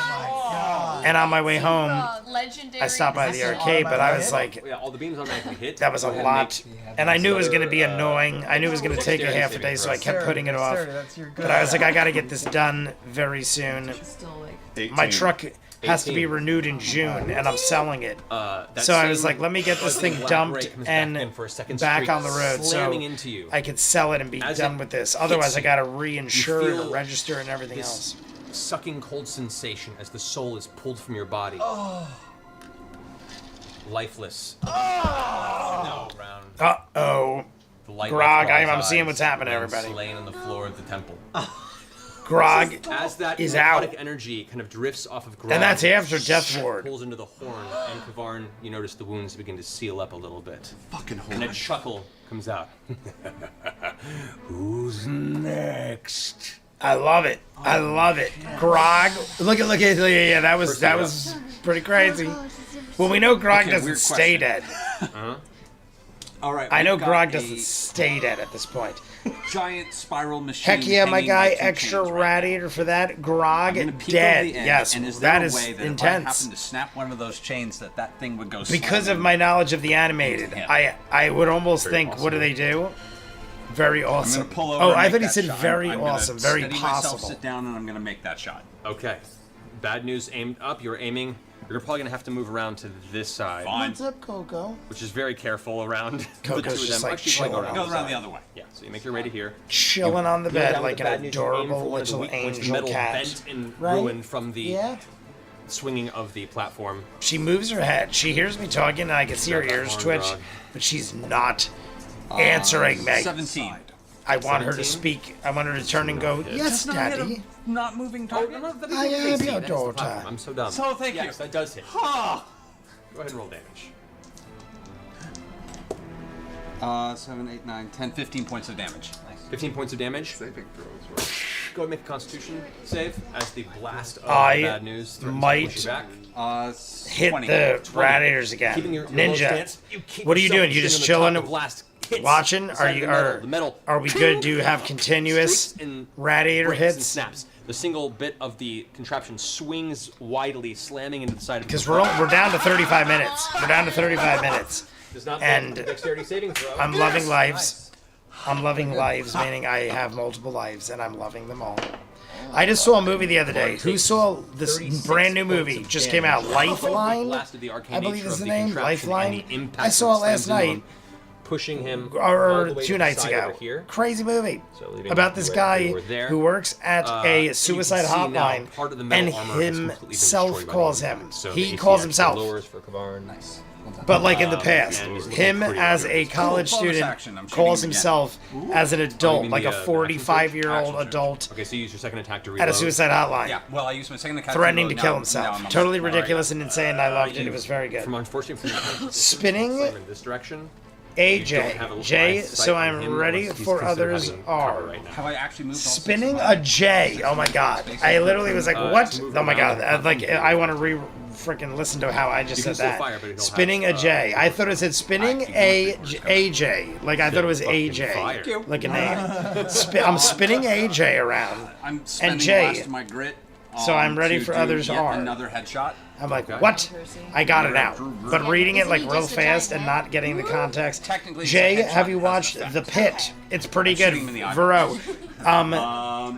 Speaker 1: And on my way home,
Speaker 7: Legendary.
Speaker 1: I stopped by the arcade, but I was like,
Speaker 2: Yeah, all the beams automatically hit.
Speaker 1: that was a
Speaker 2: Go ahead
Speaker 1: lot. And I knew it was going to be
Speaker 2: another,
Speaker 1: annoying. I knew it was going to take a half a day, so I kept putting it off. But I was like, I got to get this done very soon. My
Speaker 5: 18.
Speaker 1: truck has to be
Speaker 2: 18.
Speaker 1: renewed in June, and I'm selling it.
Speaker 2: that
Speaker 1: So I was
Speaker 2: same
Speaker 1: like, let me get this thing
Speaker 2: black
Speaker 1: dumped
Speaker 2: ray comes back in
Speaker 1: and
Speaker 2: for a second
Speaker 1: back
Speaker 2: streak,
Speaker 1: on the road so
Speaker 2: slamming into you.
Speaker 1: I could sell it and be
Speaker 2: As
Speaker 1: done
Speaker 2: it
Speaker 1: with this.
Speaker 2: hits
Speaker 1: Otherwise, I
Speaker 2: you,
Speaker 1: got to reinsure
Speaker 2: you feel
Speaker 1: and register and everything
Speaker 2: this
Speaker 1: else.
Speaker 2: Sucking cold sensation as the soul is pulled from your body. Lifeless. No, round.
Speaker 1: Uh-oh.
Speaker 2: The light
Speaker 1: Grog,
Speaker 2: left
Speaker 1: I'm
Speaker 2: Grog's
Speaker 1: seeing
Speaker 2: eyes,
Speaker 1: what's happening,
Speaker 2: and
Speaker 1: everybody.
Speaker 2: Slain on the floor of the temple.
Speaker 1: Grog
Speaker 2: As that
Speaker 1: is
Speaker 2: narcotic
Speaker 1: out.
Speaker 2: energy kind of drifts off of Grog.
Speaker 1: And that's after Death Ward.
Speaker 2: Pulls into the horn, and Kavarn, you notice the wounds begin to seal up a little bit.
Speaker 5: Fucking
Speaker 2: And a
Speaker 5: horn.
Speaker 2: chuckle comes out. Who's next?
Speaker 1: I love it. I love it. Grog. Look at yeah, that was pretty crazy. Well, we know Grog
Speaker 8: Okay,
Speaker 1: doesn't
Speaker 8: weird
Speaker 1: stay
Speaker 8: question.
Speaker 1: dead.
Speaker 8: All right.
Speaker 1: I know
Speaker 8: we've got
Speaker 1: Grog
Speaker 8: a
Speaker 1: doesn't stay dead at this point.
Speaker 8: Giant spiral machine.
Speaker 1: Heck yeah, my
Speaker 8: hanging
Speaker 1: guy,
Speaker 8: by two
Speaker 1: extra
Speaker 8: chains right now.
Speaker 1: radiator for that. Grog
Speaker 8: I'm gonna peek
Speaker 1: dead.
Speaker 8: over the edge,
Speaker 1: Yes,
Speaker 8: and is there
Speaker 1: that
Speaker 8: a
Speaker 1: is
Speaker 8: way that
Speaker 1: intense.
Speaker 8: If I happen to snap one of those chains, that thing would go.
Speaker 1: Because
Speaker 8: slamming?
Speaker 1: of my knowledge of the animated,
Speaker 8: Yeah.
Speaker 1: I would almost
Speaker 2: Very
Speaker 1: think, what do they do? Very
Speaker 8: I'm
Speaker 1: awesome.
Speaker 8: gonna pull over.
Speaker 1: Oh,
Speaker 8: and
Speaker 1: I
Speaker 8: make
Speaker 1: thought he
Speaker 8: that
Speaker 1: said
Speaker 8: shot.
Speaker 1: very
Speaker 8: I'm gonna
Speaker 1: awesome, very
Speaker 8: steady myself,
Speaker 1: possible.
Speaker 8: sit down, and I'm gonna make that shot.
Speaker 2: Okay. Bad news aimed up. You're aiming. You're probably going to have to move around to this side.
Speaker 8: Fine.
Speaker 1: What's up, Coco?
Speaker 2: Which is very careful around the
Speaker 1: Coco's
Speaker 2: two of
Speaker 1: just,
Speaker 2: them.
Speaker 1: like,
Speaker 2: Actually, probably
Speaker 1: chilling
Speaker 2: go
Speaker 8: Go around the other way.
Speaker 2: Yeah, so you make your way to here.
Speaker 1: Chilling on the
Speaker 2: Go
Speaker 1: bed
Speaker 2: down
Speaker 1: like
Speaker 2: with the
Speaker 1: an
Speaker 2: bad news, you aim for
Speaker 1: adorable
Speaker 2: one of the
Speaker 1: little
Speaker 2: weak points,
Speaker 1: angel
Speaker 2: metal
Speaker 1: cat.
Speaker 2: bent and
Speaker 1: Right?
Speaker 2: ruined from the
Speaker 1: Yeah.
Speaker 2: swinging of the platform.
Speaker 1: She moves her head. She hears me talking, and I can see her
Speaker 2: Grab that
Speaker 1: ears
Speaker 2: horn,
Speaker 1: twitch,
Speaker 2: Grog.
Speaker 1: but she's not answering me.
Speaker 8: 17.
Speaker 1: I want her to
Speaker 2: 17?
Speaker 1: speak. I want her to turn and go, yes, Daddy.
Speaker 8: Not moving
Speaker 2: Oh,
Speaker 8: target.
Speaker 2: no, no, that'd
Speaker 1: I
Speaker 2: be
Speaker 1: am
Speaker 2: Casey.
Speaker 1: your
Speaker 2: That's the
Speaker 1: daughter.
Speaker 2: platform. I'm so dumb.
Speaker 8: So thank you.
Speaker 2: Yes, that does hit.
Speaker 8: Ah.
Speaker 2: Go ahead and roll damage.
Speaker 8: 7, 8, 9, 10, 15 points of damage.
Speaker 2: 15 points of damage.
Speaker 5: Saving throws. Right?
Speaker 2: Go ahead and make a Constitution save as the blast of
Speaker 1: I
Speaker 2: bad news threatens
Speaker 1: might
Speaker 2: to push you back.
Speaker 1: Hit
Speaker 8: 20.
Speaker 1: the radiators again.
Speaker 2: Keeping your low
Speaker 1: Ninja.
Speaker 2: stance, you keep
Speaker 1: What are you
Speaker 2: yourself
Speaker 1: doing? You just
Speaker 2: sitting on
Speaker 1: chilling,
Speaker 2: the top. The blast hits
Speaker 1: watching?
Speaker 2: inside
Speaker 1: Are you
Speaker 2: the metal?
Speaker 1: are we good to have continuous
Speaker 2: streaks and
Speaker 1: radiator
Speaker 2: breaks and
Speaker 1: hits?
Speaker 2: snaps. The single bit of the contraption swings widely, slamming into the side of the
Speaker 1: Because we're down to 35 minutes. We're down to 35 minutes.
Speaker 2: Does not
Speaker 1: and
Speaker 2: make a dexterity saving throw.
Speaker 1: I'm loving lives. I'm loving lives, meaning I have multiple lives, and I'm loving them all. I just saw a movie the other day. Who saw this
Speaker 2: 36
Speaker 1: brand new
Speaker 2: points
Speaker 1: movie?
Speaker 2: of
Speaker 1: Just came out,
Speaker 2: damage.
Speaker 1: Lifeline?
Speaker 2: Blasted the arcane
Speaker 1: I believe
Speaker 2: nature
Speaker 1: is
Speaker 2: of
Speaker 1: the
Speaker 2: the
Speaker 1: name,
Speaker 2: contraption
Speaker 1: Lifeline.
Speaker 2: and the impact
Speaker 1: I saw it
Speaker 2: that
Speaker 1: last
Speaker 2: slams into
Speaker 1: night.
Speaker 2: him, pushing him all
Speaker 1: Or
Speaker 2: the way to
Speaker 1: 2
Speaker 2: the
Speaker 1: nights
Speaker 2: side
Speaker 1: ago.
Speaker 2: over here.
Speaker 1: Crazy movie.
Speaker 2: So leaving
Speaker 1: About this
Speaker 2: you
Speaker 1: guy
Speaker 2: where you were there.
Speaker 1: who works at
Speaker 2: You
Speaker 1: a
Speaker 2: can
Speaker 1: suicide
Speaker 2: see now
Speaker 1: hotline,
Speaker 2: part of the metal
Speaker 1: and
Speaker 2: armor has completely been
Speaker 1: himself
Speaker 2: destroyed by
Speaker 1: calls
Speaker 2: the
Speaker 1: him.
Speaker 2: impact. So
Speaker 1: He
Speaker 2: the AC
Speaker 1: calls
Speaker 2: actually
Speaker 1: himself.
Speaker 2: lowers for Kavarn.
Speaker 8: Nice.
Speaker 1: But like in the past,
Speaker 2: and he's looking
Speaker 1: him
Speaker 2: pretty
Speaker 1: as
Speaker 2: good.
Speaker 1: a college
Speaker 8: Cool, bonus
Speaker 1: student
Speaker 8: action. I'm shooting
Speaker 1: calls
Speaker 8: him again.
Speaker 1: himself as an adult,
Speaker 2: mean
Speaker 1: like
Speaker 2: the,
Speaker 1: a
Speaker 2: action
Speaker 1: 45-year-old
Speaker 8: surge?
Speaker 1: adult
Speaker 2: Okay, so you use your second attack to
Speaker 1: at
Speaker 2: reload.
Speaker 1: a suicide hotline,
Speaker 8: Yeah. Well, I used my second attack.
Speaker 1: threatening to
Speaker 8: now-
Speaker 1: kill
Speaker 8: now
Speaker 1: himself.
Speaker 8: I'm on
Speaker 1: Totally
Speaker 8: my-
Speaker 1: ridiculous and insane. I loved it. It was very good.
Speaker 2: From unfortunately from
Speaker 1: Spinning
Speaker 2: slam in this direction.
Speaker 1: AJ. J, so I'm ready for others R.
Speaker 2: Right now.
Speaker 8: Have I actually moved? all
Speaker 1: Spinning
Speaker 8: six
Speaker 1: a J. Oh my god. I literally was like, what?
Speaker 2: to move
Speaker 1: Oh my
Speaker 2: around.
Speaker 1: god. I want to freaking listen to how I just
Speaker 2: You can
Speaker 1: said that.
Speaker 2: still fire, but it'll
Speaker 1: Spinning
Speaker 2: have,
Speaker 1: a J. I thought it said spinning AJ. Like I thought it was
Speaker 2: Fucking
Speaker 1: AJ.
Speaker 2: fire.
Speaker 1: Like a name. I'm spinning AJ around.
Speaker 8: I'm spending
Speaker 1: Jay.
Speaker 8: the last of my grit.
Speaker 1: So I'm ready
Speaker 8: to
Speaker 1: for
Speaker 8: do
Speaker 1: others
Speaker 8: yet
Speaker 1: R.
Speaker 8: Another headshot.
Speaker 1: I'm like,
Speaker 2: Okay.
Speaker 1: what? I got it now. But reading it
Speaker 4: Isn't
Speaker 1: like
Speaker 4: he
Speaker 1: real
Speaker 4: just a
Speaker 1: fast
Speaker 4: giant
Speaker 1: and not getting the context.
Speaker 8: Technically, it's
Speaker 1: Jay,
Speaker 8: a headshot
Speaker 1: have you
Speaker 8: has
Speaker 1: watched
Speaker 8: an effect.
Speaker 1: The Pit? It's pretty good.
Speaker 8: Shooting him in the eye.
Speaker 1: Vero.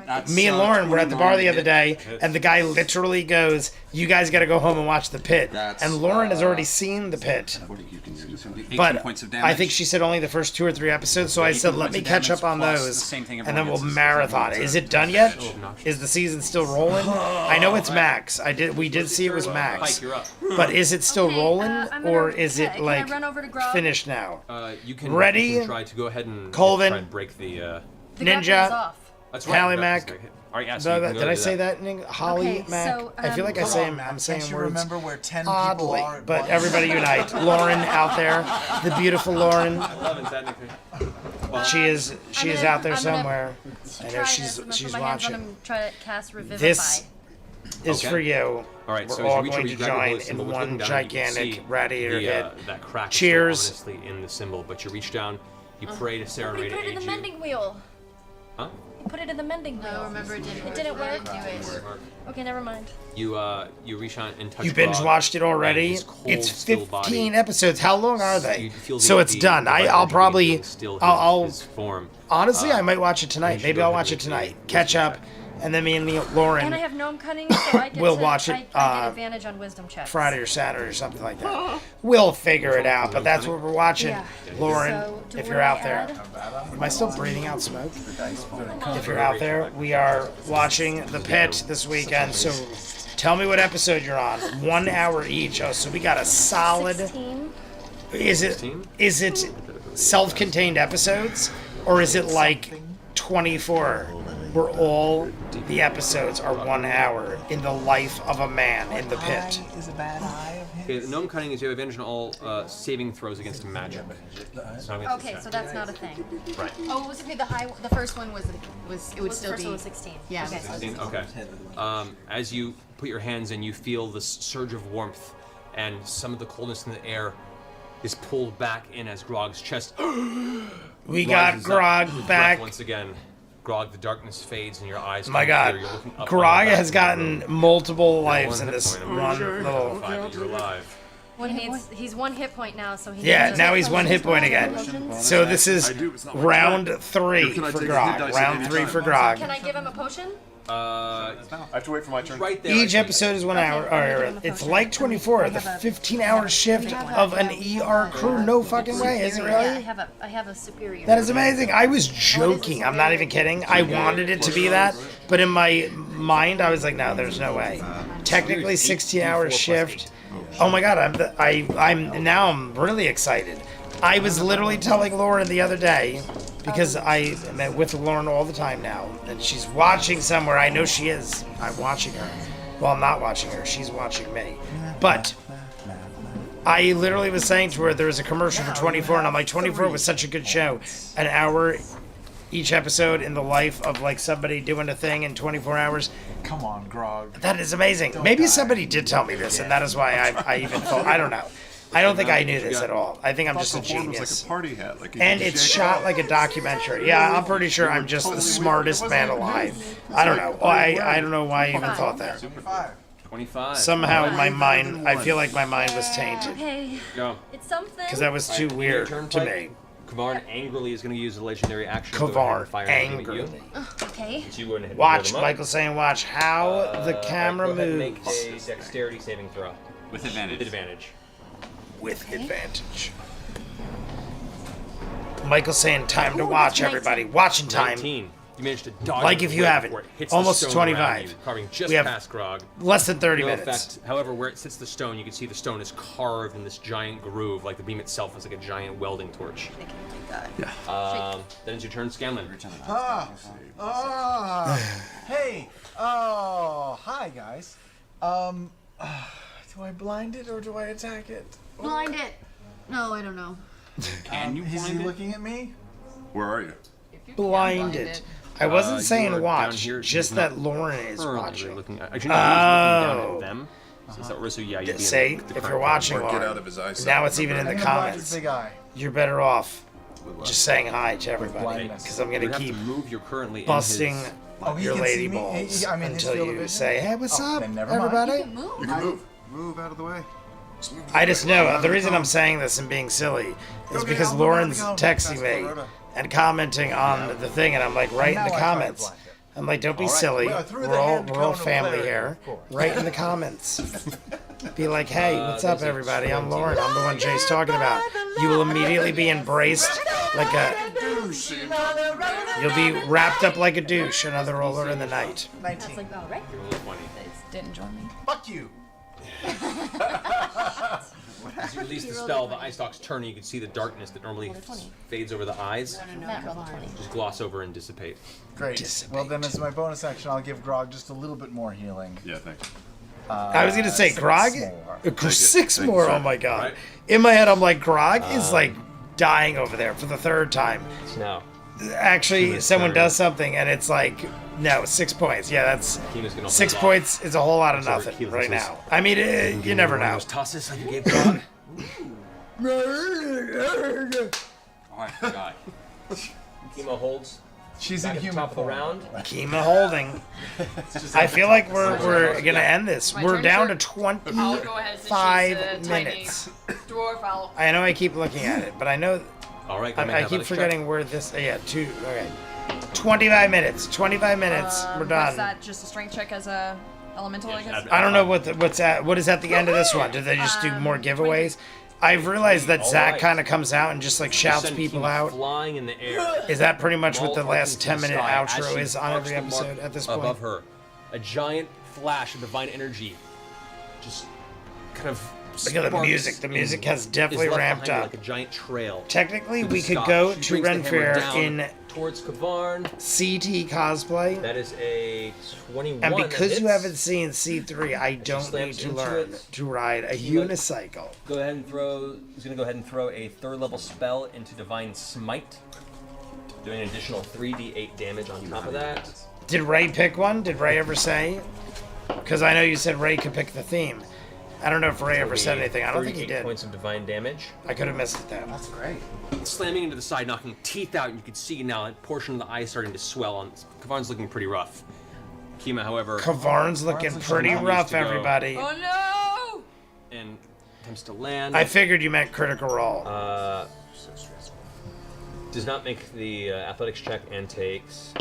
Speaker 8: That's,
Speaker 1: Me and Lauren were at the bar the
Speaker 8: 29
Speaker 1: other day, and the guy literally goes, "You guys got to go home and watch The Pit."
Speaker 8: That's,
Speaker 1: And Lauren has already seen The Pit,
Speaker 8: What do you can do? It's gonna be 18
Speaker 1: but
Speaker 8: points of damage.
Speaker 1: I think she said only the first 2 or 3 episodes. So I
Speaker 8: 18
Speaker 1: said, "Let
Speaker 8: points
Speaker 1: me
Speaker 8: of
Speaker 1: catch
Speaker 8: damage
Speaker 1: up on
Speaker 8: plus the
Speaker 1: those,
Speaker 8: same thing
Speaker 1: and then
Speaker 8: everyone
Speaker 1: we'll
Speaker 8: gets is
Speaker 1: marathon it."
Speaker 8: 7
Speaker 1: Is it done yet?
Speaker 2: obnoxious.
Speaker 1: Is the season still rolling? I know it's max. We did see it was max,
Speaker 2: Pike, you're up.
Speaker 1: but is it still
Speaker 4: Okay,
Speaker 1: rolling,
Speaker 4: I'm gonna-
Speaker 1: or is it
Speaker 4: can I
Speaker 1: like
Speaker 4: run over to Grog?
Speaker 1: finished now?
Speaker 2: You can
Speaker 1: Ready?
Speaker 2: You can try to go ahead and
Speaker 1: Colvin.
Speaker 2: try and break the.
Speaker 7: The grapple is
Speaker 1: Ninja.
Speaker 7: off.
Speaker 2: That's right.
Speaker 1: Hallie
Speaker 2: you got
Speaker 1: Mac.
Speaker 2: this. All right, yeah, so you can go
Speaker 1: Did I
Speaker 2: do
Speaker 1: say that? Holly
Speaker 4: Okay,
Speaker 1: Mac.
Speaker 4: so,
Speaker 1: I feel like I
Speaker 10: Come
Speaker 1: say
Speaker 10: on, Matt.
Speaker 1: I'm saying
Speaker 10: Can't you
Speaker 1: words
Speaker 10: remember where 10
Speaker 1: oddly,
Speaker 10: people are at
Speaker 1: but
Speaker 10: once?
Speaker 1: everybody unite. Lauren out there, the beautiful Lauren.
Speaker 2: 11 technically.
Speaker 1: She is out there
Speaker 4: I'm gonna
Speaker 1: somewhere. I know
Speaker 4: Try
Speaker 1: she's
Speaker 4: this. I'm gonna put my hands on
Speaker 1: watching.
Speaker 4: him, try to cast Revivify.
Speaker 1: This is
Speaker 2: Okay.
Speaker 1: for you.
Speaker 2: All right,
Speaker 1: We're
Speaker 2: so as
Speaker 1: all
Speaker 2: you reach
Speaker 1: going
Speaker 2: over,
Speaker 1: to
Speaker 2: you grab your
Speaker 1: join
Speaker 2: bullet
Speaker 1: in
Speaker 2: symbol, which looking
Speaker 1: one
Speaker 2: down, you can
Speaker 1: gigantic
Speaker 2: see
Speaker 1: radiator
Speaker 2: the,
Speaker 1: hit.
Speaker 2: that crack
Speaker 1: Cheers.
Speaker 2: is still ominously in the symbol, but you reach down, you pray to
Speaker 7: We
Speaker 2: Serenade
Speaker 7: put
Speaker 2: to
Speaker 7: it in
Speaker 2: aid
Speaker 7: the
Speaker 2: you.
Speaker 7: mending wheel.
Speaker 2: Huh?
Speaker 7: put it in the mending wheel.
Speaker 4: No, remember it didn't.
Speaker 7: It didn't work.
Speaker 4: Do it.
Speaker 7: Okay, never mind.
Speaker 2: You reach on and touch.
Speaker 1: You binge
Speaker 2: Grog,
Speaker 1: watched it
Speaker 2: and
Speaker 1: already?
Speaker 2: his cold,
Speaker 1: It's
Speaker 2: still
Speaker 1: 15
Speaker 2: body,
Speaker 1: episodes. How long are they?
Speaker 2: you feel
Speaker 1: So it's done. I'll probably, I'll
Speaker 2: his form.
Speaker 1: honestly, I might watch it tonight.
Speaker 2: should
Speaker 1: Maybe
Speaker 2: go
Speaker 1: I'll
Speaker 2: ahead
Speaker 1: watch
Speaker 2: and
Speaker 1: it
Speaker 2: make a
Speaker 1: tonight. Catch
Speaker 2: wisdom
Speaker 1: up,
Speaker 2: check.
Speaker 1: and then me and Lauren
Speaker 7: And I have gnome cunning, so I get
Speaker 1: We'll
Speaker 7: to,
Speaker 1: watch it,
Speaker 7: I get advantage on wisdom checks.
Speaker 1: Friday or Saturday or something like that. We'll figure it out, but that's what we're watching.
Speaker 7: Yeah.
Speaker 1: Lauren,
Speaker 7: So,
Speaker 1: if
Speaker 7: do
Speaker 1: you're
Speaker 7: I
Speaker 1: out there,
Speaker 7: add?
Speaker 1: am I still breathing out smoke? If you're out there, we are watching The Pit this weekend, so tell me what episode you're on. 1 hour each. Oh, so we got a solid.
Speaker 7: 16.
Speaker 1: Is it self-contained episodes, or is it like 24, where all the episodes are 1 hour in the life of a man in the pit?
Speaker 10: Is a bad eye of his.
Speaker 2: Okay, the gnome cunning is you have advantage on all saving throws against magic. It's not against
Speaker 7: Okay, so that's not a thing.
Speaker 2: right.
Speaker 4: Oh, was it the first one was it would
Speaker 7: The
Speaker 4: still
Speaker 7: first
Speaker 4: be.
Speaker 7: one was 16.
Speaker 4: Yeah.
Speaker 7: Okay.
Speaker 2: 16? Okay. As you put your hands in, you feel this surge of warmth, and some of the coldness in the air is pulled back in as Grog's chest
Speaker 1: We got
Speaker 2: rises
Speaker 1: Grog
Speaker 2: up with
Speaker 1: back.
Speaker 2: breath once again. Grog, the darkness fades and your eyes
Speaker 1: My
Speaker 2: come
Speaker 1: God,
Speaker 2: clear. You're looking up on
Speaker 1: Grog
Speaker 2: your back
Speaker 1: has
Speaker 2: in the
Speaker 1: gotten
Speaker 2: room.
Speaker 1: multiple
Speaker 2: Got
Speaker 1: lives
Speaker 2: one
Speaker 1: in
Speaker 2: hit
Speaker 1: this
Speaker 2: point.
Speaker 1: one
Speaker 2: Sure.
Speaker 1: little.
Speaker 2: Five that you're alive.
Speaker 7: He's 1 hit point now, so he
Speaker 1: Yeah,
Speaker 7: needs
Speaker 1: now
Speaker 7: to-
Speaker 1: he's 1 hit point again. So this is round 3
Speaker 5: Can I
Speaker 1: for
Speaker 5: take a
Speaker 1: Grog.
Speaker 5: hit dice
Speaker 1: Round
Speaker 5: at
Speaker 1: 3
Speaker 5: any
Speaker 1: for
Speaker 5: time?
Speaker 1: Grog.
Speaker 7: Can I give him a potion?
Speaker 5: I have to wait for my turn.
Speaker 2: Right there.
Speaker 1: Each
Speaker 2: I think.
Speaker 1: episode is 1 hour. Or it's like 24. The 15-hour shift of an ER crew. No fucking way, is it
Speaker 7: Yeah,
Speaker 1: really?
Speaker 7: I have a superior.
Speaker 1: That is amazing. I was joking. I'm not even kidding. I wanted it to be that, but in my mind, I was like, no, there's no way. Technically, 16-hour shift. Oh my God, I'm really excited. I was literally telling Lauren the other day, because I am with Lauren all the time now, and she's watching somewhere. I know she is. I'm watching her. Well, I'm not watching her. She's watching me. But I literally was saying to her, there was a commercial for 24, and I'm like, 24 was such a good show. An hour each episode in the life of like somebody doing a thing in 24 hours.
Speaker 10: Come on, Grog.
Speaker 1: That is amazing. Maybe somebody did tell me this, and that is why I even thought, I don't know. I don't think I knew this at all. I think I'm just a
Speaker 5: The horn was
Speaker 1: genius.
Speaker 5: like a party hat. Like you
Speaker 1: And
Speaker 5: could
Speaker 1: it's
Speaker 5: shake
Speaker 1: shot
Speaker 5: it.
Speaker 1: like a documentary. Yeah, I'm pretty sure I'm just the smartest man alive. I don't know. I don't know why I even thought that.
Speaker 2: 25.
Speaker 1: Somehow my mind, I feel like my mind was tainted.
Speaker 7: Okay,
Speaker 2: Go.
Speaker 7: it's something.
Speaker 1: Because that was too
Speaker 2: Your
Speaker 1: weird
Speaker 2: turn,
Speaker 1: to
Speaker 2: Pike.
Speaker 1: me.
Speaker 2: Kavarn angrily is going to use a legendary action. to go ahead
Speaker 1: Kavarn
Speaker 2: and fire an aim at you.
Speaker 1: angrily.
Speaker 7: Okay.
Speaker 9: So you go ahead and
Speaker 1: Watch,
Speaker 9: roll them up.
Speaker 1: Michael's saying watch how the camera
Speaker 9: go ahead and make
Speaker 1: moves.
Speaker 9: a dexterity saving throw.
Speaker 8: With advantage.
Speaker 9: With advantage.
Speaker 1: With advantage. Michael's saying time to watch, everybody. Watching time.
Speaker 2: 19. You managed to dodge
Speaker 1: Like
Speaker 2: it
Speaker 1: if you
Speaker 2: away
Speaker 1: haven't.
Speaker 2: before it hits
Speaker 1: Almost
Speaker 2: the stone around
Speaker 1: 25.
Speaker 2: you, carving just
Speaker 1: We have
Speaker 2: past Grog.
Speaker 1: Less than 30
Speaker 2: No
Speaker 1: minutes.
Speaker 2: effect. However, where it hits the stone, you can see the stone is carved in this giant groove, like the beam itself is like a giant welding torch. Then it's your turn, Scanlan.
Speaker 10: Hey. Oh, hi guys. Do I blind it or do I attack it?
Speaker 4: Blind it. No, I don't know.
Speaker 8: Can you
Speaker 10: Is
Speaker 8: blind
Speaker 10: he
Speaker 8: it?
Speaker 10: looking at me?
Speaker 5: Where are you?
Speaker 1: Blinded. I wasn't
Speaker 2: you
Speaker 1: saying
Speaker 2: are down
Speaker 1: watch,
Speaker 2: here.
Speaker 1: just
Speaker 2: He's
Speaker 1: that
Speaker 2: not
Speaker 1: Lauren is
Speaker 2: currently
Speaker 1: watching.
Speaker 2: Looking at, actually, no, he's looking down
Speaker 1: Oh.
Speaker 2: at them. So yeah, you'd be
Speaker 1: Say,
Speaker 2: in the
Speaker 1: if
Speaker 2: correct
Speaker 1: you're watching,
Speaker 5: Or get
Speaker 1: Lauren,
Speaker 5: out of his eyesight.
Speaker 1: now it's even in the
Speaker 10: I'm gonna blind his
Speaker 1: comments.
Speaker 10: big eye.
Speaker 1: You're better off just saying hi to everybody,
Speaker 10: blindness.
Speaker 1: because I'm
Speaker 2: You
Speaker 1: gonna
Speaker 2: have
Speaker 1: keep
Speaker 2: to move. You're currently
Speaker 1: busting
Speaker 2: in his...
Speaker 10: Oh, he
Speaker 1: your
Speaker 10: can see
Speaker 1: lady
Speaker 10: me?
Speaker 1: balls
Speaker 10: I'm in his
Speaker 1: until
Speaker 10: field of
Speaker 1: you
Speaker 10: vision?
Speaker 1: say, hey, what's
Speaker 10: Oh,
Speaker 1: up,
Speaker 10: then never mind.
Speaker 1: everybody?
Speaker 5: You can move.
Speaker 6: Move out of the way.
Speaker 1: I just know, the reason I'm saying this and being silly is
Speaker 10: Okay,
Speaker 1: because
Speaker 10: I'll move out
Speaker 1: Lauren's
Speaker 10: of the comments.
Speaker 1: texting
Speaker 10: That's
Speaker 1: me
Speaker 10: Florida.
Speaker 1: and commenting on the thing, and I'm like, write in
Speaker 10: now
Speaker 1: the
Speaker 10: I try to
Speaker 1: comments.
Speaker 10: blind it.
Speaker 1: I'm like, don't be
Speaker 5: All right.
Speaker 1: silly.
Speaker 10: Well, through the
Speaker 1: We're all
Speaker 10: hand cone of
Speaker 1: family
Speaker 10: clarity,
Speaker 1: here.
Speaker 10: of course.
Speaker 1: Write in the comments. Be like, hey, what's up,
Speaker 2: those are
Speaker 1: everybody? I'm
Speaker 2: 20.
Speaker 1: Lauren. I'm the one Jay's talking about. You will immediately be embraced like a. You'll be wrapped up like a douche. Another roller in the night.
Speaker 10: 19.
Speaker 7: That's like, all right.
Speaker 2: You roll a 20.
Speaker 4: Didn't join me.
Speaker 10: Fuck you.
Speaker 2: As you release the spell, the eye stalks turn, and you can see the darkness that normally fades over the eyes.
Speaker 7: Matt rolled a 20.
Speaker 2: Just gloss over and dissipate.
Speaker 10: Great. Well, then as my bonus action, I'll give Grog just a little bit more healing.
Speaker 5: Yeah, thanks.
Speaker 1: I was gonna say,
Speaker 10: 6
Speaker 1: Grog.
Speaker 10: more.
Speaker 1: 6
Speaker 5: Thank you,
Speaker 1: more.
Speaker 5: sir.
Speaker 1: Oh my god.
Speaker 2: Right.
Speaker 1: In my head, I'm like, Grog is like dying over there for the 3rd time.
Speaker 9: Now,
Speaker 1: Actually,
Speaker 2: Kima's
Speaker 1: someone
Speaker 2: turn.
Speaker 1: does something, and it's like, no, 6 points. Yeah, that's
Speaker 2: Kima's gonna
Speaker 1: 6
Speaker 2: hold
Speaker 1: points is a whole lot of
Speaker 2: Sorry,
Speaker 1: nothing
Speaker 2: Kima,
Speaker 1: right
Speaker 2: this is-
Speaker 1: now. I mean, you never
Speaker 2: One of
Speaker 1: know.
Speaker 2: those tosses like you gave Grog.
Speaker 8: Oh, I forgot.
Speaker 9: Kimo holds
Speaker 10: She's
Speaker 9: back
Speaker 10: in
Speaker 9: at the
Speaker 10: human
Speaker 9: top of the
Speaker 10: form.
Speaker 9: round.
Speaker 1: Kima holding. I feel like we're gonna end this.
Speaker 12: My
Speaker 1: We're
Speaker 12: turn,
Speaker 1: down
Speaker 12: sir?
Speaker 1: to
Speaker 12: I'll go ahead since she's
Speaker 1: 25
Speaker 12: a tiny
Speaker 1: minutes.
Speaker 12: dwarf.
Speaker 1: I know I keep looking at it, but I know
Speaker 2: All right, go make
Speaker 1: I
Speaker 2: an
Speaker 1: keep
Speaker 2: athletics
Speaker 1: forgetting where this. Yeah, okay. 25 minutes. 25 minutes. We're
Speaker 12: What's
Speaker 1: done.
Speaker 12: that? Just a strength check as a elemental, I guess.
Speaker 1: I don't know what is at the end of this one. Did they just do more giveaways? I've realized that Zach
Speaker 9: right.
Speaker 1: kind of comes out and just like shouts
Speaker 9: Send
Speaker 1: people
Speaker 9: Kima
Speaker 1: out.
Speaker 9: flying in the air.
Speaker 1: Is that pretty much what the
Speaker 9: Ball
Speaker 1: last
Speaker 9: arcing to the
Speaker 1: 10-minute
Speaker 9: sky as
Speaker 1: outro
Speaker 9: she
Speaker 1: is on
Speaker 9: marks
Speaker 1: every
Speaker 9: the mark
Speaker 1: episode at this point?
Speaker 9: Above her, a giant flash of divine energy, just kind of.
Speaker 1: Look at the
Speaker 9: sparks
Speaker 1: music. The music has
Speaker 9: and
Speaker 1: definitely
Speaker 9: is left
Speaker 1: ramped
Speaker 9: behind her
Speaker 1: up.
Speaker 9: like a giant trail.
Speaker 1: Technically,
Speaker 9: through the
Speaker 1: we could
Speaker 9: sky.
Speaker 1: go
Speaker 9: She
Speaker 1: to
Speaker 9: brings the
Speaker 1: Ren
Speaker 9: hammer
Speaker 1: Fair
Speaker 9: down
Speaker 1: in
Speaker 9: towards Kvarn.
Speaker 1: CT cosplay.
Speaker 9: That is a 21.
Speaker 1: And
Speaker 9: that
Speaker 1: because you
Speaker 9: hits.
Speaker 1: haven't seen C3, I don't need
Speaker 9: slams
Speaker 1: to
Speaker 9: into
Speaker 1: learn
Speaker 9: it.
Speaker 1: to ride a
Speaker 9: Kima,
Speaker 1: unicycle.
Speaker 9: Go ahead and throw. He's gonna go ahead and throw a 3rd level spell into Divine Smite, doing an additional 3d8 damage on top of that.
Speaker 1: Did Ray pick one? Did Ray ever say? Because I know you said Ray could pick the theme. I don't know if Ray ever said anything. I don't think he
Speaker 9: 38
Speaker 1: did.
Speaker 9: points of divine damage.
Speaker 1: I could have missed it though.
Speaker 10: That's great.
Speaker 2: Slamming into the side, knocking teeth out, and you can see now a portion of the eye starting to swell. On Kavarn's looking pretty rough. Kima, however,
Speaker 1: Kavarn's looking pretty rough, everybody.
Speaker 12: Oh no!
Speaker 2: and attempts to land.
Speaker 1: I figured you meant critical roll.
Speaker 9: Does not make the athletics check and takes.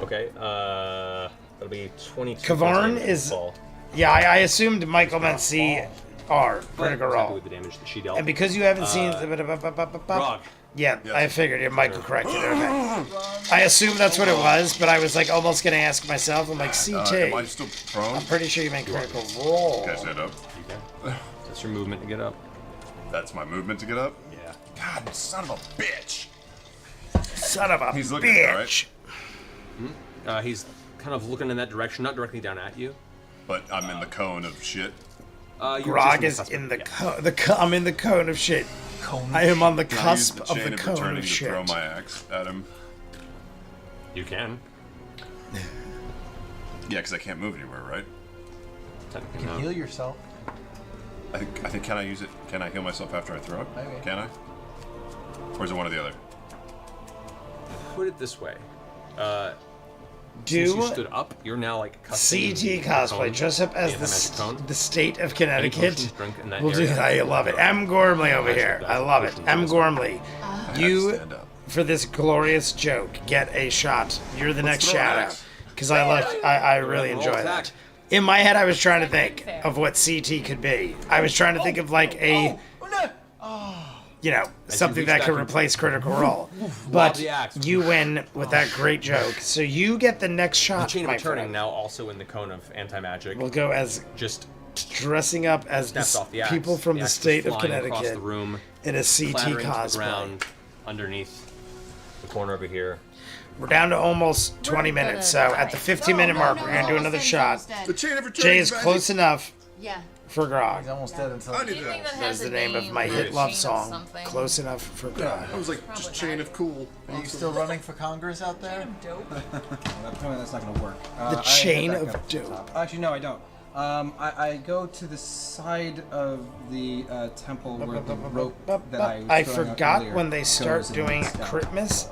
Speaker 9: Okay, that'll be 22.
Speaker 1: Kavarn
Speaker 9: points of
Speaker 1: is.
Speaker 9: fall.
Speaker 1: Yeah, I assumed Michael meant CR, critical
Speaker 2: Happy
Speaker 1: roll.
Speaker 2: with the damage that she dealt.
Speaker 1: And because you haven't seen.
Speaker 2: Grog.
Speaker 1: Yeah, I figured. Yeah, Michael corrected. Okay. I assumed that's what it was, but I was like almost gonna ask myself. I'm like, CT.
Speaker 5: Am I still prone?
Speaker 1: I'm pretty sure you meant critical roll.
Speaker 5: Can I stand up?
Speaker 2: That's your movement to get up.
Speaker 5: That's my movement to get up?
Speaker 2: Yeah.
Speaker 5: God, son of a bitch!
Speaker 1: Son of a
Speaker 5: He's looking,
Speaker 1: bitch.
Speaker 2: He's kind of looking in that direction, not directly down at you.
Speaker 5: But I'm in the cone of shit.
Speaker 2: You're
Speaker 1: Grog
Speaker 2: just
Speaker 1: is in the
Speaker 2: yeah.
Speaker 1: I'm in the cone of shit. I am on the
Speaker 5: Can I use
Speaker 1: cusp
Speaker 5: the
Speaker 1: of
Speaker 5: chain
Speaker 1: the
Speaker 5: of
Speaker 1: cone
Speaker 5: returning
Speaker 1: of
Speaker 5: to
Speaker 1: shit.
Speaker 5: throw my axe at him?
Speaker 2: You can.
Speaker 5: Yeah, because I can't move anywhere, right?
Speaker 10: You can heal yourself.
Speaker 5: I think can I use it? Can I heal myself after I throw it?
Speaker 10: Maybe.
Speaker 5: Can I? Or is it one or the other?
Speaker 2: Put it this way. Since
Speaker 1: Do
Speaker 2: you stood up, you're now like cussing
Speaker 1: CT
Speaker 2: the
Speaker 1: cosplay,
Speaker 2: cone,
Speaker 1: dress up as
Speaker 2: the anti-magic cone.
Speaker 1: the state of
Speaker 2: Any
Speaker 1: Connecticut.
Speaker 2: potions drunk in that
Speaker 1: We'll do
Speaker 2: area.
Speaker 1: that. I love it. M. Gormley over here. I love it. M. Gormley. You,
Speaker 5: stand up.
Speaker 1: for this glorious joke, get a shot. You're the next
Speaker 5: throw an
Speaker 1: shout out.
Speaker 5: axe.
Speaker 1: Because I really
Speaker 2: Roll
Speaker 1: enjoy
Speaker 2: attack.
Speaker 1: that. In my head, I was trying to think of what CT could be. I was trying to think of like a, you know, something
Speaker 2: reach
Speaker 1: that
Speaker 2: back
Speaker 1: could
Speaker 2: and-
Speaker 1: replace critical roll.
Speaker 2: Lob
Speaker 1: But
Speaker 2: the axe.
Speaker 1: you win with that great joke. So you get the next
Speaker 2: The
Speaker 1: shot,
Speaker 2: chain of
Speaker 1: my
Speaker 2: returning
Speaker 1: friend.
Speaker 2: now also in the cone of anti-magic.
Speaker 1: We'll go as
Speaker 2: Just
Speaker 1: dressing up as
Speaker 2: steps off the axe.
Speaker 1: people from the
Speaker 2: axe
Speaker 1: state
Speaker 2: is
Speaker 1: of
Speaker 2: flying across
Speaker 1: Connecticut
Speaker 2: the room,
Speaker 1: in a CT
Speaker 2: clattering to the
Speaker 1: cosplay.
Speaker 2: ground underneath.
Speaker 9: The corner over here.
Speaker 1: We're down to almost 20 minutes, so at the 15-minute mark, we're gonna do another shot.
Speaker 5: The chain of returning.
Speaker 1: Jay is close enough
Speaker 4: Yeah.
Speaker 1: for Grog.
Speaker 10: He's almost dead until.
Speaker 5: I need
Speaker 7: Anything
Speaker 5: that.
Speaker 7: that
Speaker 1: That
Speaker 7: has
Speaker 1: is the
Speaker 7: a
Speaker 1: name of my
Speaker 7: like
Speaker 1: hit
Speaker 7: chain
Speaker 1: love
Speaker 7: of
Speaker 1: song.
Speaker 7: something.
Speaker 1: Close enough for Grog.
Speaker 5: I was like, just chain of cool.
Speaker 10: Are you still running for Congress out there?
Speaker 12: Dope.
Speaker 3: Apparently that's not gonna work.
Speaker 1: The
Speaker 3: I
Speaker 1: chain
Speaker 3: head
Speaker 1: of
Speaker 3: back up to the
Speaker 1: dope.
Speaker 3: top. Actually, no, I don't. I go to the side of the temple where the rope that I was
Speaker 1: I
Speaker 3: throwing out
Speaker 1: forgot
Speaker 3: earlier
Speaker 1: when they start
Speaker 3: goes and
Speaker 1: doing
Speaker 3: down.
Speaker 1: Christmas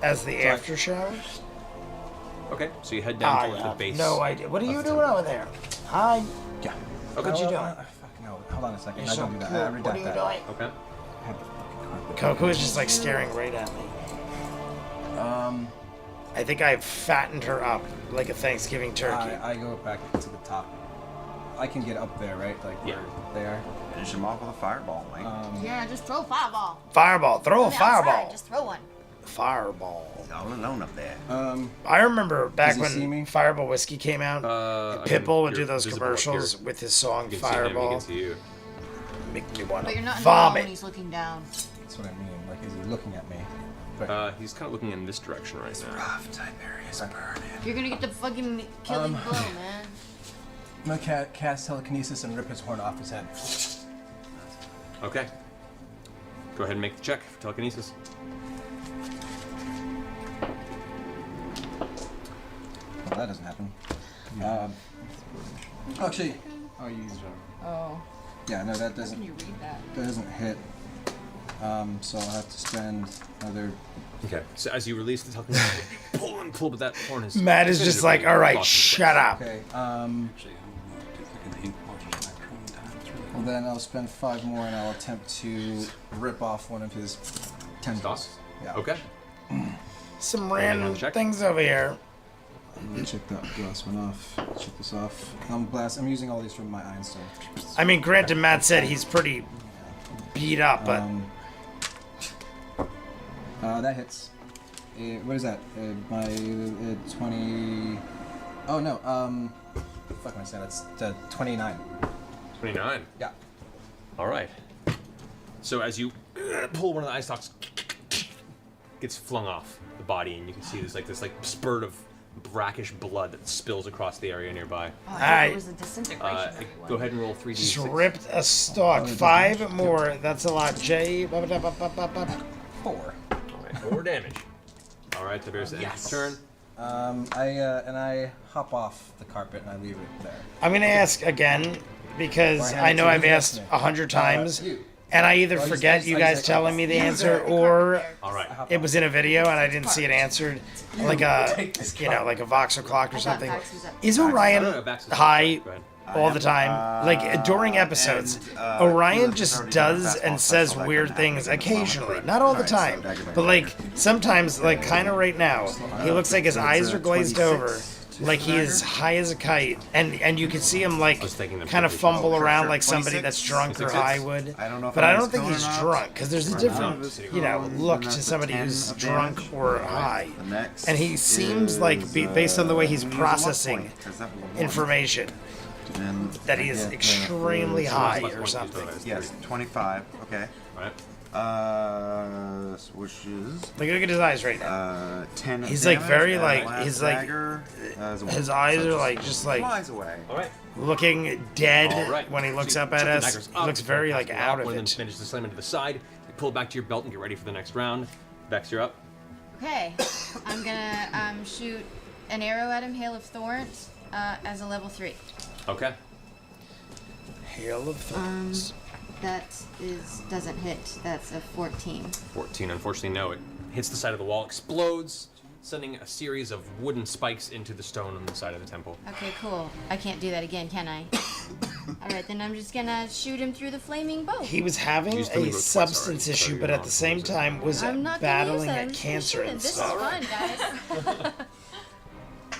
Speaker 1: as the after show.
Speaker 2: Okay, so you head down
Speaker 1: I
Speaker 2: towards the
Speaker 1: have
Speaker 2: base.
Speaker 1: no idea. What are you doing over there? Hi.
Speaker 3: Yeah.
Speaker 2: Okay.
Speaker 1: What you doing?
Speaker 3: Fuck no. Hold on a second.
Speaker 1: You're
Speaker 3: I
Speaker 1: so
Speaker 3: don't do that.
Speaker 1: cute.
Speaker 3: I
Speaker 1: What are
Speaker 3: redact
Speaker 1: you
Speaker 3: that.
Speaker 1: doing?
Speaker 2: Okay.
Speaker 3: I had the fucking carpet.
Speaker 1: Coco is just like staring right at me. I think I've fattened her up like a Thanksgiving turkey.
Speaker 3: I go back to the top. I can get up there, right? Like
Speaker 2: Yeah.
Speaker 3: where they are.
Speaker 6: Finish him off with a fireball, Mike.
Speaker 7: Yeah, just throw a fireball.
Speaker 1: Fireball. Throw a
Speaker 7: On the outside,
Speaker 1: fireball.
Speaker 7: Just throw one.
Speaker 1: Fireball.
Speaker 6: He's all alone up there.
Speaker 1: I remember back
Speaker 3: Does he see me?
Speaker 1: when Fireball Whiskey came out. Pitbull would do those commercials with his song
Speaker 2: You can see him, he
Speaker 1: Fireball.
Speaker 2: can see you.
Speaker 1: Make me want
Speaker 4: But
Speaker 1: to
Speaker 4: you're not in the wall when
Speaker 1: vomit.
Speaker 4: he's looking down.
Speaker 3: That's what I mean. Like, is he looking at me? But
Speaker 2: He's kind of looking in this direction right now.
Speaker 6: Rough Tiberius burning.
Speaker 4: You're gonna get the fucking killing blow, man.
Speaker 3: I'm gonna cast telekinesis and rip his horn off his head.
Speaker 2: Okay. Go ahead and make the check for telekinesis.
Speaker 3: Well, that doesn't happen. Actually, I'll use.
Speaker 12: Oh.
Speaker 3: Yeah, no, that
Speaker 12: How
Speaker 3: doesn't.
Speaker 12: can you read that?
Speaker 3: That doesn't hit. So I'll have to spend another.
Speaker 2: Okay. So as you release the talking, pull and pull, but that horn is.
Speaker 1: Matt is just like, all right, shut up.
Speaker 3: Okay. Well, then I'll spend 5 more, and I'll attempt to rip off one of his tendrils. Yeah.
Speaker 2: Okay.
Speaker 1: Some random things over here.
Speaker 3: Let me check that last one off. Check this off. I'm using all these from my Einstein.
Speaker 1: I mean, granted, Matt said he's pretty beat up, but
Speaker 3: that hits. What is that? My 20. Oh no. Fuck am I saying? That's 29.
Speaker 2: 29.
Speaker 3: Yeah.
Speaker 2: All right. So as you pull one of the eye stalks, gets flung off the body, and you can see this spurt of brackish blood that spills across the area nearby.
Speaker 7: Oh, I thought it was a disintegration.
Speaker 2: Go ahead and roll 3d6.
Speaker 1: just ripped a stalk. 5 more. That's a lot. Jay.
Speaker 3: 4.
Speaker 2: All right, 4 damage. All right, Tiberius,
Speaker 3: Yes.
Speaker 2: turn.
Speaker 3: I hop off the carpet and I leave it there.
Speaker 1: I'm gonna ask again because I know I've asked 100 times, and I either forget you guys telling me the answer, or it was in a video and I didn't see it answered, like a Vox clock or something. Is Orion high all the time? Like during episodes, Orion just does and says weird things occasionally, not all the time, but like sometimes, like kind of right now, he looks like his eyes are glazed over. Like he is high as a kite, and you can see him like kind of fumble around like somebody that's drunk or high would. But I don't think he's drunk, because there's a different, look to somebody who's drunk or high. And he seems like, based on the way he's processing information, that he is extremely high or something.
Speaker 6: Yes, 25. Okay.
Speaker 2: Right.
Speaker 6: Which is
Speaker 1: Look at his eyes right now.
Speaker 6: 10.
Speaker 1: He's like very like
Speaker 6: last
Speaker 1: he's like
Speaker 6: dagger,
Speaker 1: his eyes are like just like
Speaker 6: flies away.
Speaker 2: All right.
Speaker 1: looking dead
Speaker 2: All right.
Speaker 1: when he looks
Speaker 2: So you
Speaker 1: up at
Speaker 2: chuck the
Speaker 1: us.
Speaker 2: daggers
Speaker 1: He
Speaker 2: up,
Speaker 1: looks very like
Speaker 2: one
Speaker 1: out of
Speaker 2: of them
Speaker 1: it.
Speaker 2: manages to slam into the side. You pull it back to your belt and get ready for the next round. Vex, you're up.
Speaker 4: Okay, I'm gonna shoot an arrow at him, Hail of Thorns, as a level 3.
Speaker 2: Okay.
Speaker 1: Hail of Thorns.
Speaker 4: That doesn't hit. That's a 14.
Speaker 2: 14, unfortunately, no. It hits the side of the wall, explodes, sending a series of wooden spikes into the stone on the side of the temple.
Speaker 4: Okay, cool. I can't do that again, can I? Alright, then I'm just gonna shoot him through the flaming bow.
Speaker 1: He was having a substance issue, but at the same time was
Speaker 4: I'm not
Speaker 1: battling
Speaker 4: gonna use that.
Speaker 1: a
Speaker 4: I'm just
Speaker 1: cancer
Speaker 4: gonna
Speaker 1: and
Speaker 4: shoot him. This
Speaker 1: stuff.
Speaker 4: is fun, guys.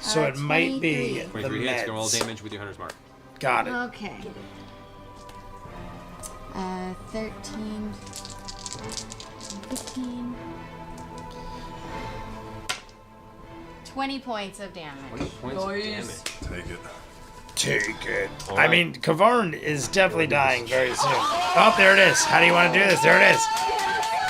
Speaker 1: So it might be the
Speaker 2: 23 hits, gonna roll
Speaker 1: meds.
Speaker 2: damage with your hunter's mark.
Speaker 1: Got it.
Speaker 4: Okay. 13, 15, 20 points of damage.
Speaker 2: 20 points of damage.
Speaker 5: Take it.
Speaker 1: Take it.
Speaker 2: All
Speaker 1: I
Speaker 2: right.
Speaker 1: mean, Kavarn is definitely dying very soon. Oh, there it is. How do you want to do this? There it is.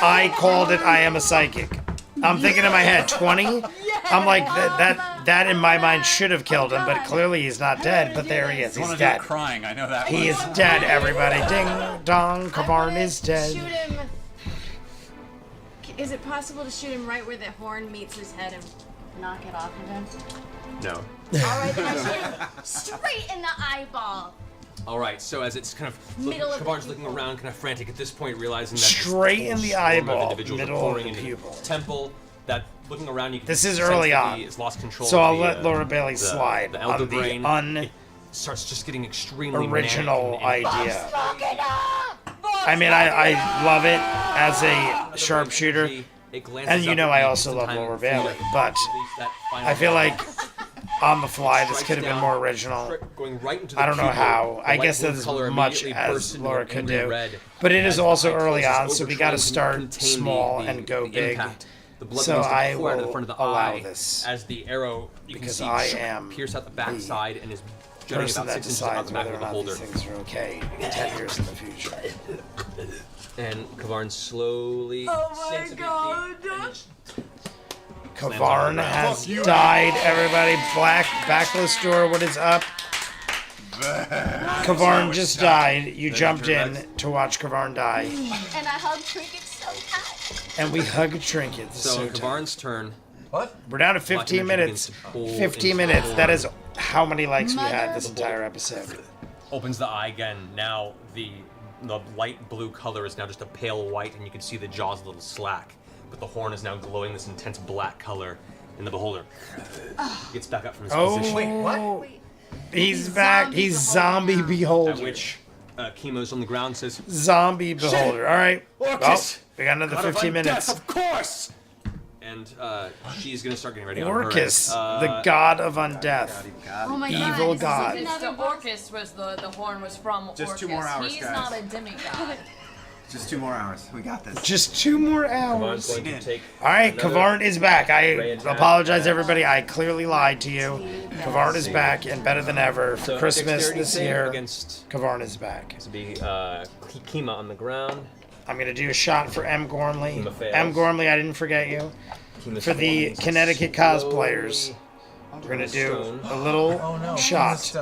Speaker 1: I called it. I am a psychic. I'm thinking in my head, 20? I'm like, that in my mind should have killed him, but clearly he's not dead. But there he is. He's dead.
Speaker 8: Crying, I know that.
Speaker 1: He is dead, everybody. Ding dong, Kavarn is dead.
Speaker 7: Shoot him. Is it possible to shoot him right where the horn meets his head and knock it off of him?
Speaker 2: No.
Speaker 7: Alright, then I shoot him straight in the eyeball.
Speaker 2: All right, so as it's kind of
Speaker 7: Middle of the
Speaker 2: Kavarn's looking around, kind of frantic at this point, realizing that
Speaker 1: Straight
Speaker 2: this
Speaker 1: in the
Speaker 2: swarm of
Speaker 1: eyeball,
Speaker 2: individuals are
Speaker 1: middle of
Speaker 2: pouring
Speaker 1: the
Speaker 2: into
Speaker 1: pupil.
Speaker 2: the temple. That looking around, you can
Speaker 1: This is
Speaker 2: sense
Speaker 1: early
Speaker 2: that
Speaker 1: on.
Speaker 2: he has lost control.
Speaker 1: So
Speaker 2: of
Speaker 1: I'll
Speaker 2: the,
Speaker 1: let Laura Bailey
Speaker 2: the-
Speaker 1: slide
Speaker 2: the
Speaker 1: on
Speaker 2: elder
Speaker 1: the
Speaker 2: brain. It starts just getting extremely
Speaker 1: original
Speaker 2: manic and-
Speaker 1: idea. I mean, I love it as a sharpshooter,
Speaker 2: It glances
Speaker 1: and you
Speaker 2: up
Speaker 1: know
Speaker 2: at
Speaker 1: I
Speaker 2: you
Speaker 1: also
Speaker 2: just in
Speaker 1: love
Speaker 2: time
Speaker 1: Laura
Speaker 2: for you to
Speaker 1: Bailey, but
Speaker 2: release that final
Speaker 1: I feel
Speaker 2: round.
Speaker 1: like on the fly this could have been more original.
Speaker 2: Going right into the
Speaker 1: I don't know
Speaker 2: pupil,
Speaker 1: how.
Speaker 2: the
Speaker 1: I
Speaker 2: light
Speaker 1: guess
Speaker 2: blue
Speaker 1: that's
Speaker 2: color
Speaker 1: as much
Speaker 2: immediately
Speaker 1: as
Speaker 2: bursts into
Speaker 1: Laura
Speaker 2: an
Speaker 1: could
Speaker 2: angry
Speaker 1: do.
Speaker 2: red.
Speaker 1: But it is
Speaker 2: As the
Speaker 1: also
Speaker 2: eye
Speaker 1: early
Speaker 2: closes
Speaker 1: on, so we got to
Speaker 2: over, trying
Speaker 1: start
Speaker 2: contain
Speaker 1: small
Speaker 2: the
Speaker 1: and go
Speaker 2: the
Speaker 1: big.
Speaker 2: impact. The blood
Speaker 1: So
Speaker 2: begins to
Speaker 1: I
Speaker 2: pour out of the
Speaker 1: will
Speaker 2: front of the
Speaker 1: allow
Speaker 2: eye
Speaker 1: this.
Speaker 2: as the arrow you can
Speaker 1: Because
Speaker 2: see
Speaker 1: I am
Speaker 2: pierce out the back side and is jutting
Speaker 1: person
Speaker 2: about
Speaker 1: that
Speaker 2: 6 inches out
Speaker 1: decides
Speaker 2: the back
Speaker 1: whether
Speaker 2: of
Speaker 1: or
Speaker 2: the
Speaker 1: not
Speaker 2: holder.
Speaker 1: these things are okay 10 years in the future.
Speaker 2: And Kavarn slowly sinks a bit deep and just
Speaker 1: Kavarn has died, everybody. Backless door, what is up? Kavarn just died. You jumped in to watch Kavarn die.
Speaker 7: And I hug Trinket so tight.
Speaker 1: And we hug trinkets.
Speaker 2: So on Kavarn's turn,
Speaker 3: What?
Speaker 1: We're down to
Speaker 2: Black
Speaker 1: 15
Speaker 2: Energy
Speaker 1: minutes.
Speaker 2: begins to pull
Speaker 1: 15
Speaker 2: into
Speaker 1: minutes.
Speaker 2: the
Speaker 1: That
Speaker 2: horn.
Speaker 1: is how many likes we had this entire episode.
Speaker 2: Opens the eye again. Now the the light blue color is now just a pale white, and you can see the jaws a little slack. But the horn is now glowing this intense black color, and the beholder gets back up from his position.
Speaker 1: Wait, what? He's back. He's zombie beholder.
Speaker 2: At which Chemo's on the ground says,
Speaker 1: Zombie beholder. All right. Well, we got another 15 minutes.
Speaker 2: Of course. And she's gonna start getting ready on her
Speaker 1: Orcus,
Speaker 2: end.
Speaker 1: the god of undeath.
Speaker 4: Oh my
Speaker 1: Evil
Speaker 4: god.
Speaker 1: god.
Speaker 12: The Orcus was the horn was from
Speaker 6: Just
Speaker 12: Orcus.
Speaker 6: 2 more hours,
Speaker 12: He's
Speaker 6: guys.
Speaker 12: not a demigod.
Speaker 6: Just 2 more hours. We got this.
Speaker 1: Just 2 more
Speaker 9: Kavarn's
Speaker 1: hours.
Speaker 9: going to take
Speaker 1: All right,
Speaker 9: another
Speaker 1: Kavarn is back. I
Speaker 9: ray attack.
Speaker 1: apologize, everybody. I clearly lied to you. Kavarn is back and better than ever. For
Speaker 9: So,
Speaker 1: Christmas
Speaker 9: dexterity
Speaker 1: this
Speaker 9: save
Speaker 1: year,
Speaker 9: against
Speaker 1: Kavarn is back.
Speaker 9: this will be Kima on the ground.
Speaker 1: I'm going to do a shot for M. Gormley.
Speaker 9: Kima fails.
Speaker 1: M. Gormley, I didn't forget you.
Speaker 9: Kima's
Speaker 1: For the
Speaker 9: slowly
Speaker 1: Connecticut cosplayers, we're going to do a little shot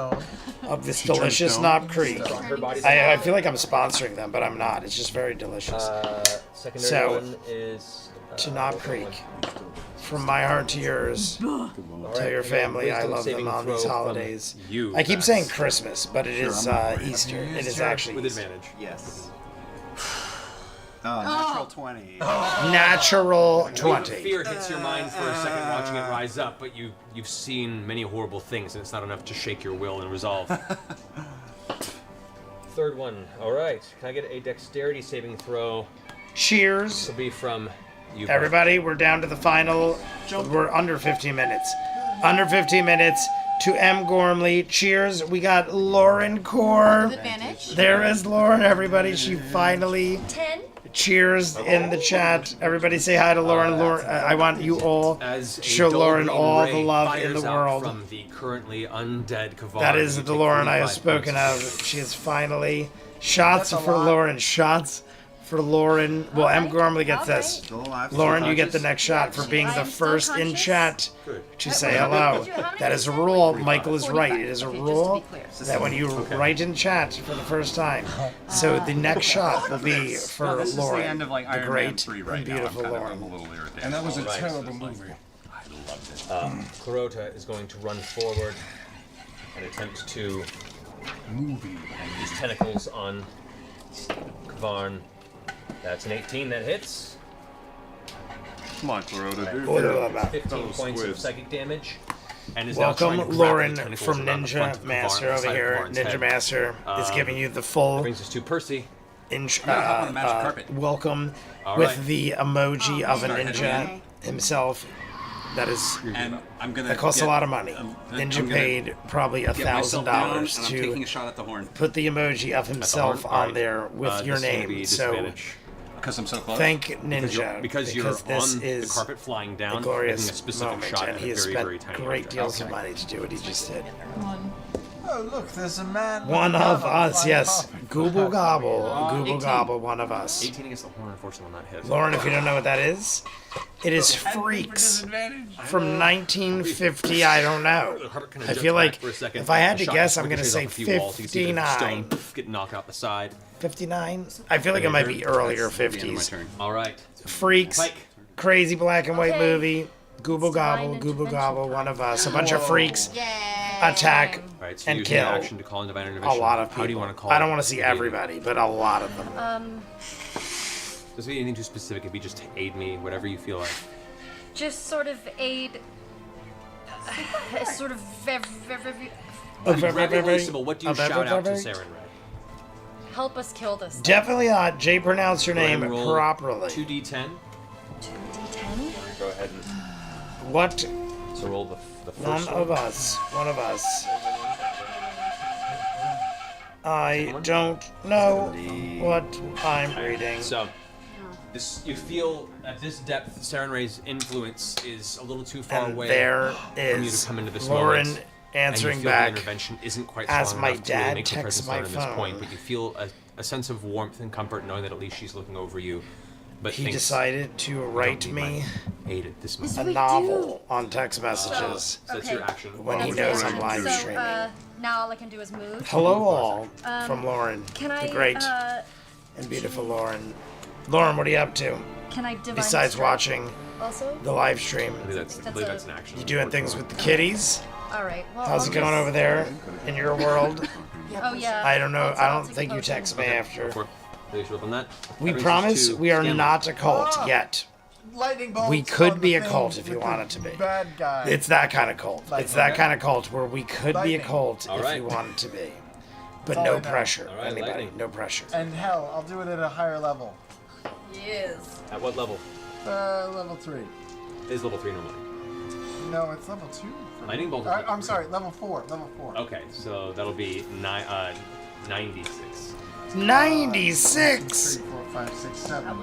Speaker 1: of this delicious Knob Creek.
Speaker 9: Her body's
Speaker 1: I feel like I'm sponsoring them, but I'm not. It's just very delicious.
Speaker 9: secondary
Speaker 1: So,
Speaker 9: one is
Speaker 1: to Knob Creek. From my heart to yours. Tell your family I love them on these holidays. I keep saying Christmas, but it is Easter. It is actually
Speaker 2: with
Speaker 1: Easter.
Speaker 2: advantage.
Speaker 6: Yes. Natural 20.
Speaker 1: Natural 20.
Speaker 2: Fear hits your mind for a second watching it rise up, but you've seen many horrible things, and it's not enough to shake your will and resolve.
Speaker 9: third one. All right. Can I get a dexterity saving throw?
Speaker 1: Cheers.
Speaker 9: This will be from you.
Speaker 1: Everybody, we're down to the final. We're under 15 minutes. Under 15 minutes to M. Gormley. Cheers. We got Lauren Core.
Speaker 4: With advantage.
Speaker 1: There is Lauren, everybody. She finally
Speaker 7: 10.
Speaker 1: cheers in the chat. Everybody say hi to Lauren. Lauren, I want you all
Speaker 2: As
Speaker 1: to
Speaker 2: a
Speaker 1: show
Speaker 2: dull
Speaker 1: Lauren
Speaker 2: green
Speaker 1: all
Speaker 2: ray
Speaker 1: the love in
Speaker 2: fires
Speaker 1: the
Speaker 2: out
Speaker 1: world.
Speaker 2: From the currently undead Kavarn,
Speaker 1: That is
Speaker 2: you
Speaker 1: the
Speaker 2: take
Speaker 1: Lauren I have
Speaker 2: 45
Speaker 1: spoken
Speaker 2: points.
Speaker 1: of. She is finally shots for Lauren. Shots for Lauren. Well, M. Gormley gets this.
Speaker 6: Still alive.
Speaker 1: Lauren, you get the next shot for being the first in chat to say hello. That is a rule. Michael is right. It is a rule that when you write in chat for the first time, so the next shot will be for
Speaker 8: This is the
Speaker 1: Lauren,
Speaker 8: end of like
Speaker 1: the
Speaker 8: Iron Man
Speaker 1: great
Speaker 8: 3
Speaker 1: and
Speaker 8: right now.
Speaker 1: beautiful
Speaker 8: I'm
Speaker 1: Lauren.
Speaker 8: a little irritated.
Speaker 11: And that was a
Speaker 9: Alright.
Speaker 11: terrible movie.
Speaker 8: I loved it.
Speaker 9: Clarota is going to run forward and attempt to use tentacles on Kavarn. That's an 18 that hits.
Speaker 5: Come on, Clarota, dude.
Speaker 1: What about
Speaker 9: 15
Speaker 5: Fellow
Speaker 9: points of
Speaker 5: squibs.
Speaker 9: psychic damage.
Speaker 2: And is now
Speaker 1: Welcome,
Speaker 2: trying to grab
Speaker 1: Lauren
Speaker 2: the tentacles
Speaker 1: from
Speaker 2: around the front
Speaker 1: Ninja
Speaker 2: of
Speaker 1: Master
Speaker 2: Kavarn,
Speaker 1: over
Speaker 2: side of
Speaker 1: here.
Speaker 2: Kavarn's
Speaker 1: Ninja
Speaker 2: head.
Speaker 1: Master is giving you the full
Speaker 2: Brings us to Percy.
Speaker 8: hop on the magic carpet.
Speaker 1: welcome
Speaker 2: All
Speaker 1: with
Speaker 2: right.
Speaker 1: the emoji of a
Speaker 8: Start heading
Speaker 1: ninja
Speaker 8: in.
Speaker 1: himself. That is
Speaker 8: And I'm gonna.
Speaker 1: that costs a
Speaker 8: get-
Speaker 1: lot of money.
Speaker 8: I'm
Speaker 1: Ninja
Speaker 8: gonna
Speaker 1: paid probably
Speaker 8: get myself down, and
Speaker 1: $1,000
Speaker 8: I'm taking
Speaker 1: to
Speaker 8: a shot at the horn
Speaker 1: put the emoji of himself
Speaker 2: All right.
Speaker 1: on there with your
Speaker 2: This will be
Speaker 1: name. So
Speaker 2: disadvantage.
Speaker 8: because I'm so close.
Speaker 1: thank
Speaker 2: Because
Speaker 1: Ninja
Speaker 2: because you're
Speaker 1: this
Speaker 2: on the
Speaker 1: is
Speaker 2: carpet flying down,
Speaker 1: a
Speaker 2: taking a
Speaker 1: glorious
Speaker 2: specific
Speaker 1: moment,
Speaker 2: shot
Speaker 1: and
Speaker 2: at
Speaker 1: he
Speaker 2: a
Speaker 1: has
Speaker 2: very,
Speaker 1: spent
Speaker 2: very tiny
Speaker 1: great
Speaker 2: object.
Speaker 1: deals of money to do what he just did.
Speaker 10: Oh, look, there's a man.
Speaker 1: One of us,
Speaker 10: flying
Speaker 1: yes.
Speaker 10: carpet.
Speaker 1: Google Gobble. Google
Speaker 2: 18.
Speaker 1: Gobble, one of us.
Speaker 2: 18 against the horn, unfortunately, will not hit.
Speaker 1: Lauren, if you don't know what that is, it is Freaks from 1950. I don't know. I feel like if I had to guess, I'm going to say 59.
Speaker 2: Get knocked out the side.
Speaker 1: 59? I feel like it might be earlier
Speaker 8: That's the end of my
Speaker 1: 50s.
Speaker 8: turn.
Speaker 2: All right.
Speaker 1: Freaks,
Speaker 2: Pike.
Speaker 1: crazy black and white
Speaker 7: Okay.
Speaker 1: movie. Google
Speaker 7: It's divine
Speaker 1: Gobble, Google
Speaker 7: intervention
Speaker 1: Gobble,
Speaker 7: time.
Speaker 1: one of us. A bunch of freaks
Speaker 4: Yeah.
Speaker 1: attack
Speaker 2: All right. So
Speaker 1: and
Speaker 2: using an
Speaker 1: kill
Speaker 2: action to call in divine
Speaker 1: a
Speaker 2: intervention.
Speaker 1: lot of people.
Speaker 2: How do you want to call?
Speaker 1: I don't want to see everybody, but a lot of them.
Speaker 2: Doesn't be anything too specific. It'd be just aid me, whatever you feel like.
Speaker 7: Just sort of aid. Sort of.
Speaker 2: Incredibly simple. What do you shout out to Saren Ray?
Speaker 7: Help us kill this.
Speaker 1: Definitely not. Jay pronounced her
Speaker 2: Go ahead
Speaker 1: name
Speaker 2: and roll
Speaker 1: properly.
Speaker 2: 2d10.
Speaker 7: D10.
Speaker 9: Go ahead and
Speaker 1: What?
Speaker 9: so roll the
Speaker 1: One
Speaker 9: first
Speaker 1: of us. One of us. I don't know what I'm reading.
Speaker 2: So, this you feel at this depth, Saren Ray's influence is a little too far
Speaker 1: And
Speaker 2: away
Speaker 1: there
Speaker 2: from you
Speaker 1: is
Speaker 2: to come into this
Speaker 1: Lauren
Speaker 2: moment.
Speaker 1: answering
Speaker 2: and you feel
Speaker 1: back
Speaker 2: the intervention isn't quite
Speaker 1: as
Speaker 2: strong
Speaker 1: my
Speaker 2: enough to really
Speaker 1: dad
Speaker 2: make her
Speaker 1: texts
Speaker 2: presence
Speaker 1: my
Speaker 2: known at this point,
Speaker 1: phone.
Speaker 2: but you feel a sense of warmth and comfort knowing that at least she's looking over you. But
Speaker 1: He
Speaker 2: thinks,
Speaker 1: decided to
Speaker 2: "I don't
Speaker 1: write
Speaker 2: need
Speaker 1: me
Speaker 2: my aid at this moment.
Speaker 1: a novel on text messages
Speaker 2: So that's your action.
Speaker 1: when he
Speaker 7: That's
Speaker 1: knows I'm
Speaker 7: it.
Speaker 1: live
Speaker 7: So,
Speaker 1: streaming.
Speaker 7: now all I can do is move.
Speaker 1: Hello all from Lauren,
Speaker 7: Can I?
Speaker 1: the great and beautiful Lauren. Lauren, what are you up to?
Speaker 7: Can I divine
Speaker 1: Besides
Speaker 7: strike
Speaker 1: watching
Speaker 7: Also.
Speaker 1: the live stream,
Speaker 2: I believe that's an action.
Speaker 1: you doing things with the kitties?
Speaker 7: All right. Well.
Speaker 1: How's
Speaker 7: I'll
Speaker 1: it going
Speaker 7: just-
Speaker 1: over there in your world?
Speaker 4: Oh yeah.
Speaker 1: I don't know.
Speaker 4: I'll
Speaker 1: I don't
Speaker 4: take a
Speaker 1: think you
Speaker 4: potion.
Speaker 1: text me after.
Speaker 2: Finish up on that.
Speaker 1: We
Speaker 2: That brings us
Speaker 1: promise
Speaker 2: to
Speaker 1: we are
Speaker 2: Scanlan.
Speaker 1: not a cult yet.
Speaker 10: Lightning bolts.
Speaker 1: We could
Speaker 10: on
Speaker 1: be
Speaker 10: the
Speaker 1: a
Speaker 10: thing
Speaker 1: cult if you
Speaker 10: with
Speaker 1: wanted
Speaker 10: the
Speaker 1: to be.
Speaker 10: Bad guy.
Speaker 1: It's that kind of cult. It's that kind of cult where we could be a
Speaker 10: Lightning.
Speaker 1: cult
Speaker 2: All
Speaker 1: if
Speaker 2: right.
Speaker 1: you wanted to be. But
Speaker 10: That's all I
Speaker 1: no
Speaker 10: know.
Speaker 1: pressure.
Speaker 2: All right,
Speaker 1: Anybody,
Speaker 2: lightning.
Speaker 1: no pressure.
Speaker 10: And hell, I'll do it at a higher level.
Speaker 7: Yes.
Speaker 9: At what level?
Speaker 10: Level 3.
Speaker 2: Is level 3 normally?
Speaker 10: No, it's level 2.
Speaker 2: Lightning bolt.
Speaker 10: I'm sorry, level 4. Level 4.
Speaker 2: Okay, so that'll be 96.
Speaker 1: 96.
Speaker 10: 3, 4, 5, 6, 7.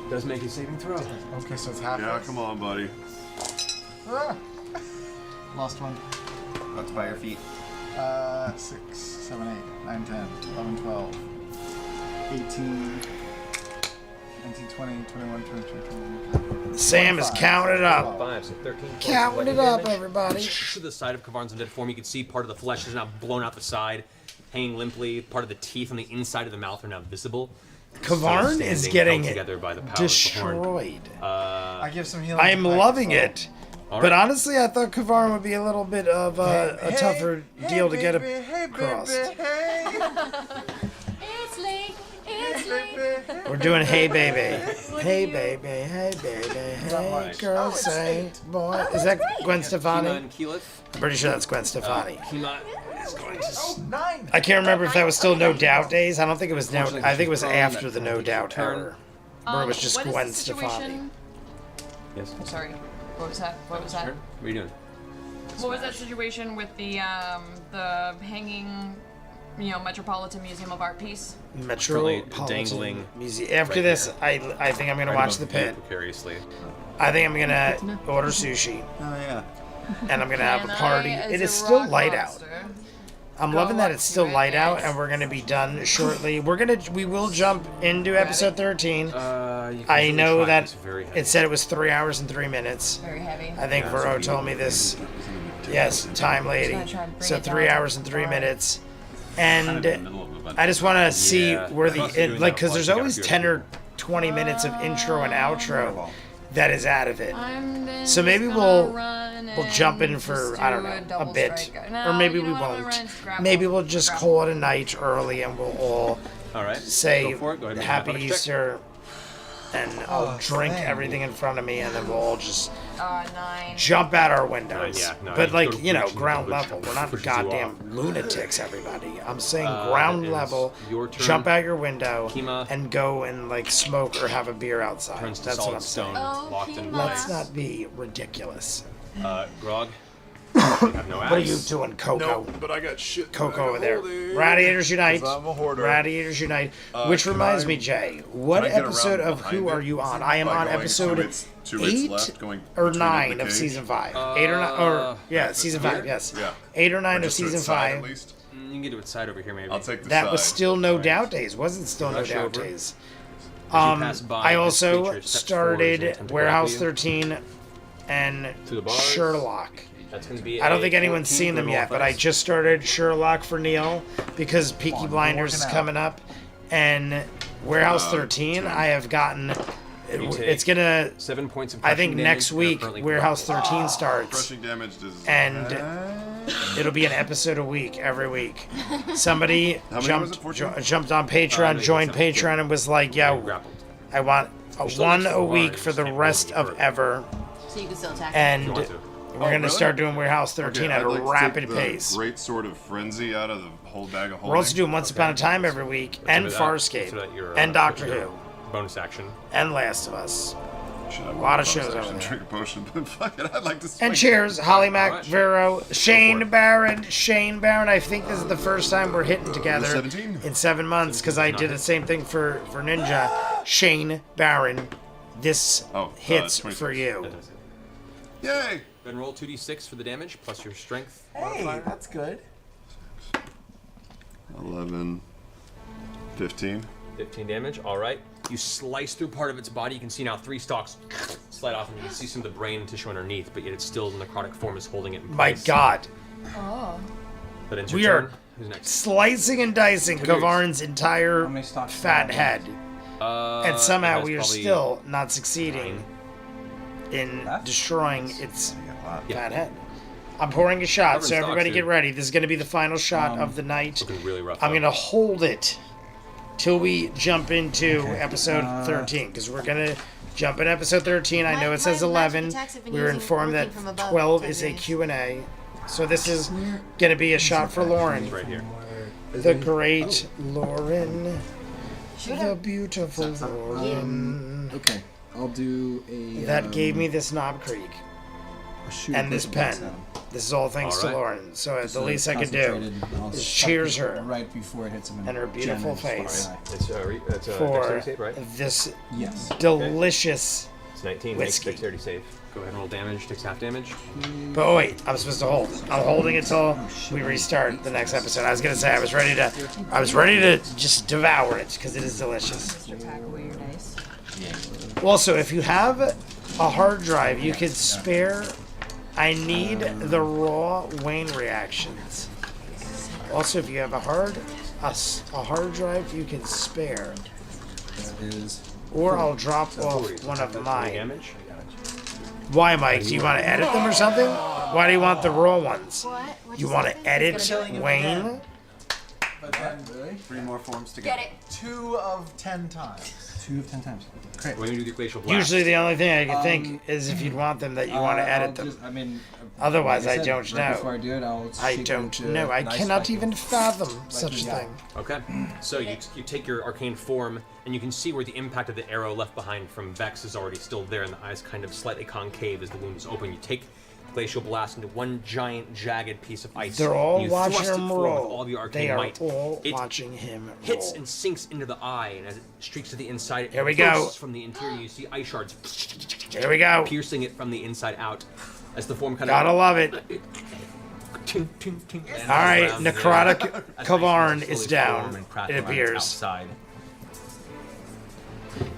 Speaker 2: Does make a saving throw.
Speaker 10: Okay, so it's half.
Speaker 5: Yeah, come on, buddy.
Speaker 10: Ah. Lost one.
Speaker 6: What's by your feet?
Speaker 10: 6, 7, 8, 9, 10, 11, 12, 18, 19, 20, 21, 22, 23.
Speaker 1: Sam is counting it up.
Speaker 9: 5, so 13 points of
Speaker 1: Counting it
Speaker 9: lightning
Speaker 1: up,
Speaker 9: damage.
Speaker 1: everybody.
Speaker 2: To the side of Kavarn's undead form, you can see part of the flesh is now blown out the side, hanging limply. Part of the teeth on the inside of the mouth are now visible.
Speaker 1: Kavarn
Speaker 2: Still
Speaker 1: is
Speaker 2: standing,
Speaker 1: getting
Speaker 2: held together by the power of the horn.
Speaker 1: destroyed.
Speaker 10: I give some healing.
Speaker 1: I am
Speaker 10: to Pike,
Speaker 1: loving
Speaker 10: so-
Speaker 1: it.
Speaker 2: All
Speaker 1: But
Speaker 2: right.
Speaker 1: honestly, I thought Kavarn would be a little bit of a tougher deal to get across.
Speaker 7: It's late. It's late.
Speaker 1: We're doing Hey Baby. Hey Baby, hey baby, hey girl, say boy. Is that Gwen
Speaker 2: Kima
Speaker 1: Stefani?
Speaker 2: and Keyleth.
Speaker 1: I'm pretty sure that's Gwen Stefani.
Speaker 2: Kima is going to.
Speaker 10: 9.
Speaker 1: I can't remember if that was still No Doubt days. I don't think it was No.
Speaker 2: Unfortunately,
Speaker 1: I think it was
Speaker 2: she's
Speaker 1: after
Speaker 2: prone,
Speaker 1: the
Speaker 2: that
Speaker 1: No
Speaker 2: takes your
Speaker 1: Doubt
Speaker 2: turn.
Speaker 1: era, where it was just
Speaker 12: what is
Speaker 1: Gwen
Speaker 12: the
Speaker 1: Stefani.
Speaker 12: situation?
Speaker 2: Yes.
Speaker 12: Sorry. What was that? What was that?
Speaker 2: Turn. What are you doing?
Speaker 12: What was that situation with the hanging, Metropolitan Museum of Art piece?
Speaker 1: Metropolitan
Speaker 2: dangling
Speaker 1: Museum. After
Speaker 2: right
Speaker 1: this,
Speaker 2: here.
Speaker 1: I think I'm gonna
Speaker 2: Right
Speaker 1: watch
Speaker 2: above
Speaker 1: the pit.
Speaker 2: Precariously.
Speaker 1: I think I'm gonna order sushi,
Speaker 6: Oh yeah.
Speaker 1: and I'm gonna have a
Speaker 12: Can
Speaker 1: party.
Speaker 12: I, as
Speaker 1: It
Speaker 12: a
Speaker 1: is still
Speaker 12: rock
Speaker 1: light out.
Speaker 12: monster,
Speaker 1: I'm
Speaker 12: go
Speaker 1: loving that
Speaker 12: up
Speaker 1: it's still
Speaker 12: to it
Speaker 1: light out,
Speaker 12: and-
Speaker 1: and we're gonna be done shortly. We will jump into episode 13.
Speaker 2: You can
Speaker 1: I
Speaker 2: certainly
Speaker 1: know
Speaker 2: try.
Speaker 1: that
Speaker 2: It's very heavy.
Speaker 1: it said it was 3 hours and 3 minutes.
Speaker 12: Very heavy.
Speaker 1: I think Vero told me this. Yes, time lady.
Speaker 12: Just gonna try and bring
Speaker 1: So
Speaker 12: it
Speaker 1: 3
Speaker 12: down
Speaker 1: hours and 3
Speaker 12: to
Speaker 1: minutes.
Speaker 8: Kind of in the
Speaker 1: And
Speaker 8: middle of a bunch
Speaker 1: I just want to see
Speaker 2: Yeah,
Speaker 1: where
Speaker 2: plus
Speaker 1: the
Speaker 2: you're doing that
Speaker 1: because
Speaker 2: while
Speaker 1: there's
Speaker 2: you gotta
Speaker 1: always
Speaker 2: do it.
Speaker 1: 10 or 20 minutes of intro and outro that is out of it.
Speaker 12: I'm then
Speaker 1: So maybe
Speaker 12: just
Speaker 1: we'll
Speaker 12: gonna run
Speaker 1: we'll jump in
Speaker 12: and
Speaker 1: for
Speaker 12: just
Speaker 1: I don't
Speaker 12: do
Speaker 1: know a
Speaker 12: double
Speaker 1: bit,
Speaker 12: strike. No,
Speaker 1: or maybe
Speaker 12: you
Speaker 1: we
Speaker 12: know what, I'm gonna
Speaker 1: won't.
Speaker 12: run scrapple.
Speaker 1: Maybe we'll just
Speaker 12: Scrapple.
Speaker 1: call it a night early, and we'll all
Speaker 2: All right.
Speaker 1: say
Speaker 2: Go for it. Go ahead and make a
Speaker 1: Happy
Speaker 2: athletics check.
Speaker 1: Easter, and I'll drink
Speaker 10: thank
Speaker 1: everything in front of me, and then we'll all just
Speaker 12: 9.
Speaker 1: jump out our windows.
Speaker 2: Yeah, no,
Speaker 1: but
Speaker 2: you
Speaker 1: like
Speaker 2: go to
Speaker 1: you know,
Speaker 2: reach and
Speaker 1: ground
Speaker 2: it pushes-
Speaker 1: level. We're not
Speaker 2: pushes you
Speaker 1: goddamn
Speaker 2: off.
Speaker 1: lunatics, everybody. I'm saying
Speaker 2: That
Speaker 1: ground
Speaker 2: is
Speaker 1: level.
Speaker 2: your turn.
Speaker 1: Jump out your window
Speaker 2: Kima.
Speaker 1: and go and like smoke or have a beer outside.
Speaker 2: Turns to
Speaker 1: That's what
Speaker 2: solid
Speaker 1: I'm
Speaker 2: stone,
Speaker 1: saying.
Speaker 7: Oh,
Speaker 2: locked in
Speaker 7: Kima.
Speaker 1: Let's
Speaker 2: place.
Speaker 1: not be ridiculous.
Speaker 2: Grog. You have no
Speaker 1: What are you
Speaker 2: axe.
Speaker 1: doing, Coco?
Speaker 5: but I got shit.
Speaker 1: Coco over there. Radiators Unite.
Speaker 5: 'Cause I'm a hoarder.
Speaker 1: Radiators Unite. Which
Speaker 5: can
Speaker 1: reminds
Speaker 5: I-
Speaker 1: me, Jay, what
Speaker 5: can I get
Speaker 1: episode
Speaker 5: around
Speaker 1: of Who
Speaker 5: behind
Speaker 1: Are
Speaker 5: it
Speaker 1: You on? I am
Speaker 5: by
Speaker 1: on
Speaker 5: going
Speaker 1: episode
Speaker 5: two bits
Speaker 1: 8
Speaker 5: left, going
Speaker 1: or
Speaker 5: between
Speaker 1: 9
Speaker 5: the
Speaker 1: of
Speaker 5: cage?
Speaker 1: season 5. 8 or 9, or yeah, season 5. Yes,
Speaker 2: Yeah.
Speaker 1: 8 or 9 of
Speaker 5: Just to
Speaker 1: season
Speaker 5: its side,
Speaker 1: 5.
Speaker 5: At least.
Speaker 2: You can get to its side over here, maybe.
Speaker 5: I'll take the
Speaker 1: That
Speaker 5: side.
Speaker 1: was still No
Speaker 5: Alright.
Speaker 1: Doubt days. Wasn't still No
Speaker 2: Rush
Speaker 1: Doubt
Speaker 2: over.
Speaker 1: days.
Speaker 2: pass by,
Speaker 1: I
Speaker 2: this
Speaker 1: also
Speaker 2: creature steps forward and
Speaker 1: started
Speaker 2: attempts to
Speaker 1: Warehouse
Speaker 2: grapple you.
Speaker 1: 13 and
Speaker 2: To the bars.
Speaker 1: Sherlock.
Speaker 2: That's going to be.
Speaker 1: I don't
Speaker 2: a
Speaker 1: think anyone's
Speaker 2: 14
Speaker 1: seen them
Speaker 2: for
Speaker 1: yet, but I
Speaker 2: athletics.
Speaker 1: just started Sherlock for Neil because Peaky
Speaker 10: on,
Speaker 1: Blinders is
Speaker 10: working out.
Speaker 1: coming up, and Warehouse 13 I have gotten. It's gonna.
Speaker 2: 7 points of
Speaker 1: I think
Speaker 2: crushing
Speaker 1: next
Speaker 2: damage. You're
Speaker 1: week
Speaker 2: currently
Speaker 1: Warehouse
Speaker 2: grappled.
Speaker 1: 13 starts,
Speaker 5: Crushing damage does.
Speaker 1: and it'll be an episode a week every week. Somebody
Speaker 5: How many
Speaker 1: jumped
Speaker 5: was it, 14?
Speaker 1: jumped on Patreon,
Speaker 2: maybe
Speaker 1: joined
Speaker 2: 17.
Speaker 1: Patreon, and was like,
Speaker 2: You're
Speaker 1: "Yo,
Speaker 2: grappled.
Speaker 1: I want a
Speaker 2: still
Speaker 1: one
Speaker 2: next to
Speaker 1: a
Speaker 2: the
Speaker 1: week
Speaker 2: bar,
Speaker 1: for
Speaker 2: you
Speaker 1: the
Speaker 2: just can't
Speaker 1: rest
Speaker 2: roll to
Speaker 1: of
Speaker 2: get hurt.
Speaker 1: ever."
Speaker 7: So you can still attack.
Speaker 1: And
Speaker 2: You want to.
Speaker 1: we're gonna
Speaker 5: really?
Speaker 1: start doing Warehouse 13
Speaker 5: Okay,
Speaker 1: at
Speaker 5: I'd
Speaker 1: a
Speaker 5: like to
Speaker 1: rapid
Speaker 5: take the
Speaker 1: pace.
Speaker 5: Great Sword of Frenzy out of the whole bag of holding.
Speaker 1: We're also doing Once Upon a Time every week, and
Speaker 2: Consider that-
Speaker 1: Farscape,
Speaker 2: consider that your,
Speaker 1: and Doctor
Speaker 2: your
Speaker 1: Who,
Speaker 2: Bonus action.
Speaker 1: and Last of Us.
Speaker 5: Should have
Speaker 1: a lot of
Speaker 5: bonus
Speaker 1: shows
Speaker 5: action,
Speaker 1: over there.
Speaker 5: Drink a potion, but fuck it, I'd like to.
Speaker 1: And cheers, Holly Mac,
Speaker 2: Alright.
Speaker 1: Vero, Shane
Speaker 2: it.
Speaker 1: Barron, Shane Barron. I think this is the first time we're hitting together
Speaker 5: 17?
Speaker 1: in 7 months because I did the same thing for Ninja. Shane Barron, this hits
Speaker 5: 26.
Speaker 1: for you.
Speaker 2: That does it.
Speaker 5: Yay!
Speaker 2: Then roll 2d6 for the damage plus your strength.
Speaker 10: Hey, that's good.
Speaker 5: 11, 15.
Speaker 2: 15 damage. All right. You slice through part of its body. You can see now 3 stalks slide off, and you can see some of the brain and tissue underneath, but yet it's still in necrotic form, is holding it in
Speaker 1: My
Speaker 2: place.
Speaker 1: God,
Speaker 12: Oh.
Speaker 2: That ends
Speaker 1: we
Speaker 2: your
Speaker 1: are
Speaker 2: turn. Who's next?
Speaker 1: slicing and dicing
Speaker 2: Come here.
Speaker 1: Kavarn's entire
Speaker 3: How many stocks
Speaker 1: fat
Speaker 3: do I
Speaker 1: head,
Speaker 2: It
Speaker 1: and somehow
Speaker 2: has
Speaker 1: we are
Speaker 2: probably
Speaker 1: still not succeeding
Speaker 2: 9.
Speaker 1: in
Speaker 3: Left?
Speaker 1: destroying its
Speaker 2: Yeah.
Speaker 1: fat head. I'm pouring a shot,
Speaker 2: Covered
Speaker 1: so
Speaker 2: in stock,
Speaker 1: everybody
Speaker 2: too.
Speaker 1: get ready. This is going to be the final shot of the night.
Speaker 2: Looking really rough.
Speaker 1: I'm
Speaker 2: though.
Speaker 1: going to hold it till we jump into episode 13, because we're going to jump in episode 13. I know it says
Speaker 4: my magic
Speaker 1: 11.
Speaker 4: attacks have been
Speaker 1: We were
Speaker 4: using
Speaker 1: informed that
Speaker 4: working from above
Speaker 1: 12
Speaker 4: for
Speaker 1: is a
Speaker 4: 10
Speaker 1: Q&A. So this is going to be a shot for Lauren.
Speaker 2: Right here.
Speaker 1: The great Lauren. The beautiful Lauren.
Speaker 3: Okay, I'll do a.
Speaker 1: That gave me this Knob Creek and this pen. This is all thanks to
Speaker 2: All right.
Speaker 1: Lauren. So the least I could do is cheers her
Speaker 3: right before it hits him in
Speaker 1: and her beautiful
Speaker 3: Jen and
Speaker 1: face
Speaker 9: It's a
Speaker 1: for
Speaker 9: dexterity save, right?
Speaker 1: this
Speaker 3: Yes.
Speaker 1: delicious.
Speaker 9: It's 19.
Speaker 1: Whiskey.
Speaker 9: Makes dexterity save.
Speaker 2: Go ahead and roll damage. Takes half damage.
Speaker 1: But oh wait, I'm supposed to hold. I'm holding it till we restart the next episode. I was gonna say I was ready to just devour it because it is delicious.
Speaker 7: Mr. Pack away your dice.
Speaker 1: Also, if you have a hard drive, you could spare. I need the raw Wayne reactions. Also, if you have a hard drive, you can spare. Or I'll drop off one of mine.
Speaker 2: Damage.
Speaker 1: Why, Mike? Do you want to edit them or something? Why do you want the raw ones?
Speaker 4: What?
Speaker 1: You want to edit Wayne?
Speaker 10: But then, really?
Speaker 6: 3 more forms to
Speaker 7: Get it.
Speaker 10: 2 of 10 times.
Speaker 3: 2 of 10 times. Great.
Speaker 2: We're gonna do the glacial blast.
Speaker 1: Usually, the only thing I can think is if you'd want them that you want to edit them. Otherwise,
Speaker 3: like
Speaker 1: I
Speaker 3: said,
Speaker 1: don't
Speaker 3: right
Speaker 1: know.
Speaker 3: Before I do it, I'll
Speaker 1: I
Speaker 3: shake
Speaker 1: don't
Speaker 3: like,
Speaker 1: know. I
Speaker 3: nice
Speaker 1: cannot
Speaker 3: like
Speaker 1: even fathom such a
Speaker 3: yeah.
Speaker 1: thing.
Speaker 2: Okay, so you take your arcane form, and you can see where the impact of the arrow left behind from Vex is already still there, and the eyes kind of slightly concave as the wound is open. You take Glacial Blast into one giant, jagged piece of ice.
Speaker 1: They're all
Speaker 2: and you
Speaker 1: watching
Speaker 2: thrust it
Speaker 1: him
Speaker 2: forward with
Speaker 1: roll.
Speaker 2: all of your arcane
Speaker 1: They are
Speaker 2: might.
Speaker 1: all
Speaker 2: It
Speaker 1: watching him
Speaker 2: hits
Speaker 1: roll.
Speaker 2: and sinks into the eye, and as it streaks to the inside,
Speaker 1: Here
Speaker 2: it
Speaker 1: we go.
Speaker 2: bursts from the interior. You see ice shards
Speaker 1: Here we go.
Speaker 2: piercing it from the inside out as the form kind
Speaker 1: Gotta
Speaker 2: of.
Speaker 1: love it. All right, necrotic Kavarn is down. It appears.
Speaker 2: Outside.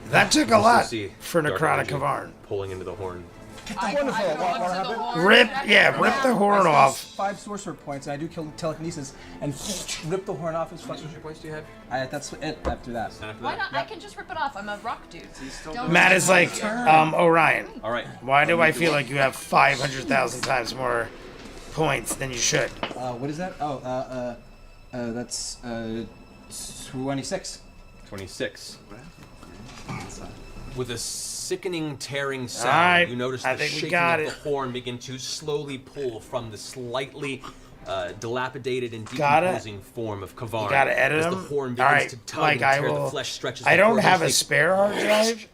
Speaker 1: That took a
Speaker 2: You
Speaker 1: lot
Speaker 2: see
Speaker 1: for
Speaker 2: dark
Speaker 1: necrotic
Speaker 2: energy
Speaker 1: Kavarn.
Speaker 2: pulling into the horn.
Speaker 10: Wonderful. What happened?
Speaker 1: Rip the horn
Speaker 3: I
Speaker 1: off.
Speaker 3: spend 5 sorcerer points, and I do kill telekinesis and rip the horn off his
Speaker 2: How many
Speaker 3: fucking.
Speaker 2: points do you have?
Speaker 3: That's it after that.
Speaker 12: Why not? I can just rip it off. I'm a rock dude.
Speaker 1: Matt is like, Orion.
Speaker 2: All right.
Speaker 1: Why do I feel like you have 500,000 times more points than you should?
Speaker 3: What is that? Oh, that's 26.
Speaker 2: 26. With a sickening, tearing sound,
Speaker 1: All right,
Speaker 2: you notice
Speaker 1: I
Speaker 2: the
Speaker 1: think we
Speaker 2: shaking
Speaker 1: got
Speaker 2: of
Speaker 1: it.
Speaker 2: the horn begin to slowly pull from the slightly dilapidated and
Speaker 1: Gotta-
Speaker 2: decomposing form of Kavarn.
Speaker 1: You gotta edit
Speaker 2: as
Speaker 1: them.
Speaker 2: the horn
Speaker 1: All
Speaker 2: begins
Speaker 1: right,
Speaker 2: to tug
Speaker 1: Mike,
Speaker 2: and
Speaker 1: I
Speaker 2: tear,
Speaker 1: will.
Speaker 2: the flesh stretches.
Speaker 1: I
Speaker 2: the
Speaker 1: don't
Speaker 2: horn
Speaker 1: have a
Speaker 2: eventually-
Speaker 1: spare hard drive,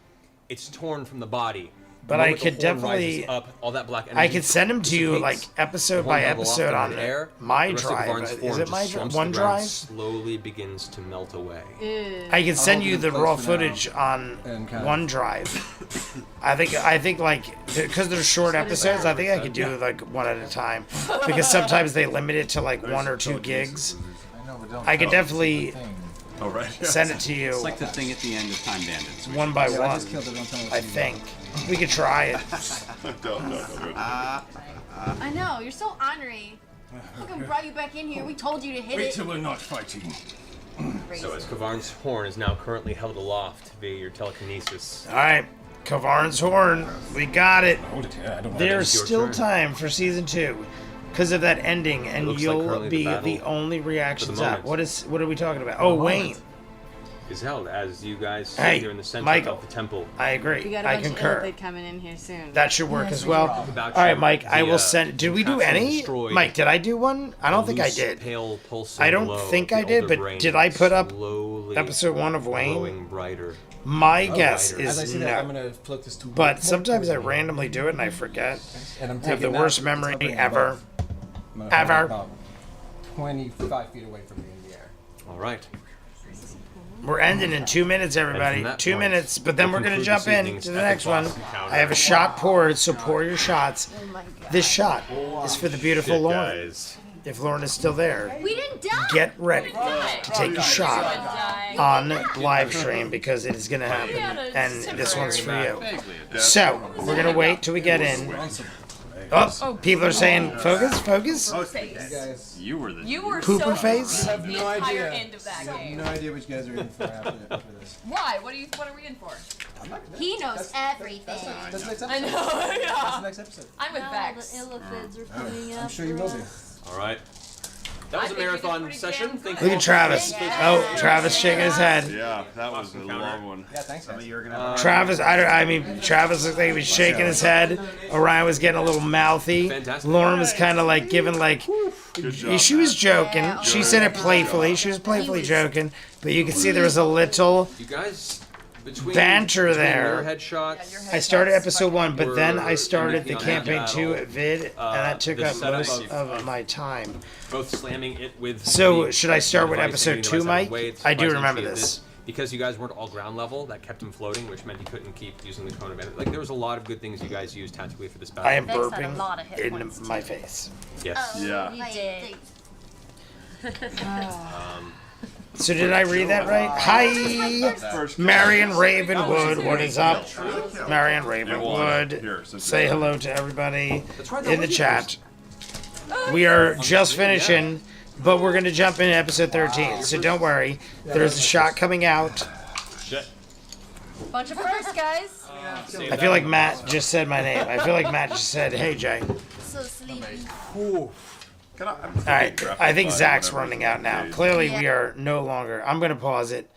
Speaker 2: It's torn from the body.
Speaker 1: but
Speaker 2: The
Speaker 1: I
Speaker 2: moment
Speaker 1: could
Speaker 2: the horn
Speaker 1: definitely.
Speaker 2: rises up, all that black
Speaker 1: I
Speaker 2: energy
Speaker 1: could send them to you like
Speaker 2: dissipates.
Speaker 1: episode
Speaker 2: The
Speaker 1: by
Speaker 2: horn level off
Speaker 1: episode
Speaker 2: in
Speaker 1: on
Speaker 2: air.
Speaker 1: my
Speaker 2: The rest of
Speaker 1: drive.
Speaker 2: Kavarn's
Speaker 1: Is
Speaker 2: form
Speaker 1: it my
Speaker 2: just slumps to
Speaker 1: one
Speaker 2: the ground,
Speaker 1: drive?
Speaker 2: Slowly begins to melt away.
Speaker 1: I can send
Speaker 3: hold
Speaker 1: you
Speaker 3: it
Speaker 1: the
Speaker 3: close
Speaker 1: raw
Speaker 3: for now
Speaker 1: footage on
Speaker 3: and kind of-
Speaker 1: OneDrive. I think like because they're short episodes, I think I could do like one at a time because sometimes they limit it to like 1 or 2 gigs.
Speaker 10: I know, but don't
Speaker 1: I could
Speaker 10: tell us
Speaker 1: definitely
Speaker 10: the thing.
Speaker 5: Oh, right.
Speaker 1: send it to you
Speaker 8: It's like the thing at the end of Time Bandits.
Speaker 1: one by
Speaker 3: Yeah, I
Speaker 1: one.
Speaker 3: just killed it. Don't tell me what
Speaker 1: I
Speaker 3: to do.
Speaker 1: think we could try it.
Speaker 5: Don't do it.
Speaker 4: I know, you're so ornery. Fucking brought you back in here. We told you to hit it.
Speaker 11: we're not fighting.
Speaker 2: So as Kavarn's horn is now currently held aloft via your telekinesis.
Speaker 1: All right, Kavarn's horn, we got it.
Speaker 11: Hold it here. I don't
Speaker 1: There's
Speaker 2: your
Speaker 1: still
Speaker 2: turn.
Speaker 1: time for season 2 because of that ending, and
Speaker 2: looks like
Speaker 1: you'll
Speaker 2: currently the
Speaker 1: be
Speaker 2: battle
Speaker 1: the only reactions out.
Speaker 2: moment.
Speaker 1: What are we talking about? Oh, Wayne.
Speaker 2: Is held as you guys sit
Speaker 1: Hey,
Speaker 2: here in the center
Speaker 1: Michael.
Speaker 2: of the temple.
Speaker 1: I agree.
Speaker 4: We got a
Speaker 1: I
Speaker 4: bunch
Speaker 1: concur.
Speaker 4: of illithid coming in here soon.
Speaker 1: That should work as well.
Speaker 2: About
Speaker 1: All right,
Speaker 2: you,
Speaker 1: Mike. I
Speaker 2: the,
Speaker 1: will send. Did we do
Speaker 2: capsule
Speaker 1: any?
Speaker 2: destroyed.
Speaker 1: Mike, did I do one? I don't think I
Speaker 2: Loose,
Speaker 1: did.
Speaker 2: Pale, pulsing
Speaker 1: I don't
Speaker 2: glow
Speaker 1: think
Speaker 2: of
Speaker 1: I
Speaker 2: the
Speaker 1: did,
Speaker 2: elder
Speaker 1: but
Speaker 2: brain
Speaker 1: did I put up
Speaker 2: slowly
Speaker 1: episode 1 of Wayne?
Speaker 2: glowing brighter.
Speaker 1: My guess
Speaker 2: brighter.
Speaker 3: As I
Speaker 1: is
Speaker 3: see that, I'm
Speaker 1: no.
Speaker 3: gonna float this to.
Speaker 1: But sometimes I randomly do it and I forget.
Speaker 3: And I'm
Speaker 1: I have the
Speaker 3: taking that
Speaker 1: worst
Speaker 3: with
Speaker 1: memory
Speaker 3: hovering
Speaker 1: ever.
Speaker 3: above. I'm gonna hover
Speaker 1: Ever.
Speaker 3: about 25 feet away from me in the air.
Speaker 2: All right.
Speaker 1: We're ending in 2 minutes, everybody.
Speaker 2: And from that
Speaker 1: 2
Speaker 2: point,
Speaker 1: minutes, but then
Speaker 2: we'll
Speaker 1: we're gonna
Speaker 2: conclude
Speaker 1: jump
Speaker 2: this
Speaker 1: in
Speaker 2: evening's
Speaker 1: to the
Speaker 2: epic
Speaker 1: next one.
Speaker 2: boss encounter.
Speaker 1: I have a shot poured, so pour your shots.
Speaker 4: Oh my god.
Speaker 1: This shot is for the beautiful
Speaker 2: Shit,
Speaker 1: Lauren.
Speaker 2: guys.
Speaker 1: If Lauren is still there,
Speaker 4: We didn't die.
Speaker 1: get ready to take a shot
Speaker 12: Die.
Speaker 1: on live stream because it is gonna happen, and this one's for you.
Speaker 5: Vaguely.
Speaker 1: So we're gonna wait till we get in. Oh, people are saying focus, focus.
Speaker 7: Face.
Speaker 8: You were the.
Speaker 12: You were
Speaker 1: Pooper
Speaker 12: so
Speaker 1: face?
Speaker 12: the
Speaker 3: I have no
Speaker 12: entire
Speaker 3: idea.
Speaker 12: end of that
Speaker 3: I have
Speaker 12: game.
Speaker 3: no idea what you guys are in for after this.
Speaker 12: Why? What are we in for?
Speaker 7: He knows everything.
Speaker 3: That's next episode.
Speaker 12: I know.
Speaker 3: That's
Speaker 12: Yeah.
Speaker 3: the next episode.
Speaker 12: I'm with
Speaker 7: Now
Speaker 12: Vex.
Speaker 7: the elephants are coming up.
Speaker 3: I'm sure you will be.
Speaker 9: All right. That was
Speaker 12: I
Speaker 9: a
Speaker 12: think we did
Speaker 9: marathon
Speaker 12: pretty
Speaker 9: session.
Speaker 12: damn
Speaker 9: Thank
Speaker 12: good.
Speaker 9: you.
Speaker 1: Look at Travis. Oh, Travis shaking his head.
Speaker 5: Yeah, that was a long one.
Speaker 3: Yeah, thanks, guys.
Speaker 6: You're gonna
Speaker 1: Travis, I mean, Travis looked like he was shaking his head. Orion was getting a little mouthy.
Speaker 2: Fantastic.
Speaker 1: Lauren was kind of like giving like,
Speaker 5: Good job.
Speaker 1: she was joking.
Speaker 7: Yeah,
Speaker 1: She said it playfully. She was playfully joking, but you could see there was a little.
Speaker 2: You guys, between
Speaker 1: Banter
Speaker 2: between
Speaker 1: there.
Speaker 2: Your headshot.
Speaker 1: I started episode 1, but then I
Speaker 2: We're
Speaker 1: started the
Speaker 2: making on that
Speaker 1: campaign 2
Speaker 2: battle,
Speaker 1: vid, and that took
Speaker 2: the
Speaker 1: up
Speaker 2: setup
Speaker 1: most of my time.
Speaker 2: Both slamming it with.
Speaker 1: So
Speaker 2: the
Speaker 1: should I start with
Speaker 2: device,
Speaker 1: episode
Speaker 2: getting the
Speaker 1: 2,
Speaker 2: device out of
Speaker 1: Mike?
Speaker 2: the way, it's
Speaker 1: I do
Speaker 2: device
Speaker 1: remember
Speaker 2: entry of
Speaker 1: this.
Speaker 2: Because you guys weren't all ground level, that kept him floating, which meant he couldn't keep using the cone of energy. Like there was a lot of good things you guys used tactically for this battle.
Speaker 1: I am
Speaker 7: Vex had a lot of
Speaker 1: burping
Speaker 7: hit
Speaker 1: in
Speaker 7: points,
Speaker 1: my
Speaker 7: too.
Speaker 1: face.
Speaker 2: Yes.
Speaker 5: Yeah.
Speaker 7: He did.
Speaker 1: So did I read that right? Hi, Marion Ravenwood. What is up, Marion Ravenwood? Say hello to everybody in the chat. We are just finishing, but we're gonna jump into episode 13. So don't worry. There's a shot coming out.
Speaker 2: Shit.
Speaker 7: Bunch of firsts, guys.
Speaker 1: I feel like Matt just said my name. I feel like Matt just said, "Hey, Jay."
Speaker 7: So sleepy.
Speaker 1: All right, I think Zach's running out now. Clearly, we are no longer. I'm going to pause it.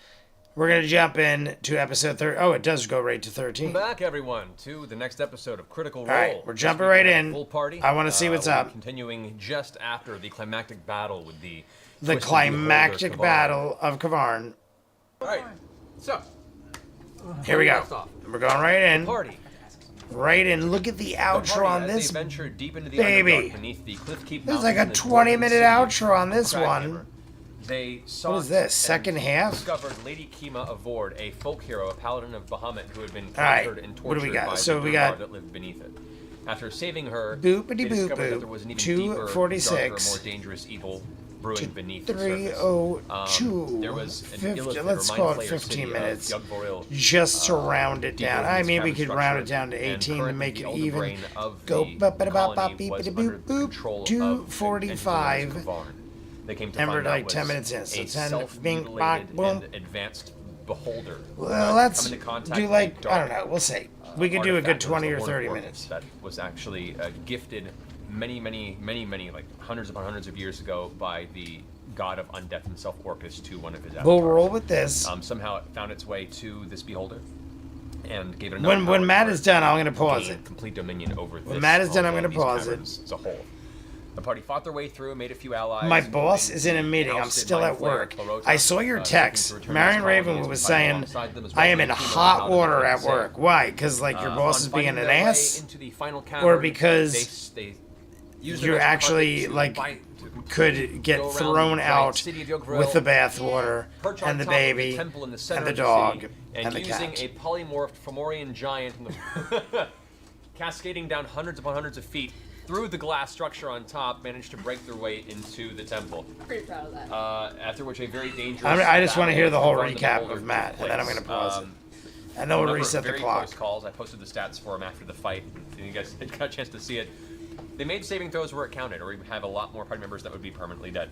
Speaker 1: We're going to jump in to episode 13. Oh, it does go right to 13.
Speaker 9: Welcome back, everyone, to the next episode of Critical Role.
Speaker 1: All right, we're
Speaker 9: This
Speaker 1: jumping
Speaker 9: week we
Speaker 1: right
Speaker 9: have a
Speaker 1: in.
Speaker 9: Full party.
Speaker 1: I wanna see what's
Speaker 9: we'll be
Speaker 1: up.
Speaker 9: Continuing just after the climactic battle with the
Speaker 1: The
Speaker 9: Twisted
Speaker 1: climactic
Speaker 9: Beholder, Kavarn.
Speaker 1: battle of Kavarn.
Speaker 9: All right, so
Speaker 1: Here we go.
Speaker 9: left off.
Speaker 1: We're going right in.
Speaker 9: Party.
Speaker 1: Right in. Look at the outro on
Speaker 9: As
Speaker 1: this
Speaker 9: they venture deep into the
Speaker 1: baby.
Speaker 9: Underdark beneath the Cliffkeep
Speaker 1: There's like a
Speaker 9: Mountains and the
Speaker 1: 20-minute
Speaker 9: dwarven city
Speaker 1: outro on this
Speaker 9: of
Speaker 1: one.
Speaker 9: Crackhammer. They saw
Speaker 1: What is this, second half?
Speaker 9: Discovered Lady Kima of Vord, a folk hero, a paladin of Bahamut who had been
Speaker 1: All right,
Speaker 9: captured and
Speaker 1: what do
Speaker 9: tortured
Speaker 1: we got?
Speaker 9: by
Speaker 1: So
Speaker 9: the
Speaker 1: we
Speaker 9: Durgar
Speaker 1: got
Speaker 9: that lived beneath it. After saving her,
Speaker 1: boopity
Speaker 9: they
Speaker 1: boop
Speaker 9: discovered that
Speaker 1: boop.
Speaker 9: there was an even deeper, darker,
Speaker 1: 246.
Speaker 9: more dangerous evil brewing beneath the surface.
Speaker 1: 302.
Speaker 9: There was an
Speaker 1: 50,
Speaker 9: illithid,
Speaker 1: let's
Speaker 9: or
Speaker 1: call it
Speaker 9: mind flayer
Speaker 1: 15
Speaker 9: city of
Speaker 1: minutes.
Speaker 9: Yug'voril,
Speaker 1: Just to round it
Speaker 9: deeper
Speaker 1: down.
Speaker 9: in
Speaker 1: I
Speaker 9: its
Speaker 1: mean, we
Speaker 9: cavern
Speaker 1: could round it
Speaker 9: structure,
Speaker 1: down to
Speaker 9: and
Speaker 1: 18 to
Speaker 9: currently
Speaker 1: make
Speaker 9: the
Speaker 1: it
Speaker 9: elder
Speaker 1: even.
Speaker 9: brain of
Speaker 1: Go
Speaker 9: the
Speaker 1: bop bop bop
Speaker 9: colony was
Speaker 1: beepity
Speaker 9: under
Speaker 1: boop
Speaker 9: the
Speaker 1: boop.
Speaker 9: control of
Speaker 1: 245.
Speaker 9: engineers of Kavarn. They came to
Speaker 1: And we're
Speaker 9: find out
Speaker 1: like
Speaker 9: was
Speaker 1: 10 minutes in, so
Speaker 9: a
Speaker 1: 10, bing,
Speaker 9: self-mutilated
Speaker 1: bop, boom.
Speaker 9: and advanced beholder.
Speaker 1: Well,
Speaker 9: who
Speaker 1: let's
Speaker 9: come into contact
Speaker 1: do
Speaker 9: with
Speaker 1: like,
Speaker 9: a
Speaker 1: I don't
Speaker 9: dark,
Speaker 1: know, we'll see. We could do a good
Speaker 9: artifact known
Speaker 1: 20
Speaker 9: as
Speaker 1: or
Speaker 9: the Horn of
Speaker 1: 30
Speaker 9: Orcus
Speaker 1: minutes.
Speaker 9: That was actually gifted many, like hundreds upon hundreds of years ago by the god of undeath himself, Orcus, to one of his avatars.
Speaker 1: We'll roll with this.
Speaker 9: Somehow it found its way to this beholder and gave it enough
Speaker 1: When
Speaker 9: power
Speaker 1: Matt
Speaker 9: to
Speaker 1: is done, I'm going to pause
Speaker 9: gain
Speaker 1: it.
Speaker 9: complete dominion over
Speaker 1: When
Speaker 9: this,
Speaker 1: Matt is done, I'm
Speaker 9: all
Speaker 1: gonna
Speaker 9: these
Speaker 1: pause it.
Speaker 9: caverns as a whole. The party fought their way through, made a few allies.
Speaker 1: My boss
Speaker 9: moving
Speaker 1: is in a meeting. I'm
Speaker 9: ousted
Speaker 1: still
Speaker 9: Mind
Speaker 1: at
Speaker 9: Flayer
Speaker 1: work.
Speaker 9: Clarota,
Speaker 1: I saw your
Speaker 9: seeking
Speaker 1: text.
Speaker 9: to return
Speaker 1: Marion
Speaker 9: his colonies
Speaker 1: Raven
Speaker 9: and
Speaker 1: was
Speaker 9: fight
Speaker 1: saying,
Speaker 9: alongside them as
Speaker 1: I am
Speaker 9: well
Speaker 1: in
Speaker 9: as Kima
Speaker 1: hot
Speaker 9: Paladin
Speaker 1: water
Speaker 9: and
Speaker 1: at
Speaker 9: Sarah.
Speaker 1: work. Why? Because like your boss
Speaker 9: On
Speaker 1: is being
Speaker 9: fighting
Speaker 1: an
Speaker 9: their way
Speaker 1: ass?
Speaker 9: into the final
Speaker 1: Or
Speaker 9: cavern,
Speaker 1: because
Speaker 9: they used their
Speaker 1: you
Speaker 9: magic
Speaker 1: actually
Speaker 9: carpet to
Speaker 1: like
Speaker 9: fight- to
Speaker 1: could get
Speaker 9: go around
Speaker 1: thrown
Speaker 9: the giant
Speaker 1: out
Speaker 9: city of Yug'voril,
Speaker 1: with the bathwater
Speaker 9: perch on
Speaker 1: and the
Speaker 9: top of
Speaker 1: baby
Speaker 9: temple in the center
Speaker 1: and the
Speaker 9: of
Speaker 1: dog
Speaker 9: city,
Speaker 1: and the
Speaker 9: using
Speaker 1: cat.
Speaker 9: a polymorphed Fomorian giant in the cascading down hundreds upon hundreds of feet through the glass structure on top, managed to break their way into the temple.
Speaker 12: Pretty proud of that.
Speaker 9: After which a very dangerous.
Speaker 1: I just want to hear the whole
Speaker 9: battle
Speaker 1: recap
Speaker 9: with
Speaker 1: of Matt, and then I'm going to pause it. And
Speaker 9: a
Speaker 1: then we'll
Speaker 9: number of
Speaker 1: reset the
Speaker 9: very
Speaker 1: clock.
Speaker 9: close calls. I posted the stats for him after the fight, and you guys got a chance to see it. They made saving throws where it counted, or we have a lot more party members that would be permanently dead.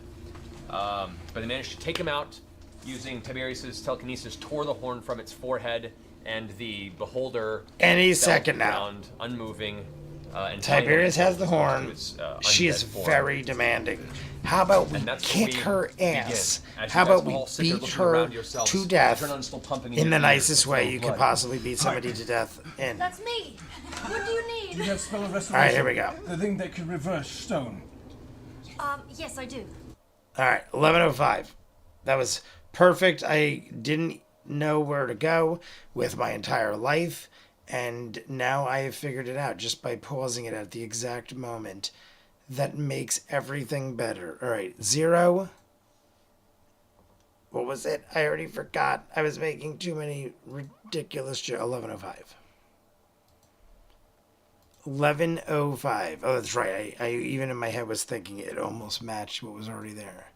Speaker 9: But they managed to take him out using Tiberius's telekinesis, tore the horn from its forehead, and the beholder.
Speaker 1: Any
Speaker 9: fell to
Speaker 1: second
Speaker 9: the
Speaker 1: now.
Speaker 9: ground, unmoving. And
Speaker 1: Tiberius has the horn.
Speaker 9: to its,
Speaker 1: She is
Speaker 9: undead form.
Speaker 1: very demanding. How about we
Speaker 9: And that's where
Speaker 1: kick
Speaker 9: we
Speaker 1: her
Speaker 9: begin.
Speaker 1: ass?
Speaker 9: As
Speaker 1: How
Speaker 9: you guys
Speaker 1: about we
Speaker 9: all sit there
Speaker 1: beat
Speaker 9: looking
Speaker 1: her
Speaker 9: around yourselves,
Speaker 1: to death
Speaker 9: adrenaline still pumping
Speaker 1: in the
Speaker 9: your ears,
Speaker 1: nicest
Speaker 9: full
Speaker 1: way
Speaker 9: of
Speaker 1: you
Speaker 9: blood.
Speaker 1: could possibly beat somebody to death in?
Speaker 7: That's me. What do you need?
Speaker 11: Do you have spell of restoration?
Speaker 1: All right, here we go.
Speaker 11: The thing that can reverse stone.
Speaker 7: Yes, I do.
Speaker 1: All right, 11:05. That was perfect. I didn't know where to go with my entire life, and now I have figured it out just by pausing it at the exact moment. That makes everything better. All right, 0. What was it? I already forgot. I was making too many ridiculous 11:05. 11:05. Oh, that's right. I even in my head was thinking it almost matched what was already there.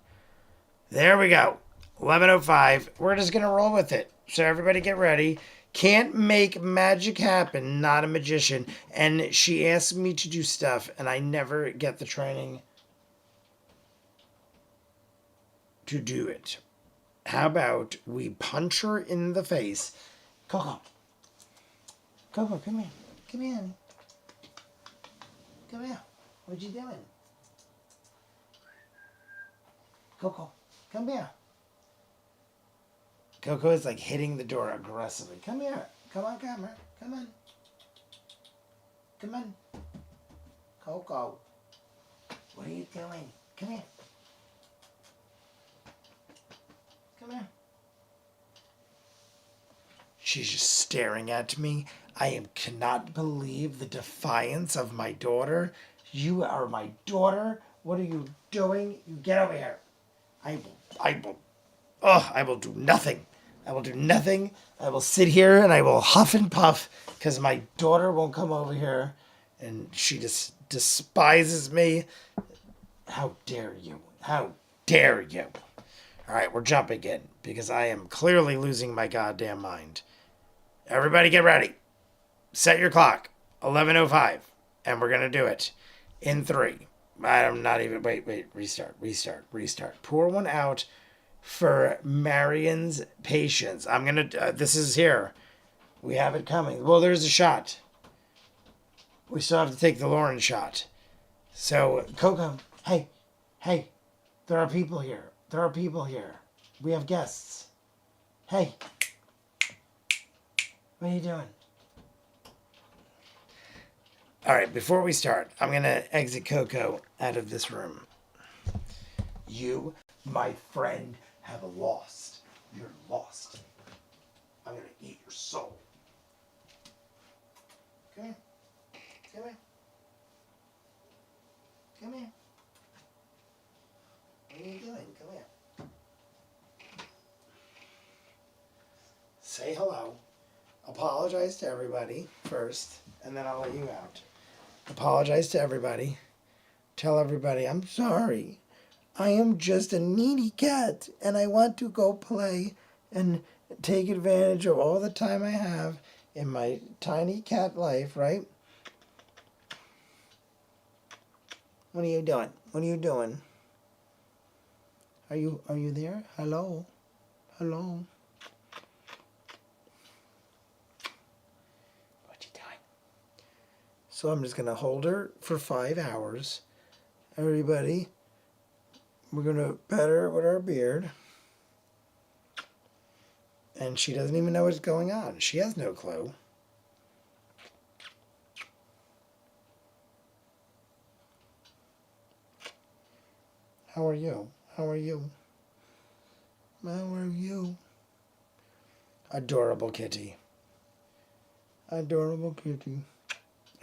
Speaker 1: There we go. 11:05. We're just gonna roll with it. So everybody get ready. Can't make magic happen, not a magician. And she asks me to do stuff, and I never get the training to do it. How about we punch her in the face? Coco. Coco, come here. Come here. Come here. What you doing? Coco, come here. Coco is like hitting the door aggressively. Come here. Come on, camera. Come on. Come on. Coco. What are you doing? Come here. Come here. She's just staring at me. Cannot believe the defiance of my daughter. You are my daughter. What are you doing? You get over here. I will do nothing. I will do nothing. I will sit here and I will huff and puff because my daughter won't come over here and she just despises me. How dare you? How dare you? All right, we're jumping in because I am clearly losing my goddamn mind. Everybody get ready. Set your clock. 11:05. And we're going to do it in 3. I'm not even... Wait. Restart. Pour one out for Marion's patience. I'm going to... this is here. We have it coming. Well, there's a shot. We still have to take the Lauren shot. So, Coco, hey. There are people here. We have guests. Hey. What are you doing? All right, before we start, I'm going to exit Coco out of this room. You, my friend, have lost. You're lost. I'm going to eat your soul. Come here. What are you doing? Come here. Say hello. Apologize to everybody first, and then I'll let you out. Apologize to everybody. Tell everybody, I'm sorry. I am just a needy cat, and I want to go play and take advantage of all the time I have in my tiny cat life, right? What are you doing? Are you there? Hello? So I'm just going to hold her for 5 hours. Everybody, we're going to pet her with our beard. And she doesn't even know what's going on. She has no clue. How are you? Adorable kitty.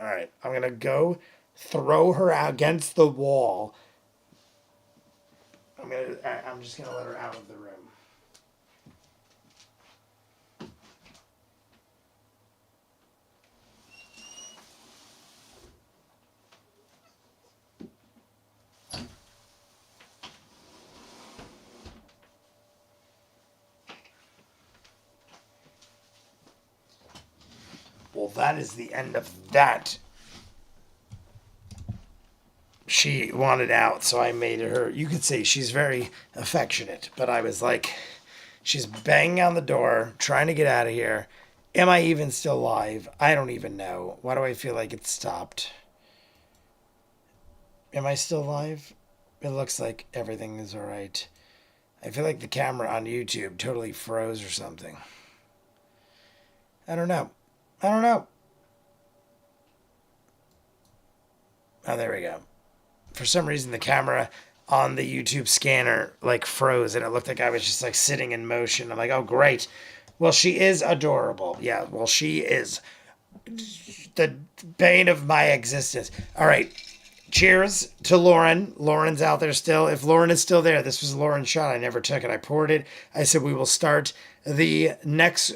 Speaker 1: All right, I'm going to go throw her against the wall. I'm just going to let her out of the room. Well, that is the end of that. She wanted out, so I made her... You could say she's very affectionate, but I was like, she's banging on the door, trying to get out of here. Am I even still live? I don't even know. Why do I feel like it stopped? Am I still live? It looks like everything is all right. I feel like the camera on YouTube totally froze or something. I don't know. Oh, there we go. For some reason, the camera on the YouTube scanner like froze, and it looked like I was just like sitting in motion. I'm like, oh, great. Well, she is adorable. Yeah, well, she is the bane of my existence. All right. Cheers to Lauren. Lauren's out there still. If Lauren is still there, this was Lauren's shot. I never took it. I poured it. I said we will start the next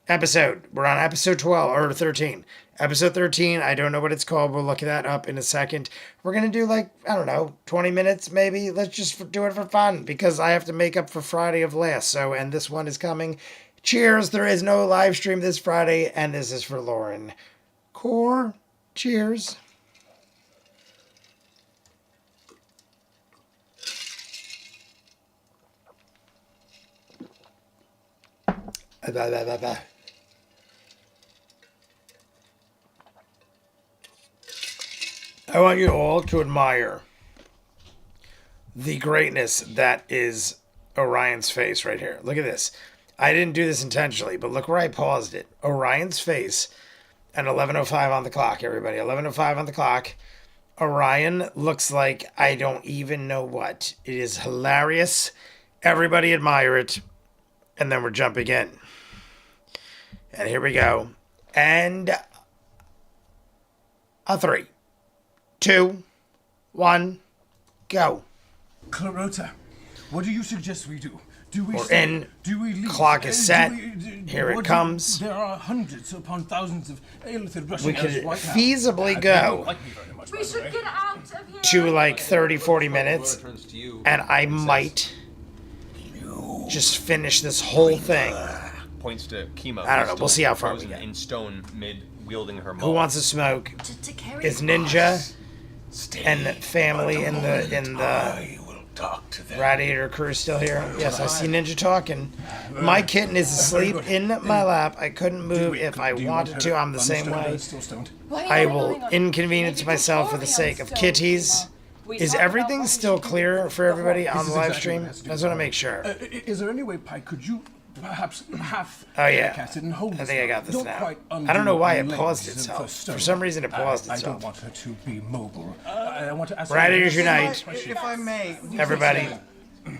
Speaker 1: episode. We're on episode 12 or 13. Episode 13. I don't know what it's called. We'll look that up in a second. We're going to do like, I don't know, 20 minutes maybe. Let's just do it for fun because I have to make up for Friday of last. So, and this one is coming Cheers. There is no live stream this Friday, and this is for Lauren. Core. Cheers. I want you all to admire the greatness that is Orion's face right here. Look at this. I didn't do this intentionally, but look where I paused it. Orion's face at 11:05 on the clock, everybody. 11:05 on the clock. Orion looks like I don't even know what. It is hilarious. Everybody admire it. And then we're jumping in. And here we go. And a 3, 2, 1, go.
Speaker 11: Clarota, what do you suggest we do? Do we
Speaker 1: We're
Speaker 11: stay?
Speaker 1: in.
Speaker 11: Do we leave?
Speaker 1: Clock is set. Here it
Speaker 11: what
Speaker 1: comes.
Speaker 11: There are hundreds upon thousands of Aelithid rushing
Speaker 1: We could
Speaker 11: at us right now.
Speaker 1: feasibly
Speaker 11: They
Speaker 1: go
Speaker 11: don't like me very much, by
Speaker 7: We
Speaker 11: the
Speaker 7: should
Speaker 11: way.
Speaker 7: get out of here.
Speaker 1: to like 30, 40 minutes.
Speaker 2: Turns to you.
Speaker 1: And I might just finish this whole thing.
Speaker 9: Points to Kima.
Speaker 1: I don't know.
Speaker 9: who's
Speaker 1: We'll
Speaker 9: still
Speaker 1: see how far we
Speaker 9: frozen
Speaker 1: get.
Speaker 9: in stone, mid wielding her.
Speaker 1: Who wants to smoke? Is Ninja and family in the Radiator crew still here? Yes, I see Ninja talking. My kitten is asleep in my lap. I couldn't move if I wanted to. I'm the same way. I will inconvenience myself for the sake of kitties. Is everything still clear for everybody on the live stream? I just want to make sure.
Speaker 11: Is there any way, Pike, could you perhaps half
Speaker 1: Oh yeah,
Speaker 11: cast it and hold
Speaker 1: I think I got this
Speaker 11: Don't
Speaker 1: now.
Speaker 11: quite
Speaker 1: I don't know why it
Speaker 11: undo
Speaker 1: paused
Speaker 11: legs
Speaker 1: itself.
Speaker 11: for stone.
Speaker 1: For some reason it paused
Speaker 11: I
Speaker 1: itself.
Speaker 11: don't want her to be mobile. I want to ask
Speaker 1: Riders
Speaker 11: you-
Speaker 1: Unite.
Speaker 6: If I may,
Speaker 1: Everybody.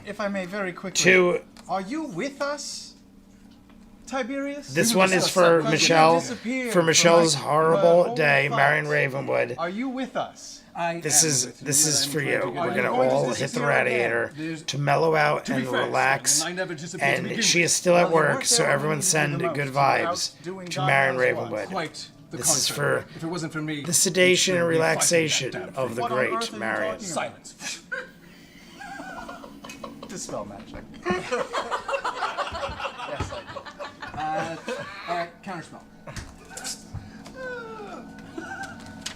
Speaker 6: if I may, very quickly.
Speaker 1: 2.
Speaker 6: Are you with us, Tiberius?
Speaker 1: This one is for Michelle. For Michelle's horrible day, Marion Ravenwood.
Speaker 6: Are you with us?
Speaker 1: This is for you. We're gonna all hit the radiator to mellow out and relax. And she is still at work, so everyone send good vibes to Marion Ravenwood. This is for
Speaker 11: If it wasn't for me,
Speaker 1: the sedation and
Speaker 11: you'd still be
Speaker 1: relaxation
Speaker 11: fighting that
Speaker 1: of the
Speaker 6: What on earth
Speaker 1: great
Speaker 6: are you
Speaker 1: Marion.
Speaker 6: talking
Speaker 11: Silence.
Speaker 6: Dispel magic.
Speaker 3: Alright, counterspell.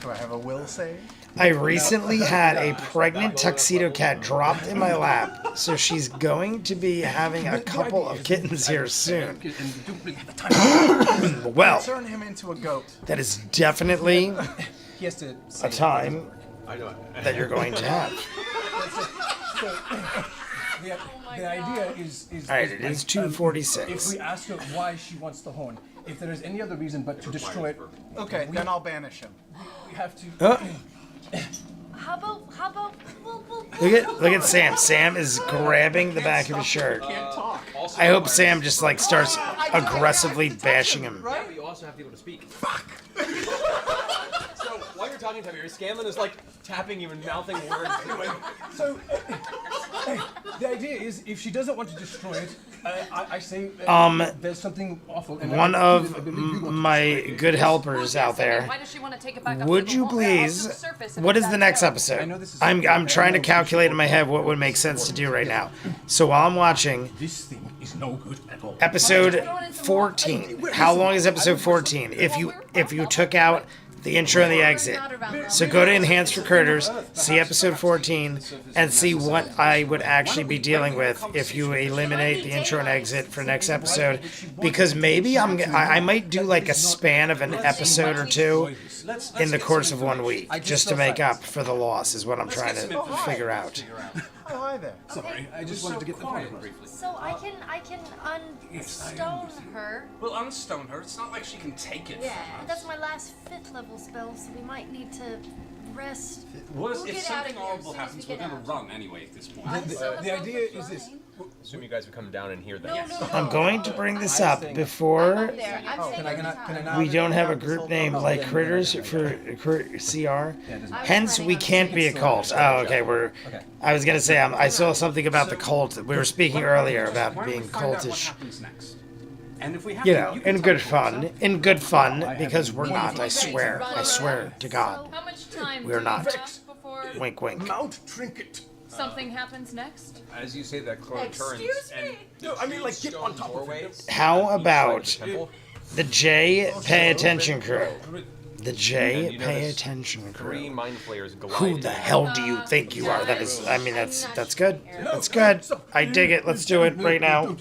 Speaker 6: Do I have a will save?
Speaker 1: I recently had a pregnant tuxedo cat dropped in my lap, so she's going to be having a couple of kittens here soon. Well,
Speaker 6: Turn him into a goat.
Speaker 1: that is definitely
Speaker 3: He has to.
Speaker 1: a time that you're going to have.
Speaker 11: The idea is.
Speaker 1: All right, it is 2:46.
Speaker 11: If we ask her why she wants the horn, if there is any other reason but to destroy it,
Speaker 6: Okay, then I'll banish him.
Speaker 11: we have to.
Speaker 7: How about we'll
Speaker 1: Look at Sam. Sam is grabbing the back of his shirt. I hope Sam just like starts aggressively bashing him.
Speaker 9: Yeah, but you also have to be able to speak. Fuck. So while you're talking to me, Scanlan is like tapping you and mouthing words.
Speaker 11: So, the idea is, if she doesn't want to destroy it, I say there's something awful. And
Speaker 1: One
Speaker 11: I
Speaker 1: of
Speaker 11: believe you want to
Speaker 1: my
Speaker 11: destroy it.
Speaker 1: good helpers out there.
Speaker 12: Why does she want to take it back up
Speaker 1: Would
Speaker 12: to
Speaker 1: you
Speaker 12: the
Speaker 1: please?
Speaker 12: surface if
Speaker 1: What
Speaker 12: it's
Speaker 1: is the
Speaker 12: that
Speaker 1: next
Speaker 12: low?
Speaker 1: episode? I'm trying to calculate in my head what would make sense to do right now. So while I'm watching
Speaker 11: This thing is no good at all.
Speaker 1: episode 14, how long is episode 14? If you took out the intro and the exit, so go to enhanced recruiters, see episode 14, and see what I would actually be dealing with if you eliminate the intro and exit for next episode. Because maybe I might do like a span of an episode or two in the course of 1 week, just to make up for the loss, is what I'm trying to figure out.
Speaker 6: Oh, hi there.
Speaker 11: Sorry, I just wanted to get the point across.
Speaker 7: So I can unstone her.
Speaker 8: We'll unstone her. It's not like she can take it.
Speaker 7: Yeah, that's my last 5th level spell, so we might need to rest.
Speaker 8: What
Speaker 7: We'll
Speaker 8: if
Speaker 7: get out of
Speaker 8: something
Speaker 7: here as
Speaker 8: horrible
Speaker 7: soon as
Speaker 8: happens?
Speaker 7: we
Speaker 8: We're
Speaker 7: get
Speaker 8: gonna
Speaker 7: out.
Speaker 8: run anyway at this point.
Speaker 11: The idea is this.
Speaker 9: Assume you guys would come down and hear that.
Speaker 1: I'm going to bring this up before
Speaker 4: There, I'm saying
Speaker 3: Can I not?
Speaker 1: we don't have a group name like Critters for CR. Hence, we can't be a cult. Oh, okay. I was gonna say I saw something about the cult. We were speaking earlier about being cultish.
Speaker 8: And if we have
Speaker 1: You
Speaker 8: to,
Speaker 1: know,
Speaker 8: you can
Speaker 1: in good fun, because we're not. I swear to God,
Speaker 12: How much time
Speaker 1: We're
Speaker 12: do
Speaker 1: not.
Speaker 12: you have before?
Speaker 1: wink, wink.
Speaker 11: Mount trinket.
Speaker 12: something happens next.
Speaker 9: As you say that, Cloro turns and
Speaker 11: No, I mean, like, get on top of
Speaker 9: doorways.
Speaker 1: How about
Speaker 9: the temple.
Speaker 1: the J pay attention crew? The J
Speaker 9: And you
Speaker 1: pay
Speaker 9: notice
Speaker 1: attention
Speaker 9: Three
Speaker 1: crew.
Speaker 9: mind flayers glide
Speaker 1: Who the hell do you think you are? That is, I mean, that's good. That's good. I dig it. Let's do it right now.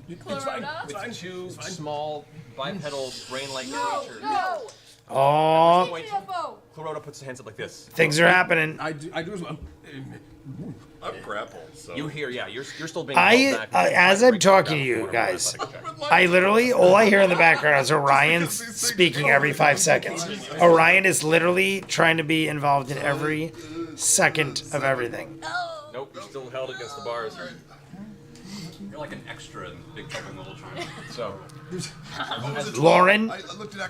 Speaker 9: with two small bipedal brain-like creatures.
Speaker 7: No!
Speaker 1: Oh,
Speaker 7: UFO!
Speaker 9: Clarota puts her hands up like this.
Speaker 1: things are happening.
Speaker 11: I do as well.
Speaker 5: I'm grappled, so.
Speaker 9: You hear, yeah, you're still being held back.
Speaker 1: As I'm talking to you guys, I literally, all I hear in the background is Orion speaking every 5 seconds. Orion is literally trying to be involved in every second of everything.
Speaker 9: Nope, you're still held against the bars.
Speaker 8: You're like an extra in Big Trouble in Little China.
Speaker 9: So,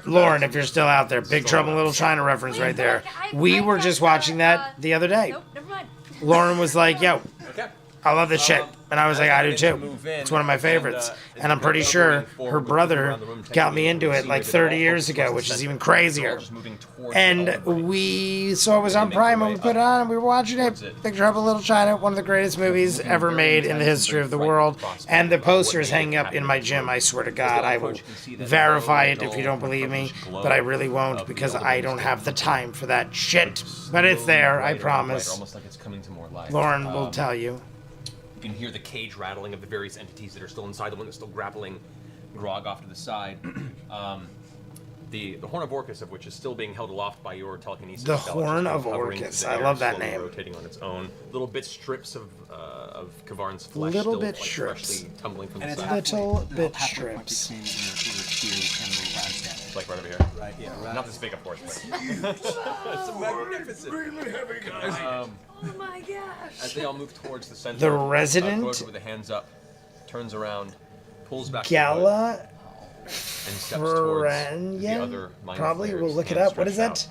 Speaker 1: Lauren, if you're still out there, Big Trouble in Little China reference right there. We were just watching that the other day.
Speaker 7: Nope, never mind.
Speaker 1: Lauren was like, yo,
Speaker 9: okay.
Speaker 1: I love this shit. And I was like, I do too. It's one of my favorites. And I'm pretty sure her brother got me into it like 30 years ago, which is even crazier. And we saw it was on Prime and we put it on and we were watching it. Big Trouble in Little China, one of the greatest movies ever made in the history of the world. And the poster is hanging up in my gym, I swear to God. I will verify it if you don't believe me, but I really won't because I don't have the time for that shit. But it's there, I promise.
Speaker 9: Almost like it's coming to more life.
Speaker 1: Lauren will tell you.
Speaker 9: You can hear the cage rattling of the various entities that are still inside, the one that's still grappling Grog off to the side. The Horn of Orcus, of which is still being held aloft by your telekinesis.
Speaker 1: The
Speaker 9: spell,
Speaker 1: Horn
Speaker 9: just
Speaker 1: of
Speaker 9: hovering through
Speaker 1: Orcus.
Speaker 9: the
Speaker 1: I
Speaker 9: air,
Speaker 1: love that
Speaker 9: slowly
Speaker 1: name.
Speaker 9: Rotating on its own. Little bit strips of Kavarn's flesh
Speaker 1: Little
Speaker 9: still
Speaker 1: bit
Speaker 9: like,
Speaker 1: strips.
Speaker 9: freshly tumbling from
Speaker 3: And
Speaker 9: the
Speaker 3: it's
Speaker 9: side.
Speaker 1: Little bit
Speaker 3: halfway point
Speaker 1: strips.
Speaker 3: between where Spears and the round standing.
Speaker 9: Like right over here.
Speaker 3: Right, yeah, right.
Speaker 9: Not this big, of course, but it's magnificent.
Speaker 5: Really heavy, guys.
Speaker 7: Oh my gosh.
Speaker 9: As they all move towards the center,
Speaker 1: The resident-
Speaker 9: Clarota with the hands up, turns around, pulls back
Speaker 1: Gala
Speaker 9: and steps towards the other
Speaker 1: Freyan?
Speaker 9: mind
Speaker 1: Probably,
Speaker 9: flayers,
Speaker 1: we'll look it
Speaker 9: hands
Speaker 1: up. What is
Speaker 9: stretched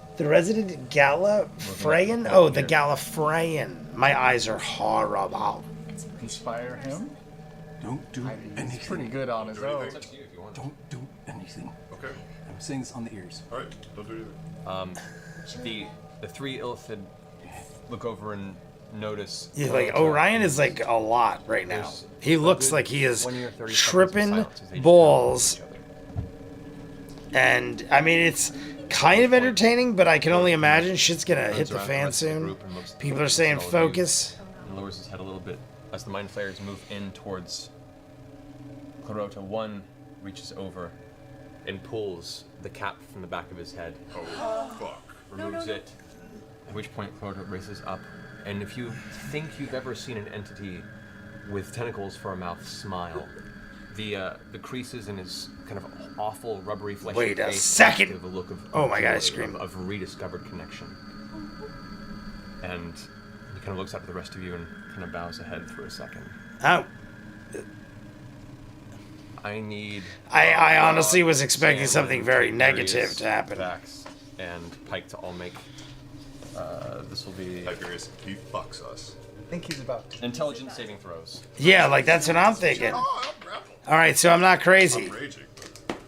Speaker 1: that? The resident Gala Freyan?
Speaker 9: up
Speaker 1: Oh, the
Speaker 9: here.
Speaker 1: Gala Freyan. My eyes are horrible.
Speaker 10: Inspire him.
Speaker 11: Don't do
Speaker 10: He's
Speaker 11: anything.
Speaker 10: pretty good on his own.
Speaker 9: It's up to you if you want.
Speaker 11: Don't do anything.
Speaker 5: Okay.
Speaker 3: I'm saying this on the ears.
Speaker 5: All right. Don't do anything.
Speaker 9: The three Illithid look over and notice.
Speaker 1: He's like,
Speaker 9: Clarota.
Speaker 1: Orion is like a lot right now.
Speaker 9: There's
Speaker 1: He
Speaker 9: a
Speaker 1: looks
Speaker 9: good
Speaker 1: like he is
Speaker 9: 20 or 30 seconds of
Speaker 1: tripping
Speaker 9: silence as they just
Speaker 1: balls.
Speaker 9: talk to each
Speaker 1: And I mean, it's kind of entertaining, but I can only imagine shit's gonna hit the
Speaker 9: around
Speaker 1: fan
Speaker 9: rest of the
Speaker 1: soon.
Speaker 9: group and looks
Speaker 1: People are
Speaker 9: at
Speaker 1: saying
Speaker 9: all of you
Speaker 1: focus.
Speaker 9: And lowers his head a little bit as the mind flayers move in towards Clarota. One reaches over and pulls the cap from the back of his head.
Speaker 5: Oh, fuck.
Speaker 9: Removes it. At which point Clarota races up. And if you think you've ever seen an entity with tentacles for a mouth smile, the creases in his kind of awful rubbery fleshy
Speaker 1: Wait a
Speaker 9: face
Speaker 1: second!
Speaker 9: give a look of
Speaker 1: Oh my God, I
Speaker 9: joy,
Speaker 1: screamed.
Speaker 9: of rediscovered connection. And he kind of looks up at the rest of you and kind of bows ahead for a second.
Speaker 1: Oh,
Speaker 9: I need
Speaker 1: I honestly was expecting
Speaker 9: Sam,
Speaker 1: something very
Speaker 9: Tiberius,
Speaker 1: negative to happen.
Speaker 9: Vax, and Pike to all make. This will be
Speaker 5: Tiberius, he fucks us.
Speaker 3: I think he's about to.
Speaker 9: intelligence saving throws.
Speaker 1: Yeah, like that's what I'm thinking.
Speaker 5: Oh, I'm grappled.
Speaker 1: All right, so I'm not crazy.
Speaker 5: I'm raging.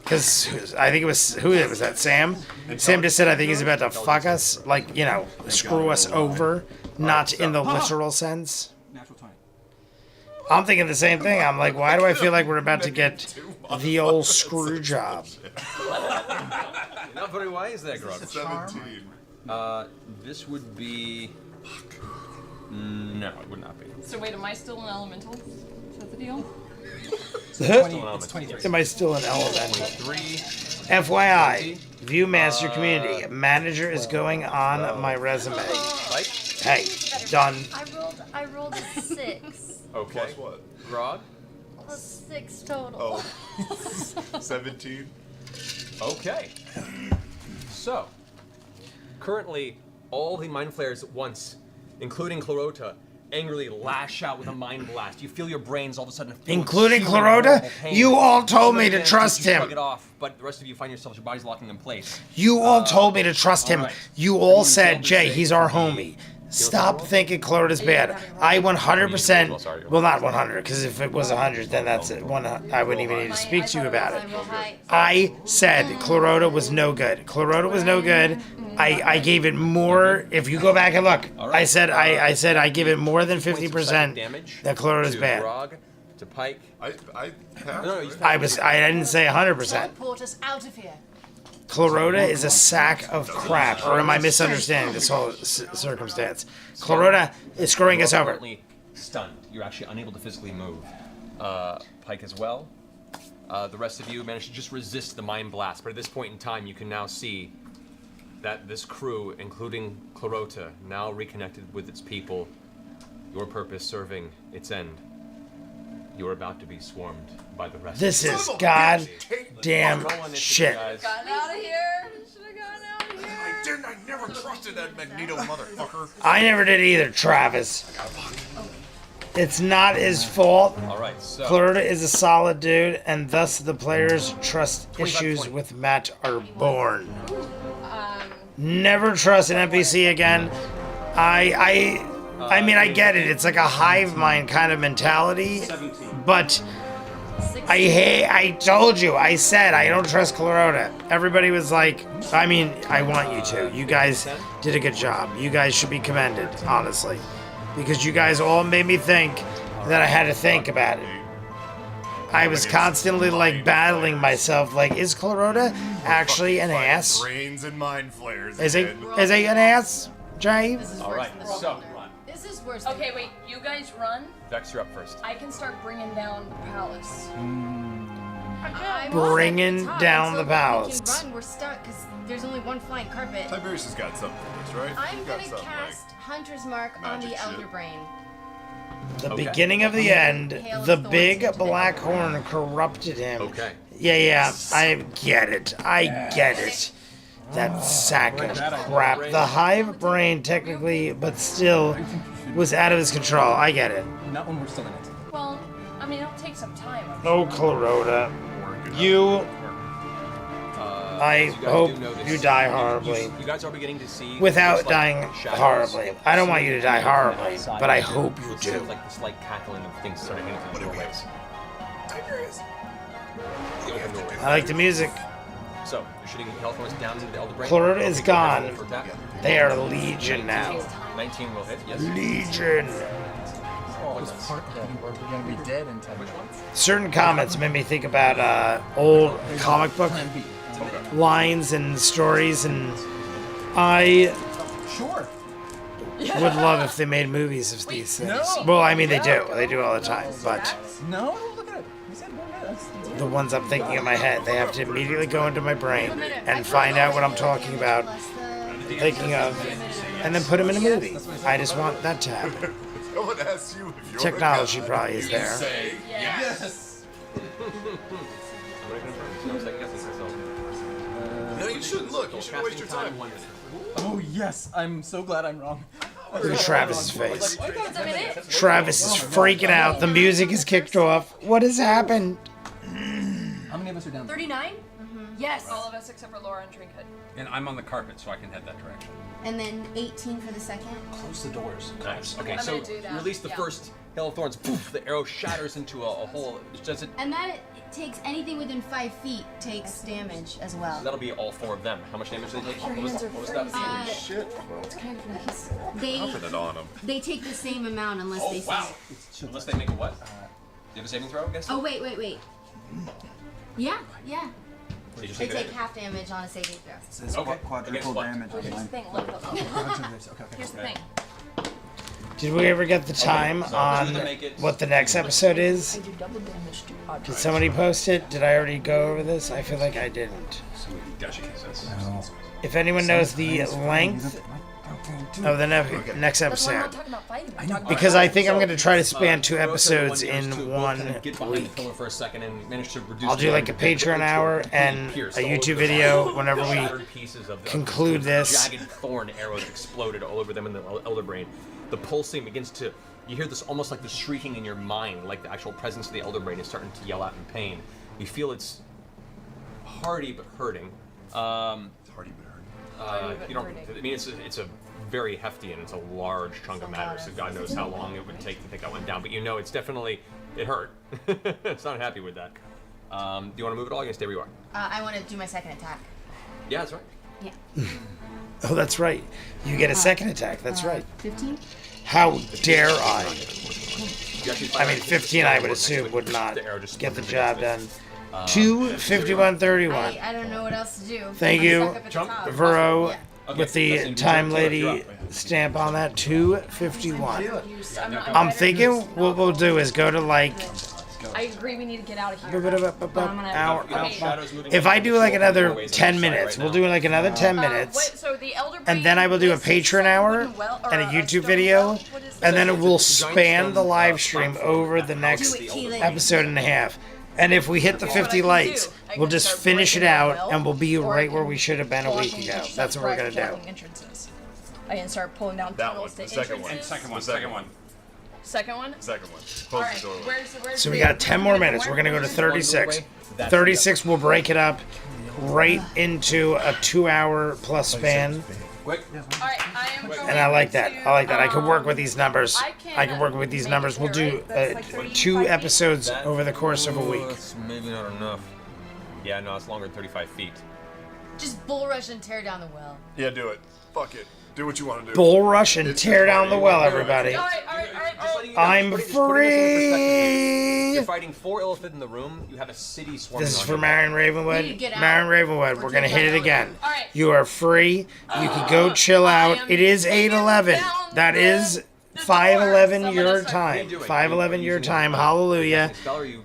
Speaker 1: Because I think it was, who was that, Sam? Sam just said, I think he's about to fuck us. Like, you know, screw us over. Not in the literal sense.
Speaker 3: Natural 20.
Speaker 1: I'm thinking the same thing. I'm like, why do I feel like we're about to get the old screw job?
Speaker 9: Not very wise there, Grog.
Speaker 5: 17.
Speaker 9: This would be. No, it would not be.
Speaker 12: So wait, am I still an elemental? Is that the deal?
Speaker 3: It's 23.
Speaker 1: Am I still an element?
Speaker 9: 23.
Speaker 1: FYI, ViewMaster community. Manager is going on my resume.
Speaker 9: Pike?
Speaker 1: Hey, done.
Speaker 7: I rolled a 6.
Speaker 9: Okay.
Speaker 5: Plus what?
Speaker 9: Grog?
Speaker 7: Plus 6 total.
Speaker 5: Oh. 17.
Speaker 9: Okay. So, currently, all the mind flayers at once, including Clarota, angrily lash out with a mind blast. You feel your brains all of a sudden feel
Speaker 1: Including
Speaker 9: extreme
Speaker 1: Clarota?
Speaker 9: horrible pain.
Speaker 1: You all told me
Speaker 9: Some
Speaker 1: to
Speaker 9: of the
Speaker 1: trust
Speaker 9: you
Speaker 1: him.
Speaker 9: Shrug it off, but the rest of you find yourselves, your bodies locking in place.
Speaker 1: You all told me to trust him.
Speaker 9: alright.
Speaker 1: You all said,
Speaker 9: told to
Speaker 1: Jay,
Speaker 9: say
Speaker 1: he's our
Speaker 9: the-
Speaker 1: homie. Stop thinking Cloroda's bad. I 100%, well, not 100, because if it was 100, then that's it. I wouldn't even need to speak to you about it. I said Cloroda was no good. Cloroda was no good. I gave it more. If you go back and look, I said I give it more than 50% that Cloroda's bad.
Speaker 9: To Pike.
Speaker 5: I
Speaker 1: didn't say 100%.
Speaker 7: Teleport us out of here.
Speaker 1: Cloroda is a sack of crap, or am I misunderstanding this whole circumstance? Cloroda is screwing us over.
Speaker 9: Stunned. You're actually unable to physically move. Pike as well. The rest of you managed to just resist the mind blast, but at this point in time, you can now see that this crew, including Clorota, now reconnected with its people, your purpose serving its end. You're about to be swarmed by the rest.
Speaker 1: This is goddamn shit.
Speaker 12: Gotten out of here. Should have gotten out of here.
Speaker 5: I never trusted that Magneto motherfucker.
Speaker 1: I never did either, Travis. It's not his fault.
Speaker 9: All right, so
Speaker 1: Cloroda is a solid dude, and thus the players' trust issues with Matt are born. Never trust an NPC again. I mean, I get it. It's like a hive mind kind of mentality, but I told you. I said I don't trust Cloroda. Everybody was like, I mean, I want you to. You guys did a good job. You guys should be commended, honestly, because you guys all made me think that I had to think about it. I was constantly like battling myself. Like, is Cloroda actually an ass?
Speaker 5: Brains and mind flares.
Speaker 1: Is he an ass, Jay?
Speaker 9: all right, so
Speaker 7: This is worse.
Speaker 12: Okay, wait. You guys run.
Speaker 9: Vex, you're up first.
Speaker 12: I can start bringing down the palace.
Speaker 1: Bringing down the
Speaker 4: We
Speaker 1: palace.
Speaker 4: can run. We're stuck because there's only one flying carpet.
Speaker 5: Tiberius has got something for this, right?
Speaker 4: I'm
Speaker 5: He's got
Speaker 4: gonna
Speaker 5: something,
Speaker 4: cast Hunter's Mark on
Speaker 5: magic
Speaker 4: the Elder
Speaker 5: shit.
Speaker 4: Brain.
Speaker 1: The beginning of the end, the big black horn corrupted him.
Speaker 9: Okay.
Speaker 1: Yeah, I get it. That sack of crap. The hive brain, technically, but still, was out of his control. I get it.
Speaker 3: Not when we're still in it.
Speaker 12: Well, I mean, it'll take some time. I'm
Speaker 1: Oh, Cloroda. You. I hope you die horribly.
Speaker 9: You guys are beginning to see
Speaker 1: Without
Speaker 9: this, like,
Speaker 1: dying
Speaker 9: shadows
Speaker 1: horribly. I don't want you to die horribly,
Speaker 9: outside.
Speaker 1: but I hope you
Speaker 9: It
Speaker 1: do.
Speaker 9: seems like this light cackling of things starting to hit the doorways.
Speaker 5: Tiberius.
Speaker 9: The open doorway.
Speaker 1: I like the music.
Speaker 9: So you're shooting Hellthorns down into the Elder Brain.
Speaker 1: Cloroda is
Speaker 9: Okay, go ahead,
Speaker 1: gone.
Speaker 9: roll for attack.
Speaker 1: They are Legion now.
Speaker 9: 19 will hit. Yes.
Speaker 1: Legion.
Speaker 10: We're gonna be dead in 10 minutes.
Speaker 1: Certain comments made me think about old comic book lines and stories, and I would love if they made movies of these things.
Speaker 3: no.
Speaker 1: Well, I mean, they do. They do all the time, but
Speaker 3: No, look at it. You said we're good.
Speaker 1: the ones I'm thinking in my head, they have to immediately go into my brain and find out what I'm talking about, thinking of, and then put them in a movie. I just want that to happen.
Speaker 5: Someone asks you if you're
Speaker 1: Technology
Speaker 5: a
Speaker 1: probably is there.
Speaker 5: Say yes. No, you shouldn't look. You shouldn't waste your time.
Speaker 3: Oh yes, I'm so glad I'm wrong.
Speaker 1: Look at Travis's face.
Speaker 12: It's a minute.
Speaker 1: Travis is freaking out. The music is kicked off. What has happened?
Speaker 3: How many of us are down?
Speaker 7: 39?
Speaker 12: Yes. All of us except for Laura and Trinket.
Speaker 8: And I'm on the carpet, so I can head that direction.
Speaker 4: And then 18 for the second.
Speaker 9: Close the doors. Nice. Okay,
Speaker 12: I'm
Speaker 9: so
Speaker 12: gonna do that,
Speaker 9: you release the
Speaker 12: yeah.
Speaker 9: first Hail of Thorns. Poof, the arrow shatters into a hole. Does it?
Speaker 4: And that it takes anything within 5 feet takes damage as well.
Speaker 9: That'll be all 4 of them. How much damage do they take?
Speaker 12: Your hands are
Speaker 9: What was that?
Speaker 12: frozen.
Speaker 5: Shit.
Speaker 12: It's kind of nice.
Speaker 4: They
Speaker 5: Put it on him.
Speaker 4: they take the same amount unless they.
Speaker 9: Oh wow! Unless they make a what? Do you have a saving throw against it?
Speaker 4: Oh wait. Yeah.
Speaker 9: So you just
Speaker 4: They
Speaker 9: take
Speaker 4: take
Speaker 9: it.
Speaker 4: half damage on a saving throw.
Speaker 6: It says
Speaker 9: Okay.
Speaker 6: quadruple
Speaker 9: Against what?
Speaker 6: damage on
Speaker 12: Here's the
Speaker 6: mine.
Speaker 12: thing. Look. Here's the thing.
Speaker 1: Did we ever get the time on what the next episode is?
Speaker 12: I do double damage to odd.
Speaker 1: Did somebody post it? Did I already go over this? I feel like I didn't. If anyone knows the length of the next
Speaker 12: That's why I'm
Speaker 1: episode,
Speaker 12: not talking about fighting. I'm talking about
Speaker 1: because I think I'm going to try to span 2 episodes in one
Speaker 9: Get behind the
Speaker 1: week.
Speaker 9: pillar for a second and manage to reduce.
Speaker 1: I'll do like a Patreon hour and a YouTube video whenever we conclude this.
Speaker 9: Jagged thorn arrows exploded all over them in the Elder Brain. The pulsing begins to. You hear this almost like the shrieking in your mind, like the actual presence of the Elder Brain is starting to yell out in pain. You feel it's hardy but hurting.
Speaker 5: Hardy but hurting.
Speaker 9: You don't. I mean, it's a very hefty and it's a large chunk of matter, so God knows how long it would take to take that one down. But you know, it's definitely, it hurt. It's not happy with that. Do you want to move at all? You can stay where you are.
Speaker 4: I want to do my second attack.
Speaker 9: Yeah, that's right.
Speaker 4: Yeah.
Speaker 1: Oh, that's right. You get a second attack. That's right.
Speaker 4: 15?
Speaker 1: How dare I?
Speaker 9: You actually
Speaker 1: I mean, 15 I would assume would not get the job done. 2, 51, 31.
Speaker 4: I don't know what else to do.
Speaker 1: Thank
Speaker 4: I'm
Speaker 1: you,
Speaker 4: stuck up at the top.
Speaker 1: Vero,
Speaker 4: Yeah.
Speaker 1: with the time lady stamp on that. 251. I'm thinking what we'll do is go to like
Speaker 12: I agree. We need to get out of here.
Speaker 1: hour. If I do like another 10 minutes, we'll do like another 10 minutes,
Speaker 12: So the elder
Speaker 1: and then I will do a Patreon hour and a YouTube video, and then it will span the live stream over the next episode and a half. And if we hit the 50 likes, we'll just finish it out, and we'll be right where we should have been a week ago. That's what we're gonna do.
Speaker 12: Entrances. I can start pulling down
Speaker 8: That
Speaker 12: tunnels
Speaker 8: one.
Speaker 12: to
Speaker 8: The second one.
Speaker 12: entrances.
Speaker 8: Second one. Second one.
Speaker 12: Second one?
Speaker 8: Second one. Close
Speaker 12: Alright,
Speaker 8: the doorway.
Speaker 12: where's
Speaker 1: So we got 10 more minutes. We're gonna go to 36. 36 will break it up right into a 2-hour plus span.
Speaker 8: Quick.
Speaker 12: Alright, I am going
Speaker 1: And I like that. I like that. I can work with these numbers.
Speaker 12: I
Speaker 1: can work with these numbers. We'll do 2 episodes over the course of a week.
Speaker 9: Maybe not enough. Yeah, no, it's longer than 35 feet.
Speaker 4: Just bull rush and tear down the well.
Speaker 5: Yeah, do it. Fuck it. Do what you want to do.
Speaker 1: Bull rush and tear down the well, everybody.
Speaker 12: Alright.
Speaker 1: I'm free.
Speaker 9: You're fighting 4 Illithid in the room. You have a city swarming
Speaker 1: This is
Speaker 9: on
Speaker 1: for
Speaker 9: you.
Speaker 1: Marion
Speaker 4: We
Speaker 1: Ravenwood.
Speaker 4: need to get out.
Speaker 1: Marion Ravenwood, we're gonna hit it again.
Speaker 12: Alright.
Speaker 1: You are free. You can go chill out. It is 8:11. That is 5:11 your time. 5:11 your time. Hallelujah.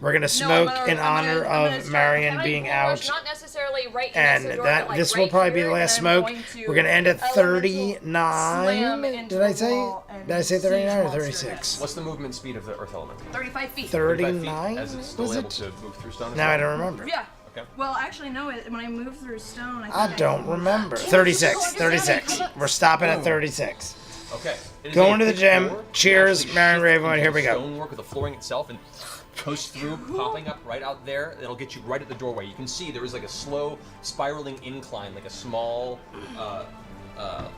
Speaker 1: We're gonna smoke in honor of Marion being out.
Speaker 12: Not necessarily right
Speaker 1: And
Speaker 12: next to the door,
Speaker 1: that
Speaker 12: but, like,
Speaker 1: this will
Speaker 12: right
Speaker 1: probably be
Speaker 12: here,
Speaker 1: the last
Speaker 12: and I'm
Speaker 1: smoke.
Speaker 12: going to
Speaker 1: We're gonna end at
Speaker 12: slam
Speaker 1: 39.
Speaker 12: into
Speaker 1: Did I
Speaker 12: the
Speaker 1: say?
Speaker 12: wall and
Speaker 1: Did I say 39 or
Speaker 12: siege monster
Speaker 1: 36?
Speaker 9: What's the movement speed of the Earth Element?
Speaker 12: 35 feet.
Speaker 1: 39
Speaker 9: As it's still
Speaker 1: was
Speaker 9: able
Speaker 1: it?
Speaker 9: to move through stone. as
Speaker 1: Now I
Speaker 9: well?
Speaker 1: don't remember.
Speaker 12: Yeah.
Speaker 9: Okay.
Speaker 12: Well, actually, no. When I move through stone,
Speaker 1: I don't remember. 36. 36. We're stopping at 36.
Speaker 9: Okay. It is
Speaker 1: Going
Speaker 9: a
Speaker 1: to the
Speaker 9: thick
Speaker 1: gym.
Speaker 9: floor.
Speaker 1: Cheers,
Speaker 9: Actually
Speaker 1: Marion
Speaker 9: shift
Speaker 1: Ravenwood.
Speaker 9: into
Speaker 1: Here we
Speaker 9: the
Speaker 1: go.
Speaker 9: Stonework with the flooring itself and coast through, popping up right out there. It'll get you right at the doorway. You can see there is like a slow spiraling incline, like a small,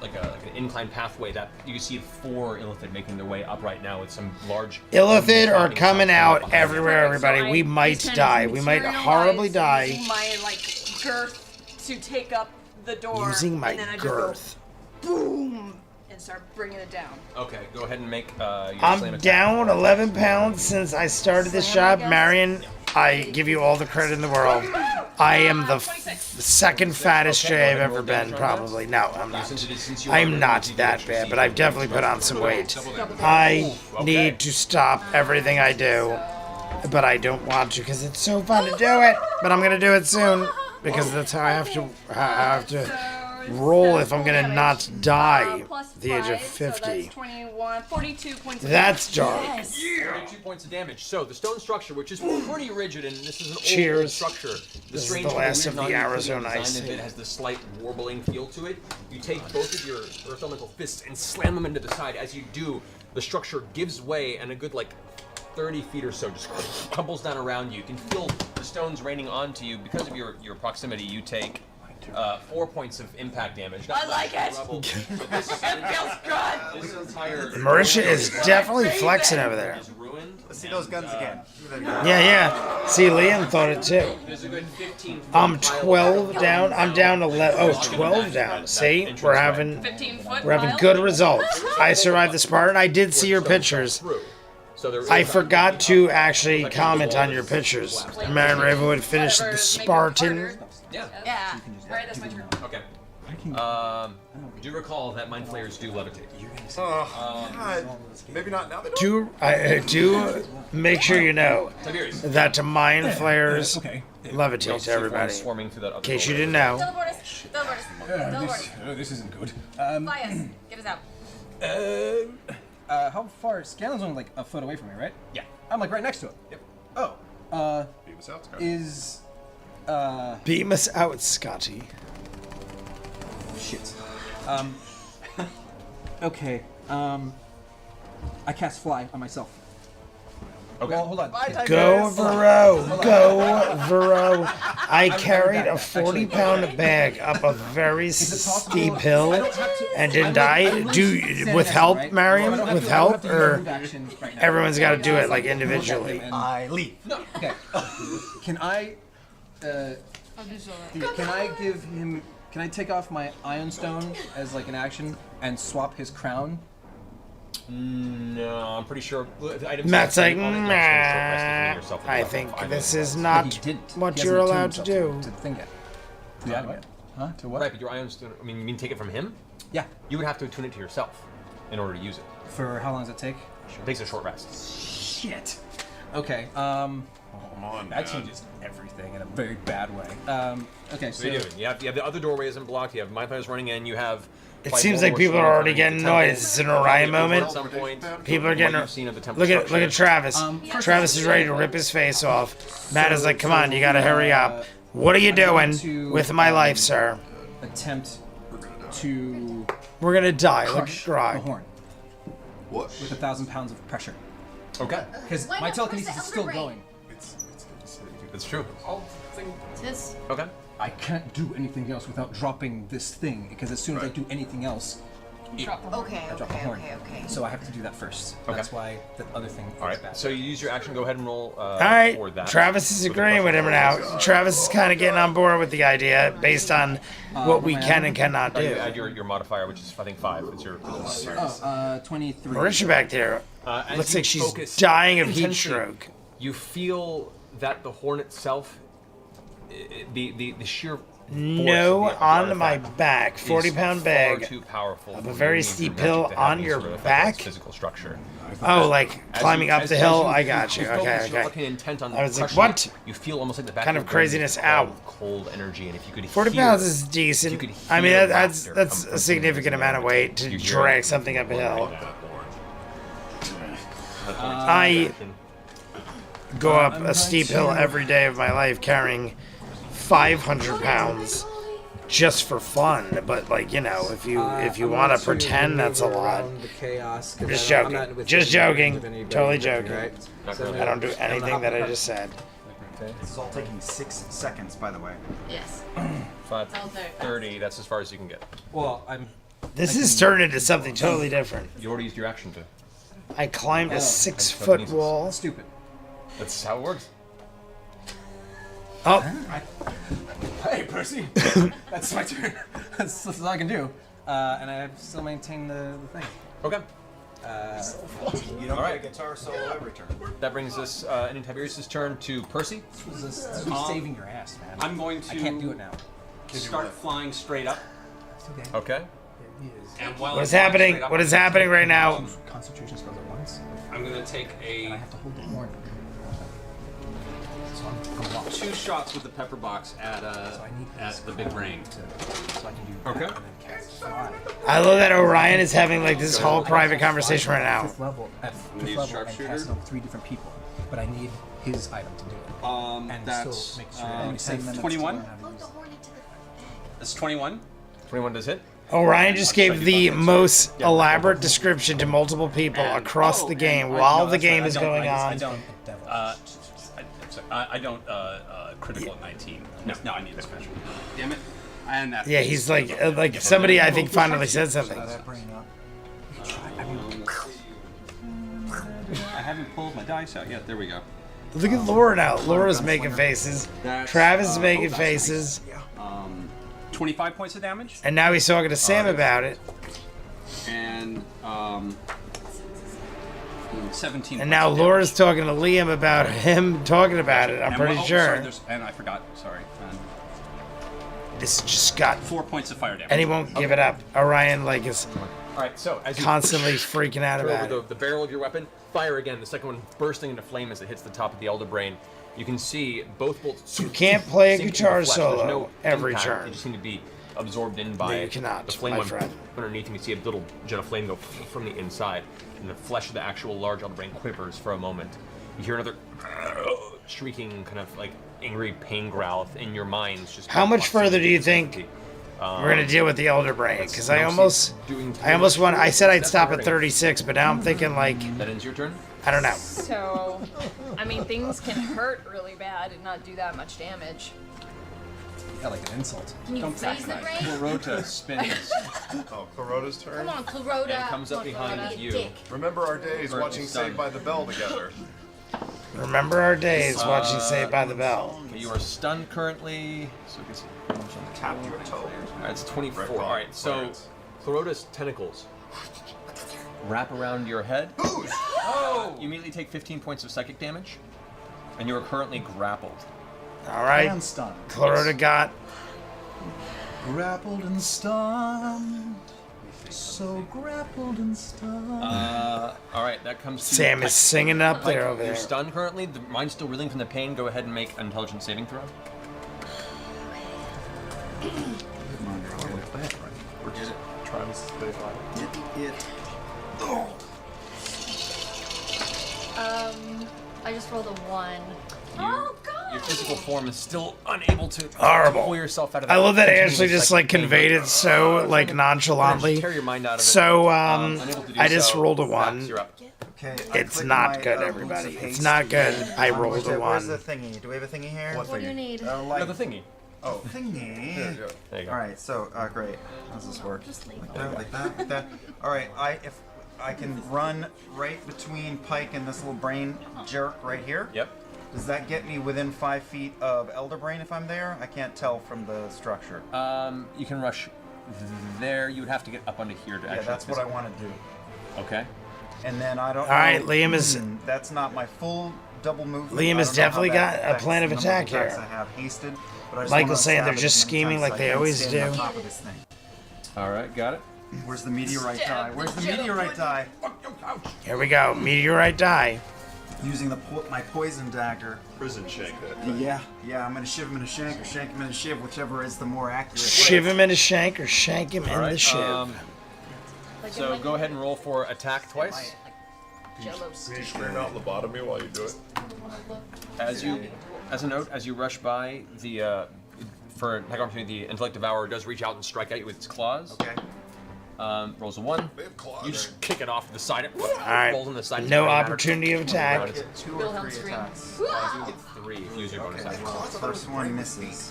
Speaker 9: like an incline pathway that you can see 4 Illithid making their way up right now with some large.
Speaker 1: Illithid are
Speaker 9: flopping
Speaker 1: coming
Speaker 9: stuff
Speaker 1: out
Speaker 9: behind
Speaker 1: everywhere,
Speaker 12: Perfect, so
Speaker 1: everybody. We
Speaker 12: I
Speaker 1: might
Speaker 12: just kind
Speaker 1: die.
Speaker 12: of
Speaker 1: We might
Speaker 12: materialize
Speaker 1: horribly die
Speaker 12: using my like girth to take up the door.
Speaker 1: using my
Speaker 12: and then I
Speaker 1: girth.
Speaker 12: Just go, boom, and start bringing it down.
Speaker 9: Okay, go ahead and make your slam
Speaker 1: I'm
Speaker 9: attack.
Speaker 1: down 11 pounds since I started this job. Marion, I give you all the credit in the world. I am the second fattest Jay I've ever been, probably. No, I'm not. I'm not that bad, but I've definitely put on some weight. I need to stop everything I do, but I don't want to because it's so fun to do it. But I'm gonna do it soon because that's how I have to roll if I'm gonna not die at the age of 50.
Speaker 12: So that's 21, 42 points of
Speaker 1: That's
Speaker 12: damage.
Speaker 1: dark.
Speaker 12: Yes.
Speaker 9: 42 points of damage. So the stone structure, which is pretty rigid, and this is an old
Speaker 1: Cheers.
Speaker 9: structure.
Speaker 1: This is
Speaker 9: strange
Speaker 1: the
Speaker 9: kind
Speaker 1: last
Speaker 9: weird
Speaker 1: of the
Speaker 9: non-Euclidean
Speaker 1: Arizona
Speaker 9: design
Speaker 1: ice.
Speaker 9: of it has this slight warbling feel to it. You take both of your earth elemental fists and slam them into the side. As you do, the structure gives way, and a good like 30 feet or so just crumbles down around you. You can feel the stones raining onto you. Because of your proximity, you take 4 points of impact damage.
Speaker 12: I like it.
Speaker 9: Rubble.
Speaker 12: It feels good.
Speaker 9: This entire
Speaker 1: Marisha is definitely flexing over there.
Speaker 9: is ruined.
Speaker 6: Let's see those guns again.
Speaker 1: Yeah. See, Liam thought it too.
Speaker 9: There's a good 15
Speaker 1: I'm 12 down. I'm down 11. Oh, 12 down. See, we're having
Speaker 12: 15-foot
Speaker 1: good results. I survived the Spartan. I did see your pictures.
Speaker 9: So there
Speaker 1: I forgot to actually comment on your pictures. Marion Ravenwood finished the Spartan.
Speaker 9: Yeah.
Speaker 12: Yeah. Alright, that's my turn.
Speaker 9: Okay. Do recall that mind flayers do levitate.
Speaker 5: Oh, God. Maybe not now. They don't.
Speaker 1: Do make sure you know
Speaker 9: Tiberius.
Speaker 1: that mind flares
Speaker 11: Okay.
Speaker 1: levitate to everybody.
Speaker 9: Swarming through that other
Speaker 1: In case you
Speaker 9: doorway.
Speaker 1: didn't know.
Speaker 7: Teleport us. Teleport us. Teleport us.
Speaker 11: This isn't good.
Speaker 7: Fly us. Get us out.
Speaker 3: How far? Scanlan's only like a foot away from me, right?
Speaker 9: Yeah.
Speaker 3: I'm like right next to it.
Speaker 9: Yep.
Speaker 3: Oh.
Speaker 5: Beam us out, Scott.
Speaker 3: Is.
Speaker 1: Beam us out, Scotty.
Speaker 3: Shit. Okay. I cast fly on myself. Okay. Well, hold on.
Speaker 1: Go, Vero. Go, Vero. I carried a 40-pound bag up a very steep hill and didn't die. With help, Mariam? With help? Or everyone's got to do it, like, individually?
Speaker 3: I leave. No. Okay. Can I... can I give him... Can I take off my Iron Stone as, like, an action and swap his crown?
Speaker 9: No, I'm pretty sure.
Speaker 1: Matt's like, nah, I think this is not what you're allowed to do.
Speaker 3: To the thing yet. Huh? To what?
Speaker 9: Right, but your Iron Stone, I mean, you mean take it from him?
Speaker 3: Yeah.
Speaker 9: You would have to attune it to yourself in order to use it.
Speaker 3: For how long does it take?
Speaker 9: It takes a short rest.
Speaker 3: Shit. Okay,
Speaker 5: Come on,
Speaker 3: that changes everything in a very bad way. Okay, so...
Speaker 9: What are you doing? You have the other doorway isn't blocked, you have my players running in, you have...
Speaker 1: It seems like people are already getting annoyed. It's an Orion moment. People are getting. Look at Travis. Travis is ready to rip his face off. Matt is like, "Come on, you gotta hurry up. What are you doing with my life, sir?"
Speaker 3: Attempt to.
Speaker 1: We're gonna die. Look
Speaker 3: Crush
Speaker 1: at Grog.
Speaker 3: the horn.
Speaker 5: What?
Speaker 3: With 1,000 pounds of pressure.
Speaker 9: Okay.
Speaker 3: Because my telekinesis is still going.
Speaker 9: It's true.
Speaker 4: This.
Speaker 9: Okay.
Speaker 3: I can't do anything else without dropping this thing, because as soon as I do anything else,
Speaker 4: Okay,
Speaker 3: I drop the horn.
Speaker 4: okay.
Speaker 3: So I have to do that first.
Speaker 9: Okay.
Speaker 3: That's why the other thing
Speaker 9: All right.
Speaker 3: is bad.
Speaker 9: So you use your action. Go ahead and roll.
Speaker 1: All right,
Speaker 9: for that.
Speaker 1: Travis is agreeing with him now. Travis is kind of getting on board with the idea based on what we can and cannot
Speaker 9: You
Speaker 1: do.
Speaker 9: add your modifier, which is I think 5. It's your.
Speaker 3: 23.
Speaker 1: Marisha back there
Speaker 9: As
Speaker 1: looks
Speaker 9: you
Speaker 1: like she's
Speaker 9: focus
Speaker 1: dying of heat
Speaker 9: intensely,
Speaker 1: stroke.
Speaker 9: You feel that the horn itself, the sheer
Speaker 1: No, on my back, 40-pound bag.
Speaker 9: Too powerful
Speaker 1: Of a very steep hill on your
Speaker 9: sort of
Speaker 1: back.
Speaker 9: Physical structure.
Speaker 1: Oh, like climbing up the hill. I got you.
Speaker 9: focus,
Speaker 1: Okay,
Speaker 9: you're
Speaker 1: okay.
Speaker 9: looking intent on
Speaker 1: I was like,
Speaker 9: crushing
Speaker 1: what?
Speaker 9: it, you feel almost like the back
Speaker 1: Kind
Speaker 9: of
Speaker 1: of
Speaker 9: your brain
Speaker 1: craziness
Speaker 9: is
Speaker 1: out.
Speaker 9: cold energy, and if you could
Speaker 1: 40
Speaker 9: hear,
Speaker 1: pounds is
Speaker 9: if you
Speaker 1: decent.
Speaker 9: could
Speaker 1: I mean,
Speaker 9: hear
Speaker 1: that's
Speaker 9: laughter
Speaker 1: a
Speaker 9: come
Speaker 1: significant
Speaker 9: from
Speaker 1: amount of weight to
Speaker 9: you hear
Speaker 1: drag
Speaker 9: it
Speaker 1: something up a hill.
Speaker 9: right now.
Speaker 1: I go up a steep hill every day of my life carrying 500 pounds just for fun. But like, you know, if you want to pretend that's a lot. I'm just joking. Just joking. Totally joking. I don't do anything that I just said.
Speaker 6: This is all taking 6 seconds, by the way.
Speaker 4: Yes.
Speaker 9: 5:30. That's as far as you can get.
Speaker 3: Well,
Speaker 1: This is turned into something totally different.
Speaker 9: You already used your action to.
Speaker 1: I climbed a 6-foot wall.
Speaker 3: Stupid.
Speaker 9: That's how it works.
Speaker 1: Oh,
Speaker 3: Hey, Percy. That's my turn. That's all I can do. And I still maintain the thing.
Speaker 9: Okay.
Speaker 6: You don't get a guitar solo every turn.
Speaker 9: That brings us in Tiberius' turn to Percy.
Speaker 3: This is saving your ass, man.
Speaker 8: I'm going to
Speaker 3: I can't do it now.
Speaker 8: start flying straight up.
Speaker 9: Okay.
Speaker 8: And while
Speaker 1: what is
Speaker 8: I'm flying
Speaker 1: happening?
Speaker 8: straight up,
Speaker 1: What is happening right now?
Speaker 3: Concentration spells at once.
Speaker 8: I'm going to take
Speaker 3: And I
Speaker 8: a
Speaker 3: have to hold the horn. So I'm locked.
Speaker 8: 2 shots with the pepper box at the big brain.
Speaker 3: So I can do
Speaker 8: Okay.
Speaker 3: that and then cast fly.
Speaker 1: I love that Orion is having like this whole private conversation right now.
Speaker 3: Fifth level, at fifth
Speaker 8: Need
Speaker 3: level, and
Speaker 8: sharpshooter?
Speaker 3: cast it on 3 different people. But I need his item to do it. And
Speaker 8: That's
Speaker 3: still make sure every 10 minutes
Speaker 8: 21.
Speaker 3: to learn how to use it.
Speaker 8: That's 21.
Speaker 9: 21 does hit.
Speaker 1: Orion just gave the most elaborate description to multiple people across the game while the game is going on.
Speaker 8: I don't critical at 19. No, I need a special. Damn it. And that's
Speaker 1: Yeah, he's like somebody I think finally said something.
Speaker 8: I haven't pulled my dice out yet. There we go.
Speaker 1: Look at Laura now. Laura's making faces.
Speaker 8: That's,
Speaker 1: Travis is making faces.
Speaker 8: 25 points of damage.
Speaker 1: And now he's talking to Sam about it.
Speaker 8: And 17.
Speaker 1: And now
Speaker 8: points of
Speaker 1: Laura's talking to Liam about him talking about it. I'm
Speaker 8: damage.
Speaker 1: pretty
Speaker 8: And
Speaker 1: sure.
Speaker 8: and I forgot. Sorry.
Speaker 1: This just got.
Speaker 8: 4 points of fire damage.
Speaker 1: And he won't give it up. Orion like is
Speaker 9: All right. So as you
Speaker 1: constantly freaking out
Speaker 9: throw
Speaker 1: about
Speaker 9: over
Speaker 1: it.
Speaker 9: the barrel of your weapon, fire again. The second one bursting into flame as it hits the top of the elder brain. You can see both bolts.
Speaker 1: You can't play a
Speaker 9: sink into
Speaker 1: guitar
Speaker 9: the flesh. There's
Speaker 1: solo
Speaker 9: no
Speaker 1: every
Speaker 9: impact.
Speaker 1: turn.
Speaker 9: They just seem to be absorbed in by
Speaker 1: No, you cannot,
Speaker 9: the flame
Speaker 1: my
Speaker 9: one
Speaker 1: friend.
Speaker 9: underneath, and you see a little jet of flame go from the inside, and the flesh of the actual large elder brain quivers for a moment. You hear another shrieking, kind of like angry pain growl in your minds. Just
Speaker 1: How much further do you think We're gonna deal with the Elder Brain because I
Speaker 9: Kelsey's
Speaker 1: almost want. I said I'd
Speaker 9: That's
Speaker 1: stop at
Speaker 9: hurting.
Speaker 1: 36, but now I'm thinking like
Speaker 9: That ends your turn.
Speaker 1: I don't know.
Speaker 12: So, I mean, things can hurt really bad and not do that much damage.
Speaker 3: Yeah, like an insult.
Speaker 7: Can you freeze the brain?
Speaker 8: Clarota spins.
Speaker 5: Oh, Clarota's turn?
Speaker 7: Come on, Clarota.
Speaker 9: And comes up
Speaker 7: Come on,
Speaker 9: behind
Speaker 7: Clarota.
Speaker 9: you.
Speaker 7: Dick.
Speaker 5: Remember our days
Speaker 9: Or
Speaker 5: watching
Speaker 9: stun.
Speaker 5: Saved by the Bell together.
Speaker 1: Remember our days watching Saved by the Bell.
Speaker 9: Okay, you are stunned currently. So it gets
Speaker 5: Tap your toe.
Speaker 9: Alright, it's 24.
Speaker 5: Right,
Speaker 9: Alright, so
Speaker 5: Clarence.
Speaker 9: Clarota's tentacles wrap around your head. Oh! You immediately take 15 points of psychic damage, and you are currently grappled.
Speaker 1: All right,
Speaker 10: And stunned.
Speaker 1: Clarota got.
Speaker 10: Grappled and stunned. So grappled and stunned.
Speaker 9: Alright, that comes to
Speaker 1: Sam is singing up
Speaker 9: Pike,
Speaker 1: there over
Speaker 9: you're
Speaker 1: there.
Speaker 9: stunned currently. The mind's still reeling from the pain. Go ahead and make an intelligence saving throw.
Speaker 7: I just rolled a 1.
Speaker 9: Your physical form is still unable to
Speaker 1: Horrible.
Speaker 9: pull yourself out of that.
Speaker 1: I love that
Speaker 9: continuous
Speaker 1: Ashley just
Speaker 9: psychic
Speaker 1: like
Speaker 9: pain.
Speaker 1: conveyed it so like nonchalantly.
Speaker 9: Tear your mind out of it.
Speaker 1: So
Speaker 9: Unable to do
Speaker 1: I just
Speaker 9: so.
Speaker 1: rolled a
Speaker 9: Vax,
Speaker 1: 1.
Speaker 9: you're up.
Speaker 6: Okay.
Speaker 1: It's not good, everybody. It's not good. I rolled a
Speaker 6: Where's the
Speaker 1: 1.
Speaker 6: thingy? Do we have a thingy here?
Speaker 7: What do you need?
Speaker 9: Another thingy.
Speaker 6: Oh, thingy.
Speaker 5: There you go.
Speaker 9: There you go.
Speaker 6: All right. So, great. How does this work?
Speaker 7: Just leave
Speaker 6: Like that, like that, like that. All right. If I can run right between Pike and this little brain jerk right here.
Speaker 9: Yep.
Speaker 6: Does that get me within 5 feet of Elder Brain if I'm there? I can't tell from the structure.
Speaker 9: You can rush there. You would have to get up onto here to
Speaker 6: Yeah,
Speaker 9: actually.
Speaker 6: that's what I want to do.
Speaker 9: Okay.
Speaker 6: And then I don't.
Speaker 1: All right,
Speaker 6: know-
Speaker 1: Liam is-
Speaker 6: That's not my full double movement.
Speaker 1: Liam
Speaker 6: I
Speaker 1: has
Speaker 6: don't know how
Speaker 1: definitely
Speaker 6: that
Speaker 1: got a
Speaker 6: affects
Speaker 1: plan of
Speaker 6: the number
Speaker 1: attack
Speaker 6: attacks
Speaker 1: here.
Speaker 6: I have hasted, but I just
Speaker 1: Michael's
Speaker 6: wanna
Speaker 1: saying they're
Speaker 6: stab it
Speaker 1: just
Speaker 6: as many
Speaker 1: scheming
Speaker 6: times
Speaker 1: like
Speaker 6: as I
Speaker 1: they
Speaker 6: can
Speaker 1: always
Speaker 6: stand on
Speaker 1: do.
Speaker 6: top of this thing.
Speaker 9: All right, got it.
Speaker 6: Where's the meteorite
Speaker 12: Stab
Speaker 6: die?
Speaker 12: the
Speaker 6: Where's the
Speaker 12: jello
Speaker 6: meteorite
Speaker 12: pudding.
Speaker 6: die?
Speaker 1: Here we go. Meteorite die.
Speaker 6: Using my poison dagger.
Speaker 5: Prison shank that.
Speaker 6: Yeah, I'm gonna shiv him in a shank or shank him in a shiv, whichever is the more accurate.
Speaker 1: Shiv him in a shank or shank him in the shiv.
Speaker 9: So go ahead and roll for attack twice.
Speaker 12: Jello
Speaker 5: Can you scream out lobotomy while you do it?
Speaker 9: As a note, as you rush by the for attack opportunity, the intellect devourer does reach out and strike at you with its claws.
Speaker 6: Okay.
Speaker 9: Rolls a 1.
Speaker 5: They have claws.
Speaker 9: You just kick it off to the side.
Speaker 1: All right.
Speaker 9: Rolls on the side.
Speaker 1: No opportunity of attack.
Speaker 6: Get 2 or
Speaker 12: Wilhelm
Speaker 6: 3
Speaker 12: scream.
Speaker 6: attacks.
Speaker 9: You get 3 if you use your bonus
Speaker 6: Okay.
Speaker 9: action.
Speaker 6: First one misses.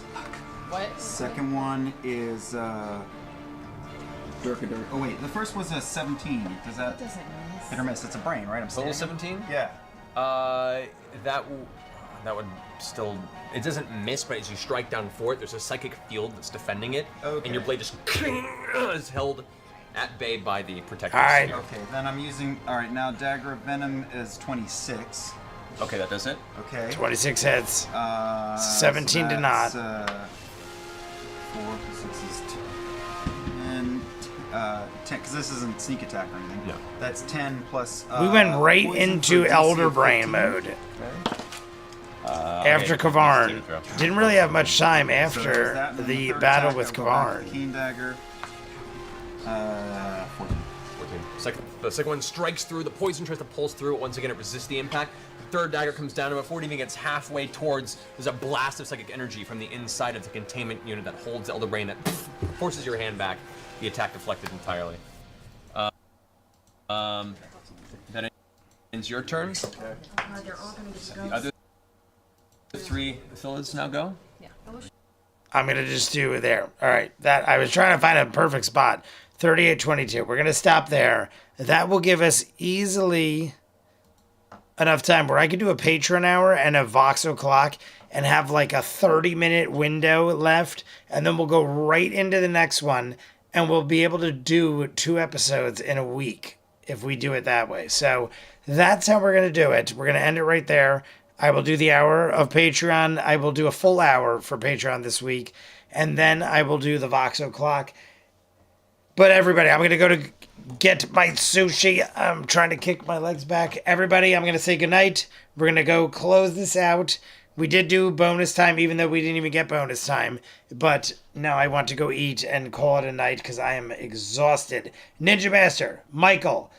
Speaker 12: What?
Speaker 6: Second one is Durka. Oh wait, the first was a 17. Does that
Speaker 7: Doesn't miss.
Speaker 6: hit or miss? It's a brain, right? I'm
Speaker 9: Total
Speaker 6: standing?
Speaker 9: 17?
Speaker 6: Yeah.
Speaker 9: That would still. It doesn't miss, but as you strike down for it, there's a psychic field that's defending it,
Speaker 6: Okay.
Speaker 9: and your blade just is held at bay by the protective
Speaker 1: All right.
Speaker 9: sphere.
Speaker 6: Okay, then I'm using. All right, now Dagger of Venom is 26.
Speaker 9: Okay, that does it.
Speaker 6: Okay.
Speaker 1: 26 heads.
Speaker 6: Uh,
Speaker 1: 17 to
Speaker 6: that's,
Speaker 1: not.
Speaker 6: 4 plus 6 is 10. 10, because this isn't sneak attack or anything.
Speaker 9: No.
Speaker 6: That's 10 plus.
Speaker 1: We went right
Speaker 6: poison
Speaker 1: into
Speaker 6: for DC
Speaker 1: Elder
Speaker 6: of
Speaker 1: Brain
Speaker 6: 15.
Speaker 1: mode.
Speaker 9: Okay,
Speaker 1: After Kavarn. Didn't really have much time
Speaker 6: So there's
Speaker 1: after
Speaker 6: that, and then
Speaker 1: the
Speaker 6: third
Speaker 1: battle
Speaker 6: attack,
Speaker 1: with
Speaker 6: I'll go back to
Speaker 1: Kavarn.
Speaker 6: the Keen Dagger. 14.
Speaker 9: 14. The second one strikes through. The poison tries to pulse through it. Once again, it resists the impact. The third dagger comes down about 40 and gets halfway towards. There's a blast of psychic energy from the inside of the containment unit that holds the Elder Brain that forces your hand back. The attack deflected entirely. That ends your turn.
Speaker 7: They're all gonna get
Speaker 9: The other 3 Philids now go.
Speaker 12: Yeah.
Speaker 1: I'm gonna just do it there. All right. That I was trying to find a perfect spot. 38:22. We're gonna stop there. That will give us easily enough time where I could do a Patreon hour and a Vox o'clock and have like a 30-minute window left, and then we'll go right into the next one, and we'll be able to do 2 episodes in a week if we do it that way. So that's how we're gonna do it. We're gonna end it right there. I will do the hour of Patreon. I will do a full hour for Patreon this week, and then I will do the Vox o'clock. But everybody, I'm going to go to get my sushi. I'm trying to kick my legs back. Everybody, I'm going to say goodnight. We're going to go close this out. We did do bonus time, even though we didn't even get bonus time. But now I want to go eat and call it a night because I am exhausted. Ninja Master, Michael,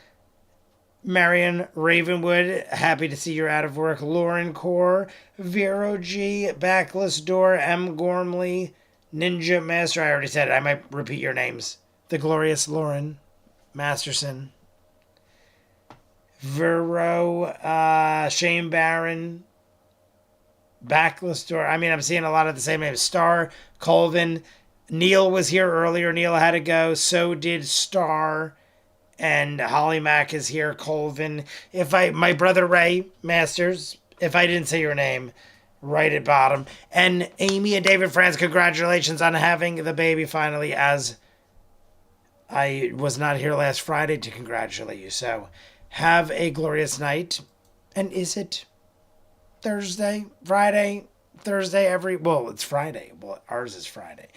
Speaker 1: Marion Ravenwood, happy to see you're out of work. Lauren Core, Vero G, Backless Door, M. Gormley, Ninja Master, I already said it. I might repeat your names. The Glorious Lauren Masterson. Vero, Shane Barron, Backless Door. I mean, I'm seeing a lot of the same names. Star, Colvin. Neil was here earlier. Neil had to go. So did Star. And Holly Mack is here. Colvin. My brother Ray Masters, if I didn't say your name, right at bottom. And Amy and David France, congratulations on having the baby finally, as I was not here last Friday to congratulate you. So have a glorious night. And is it Thursday? Friday? Thursday? Well, it's Friday. Well, ours is Friday.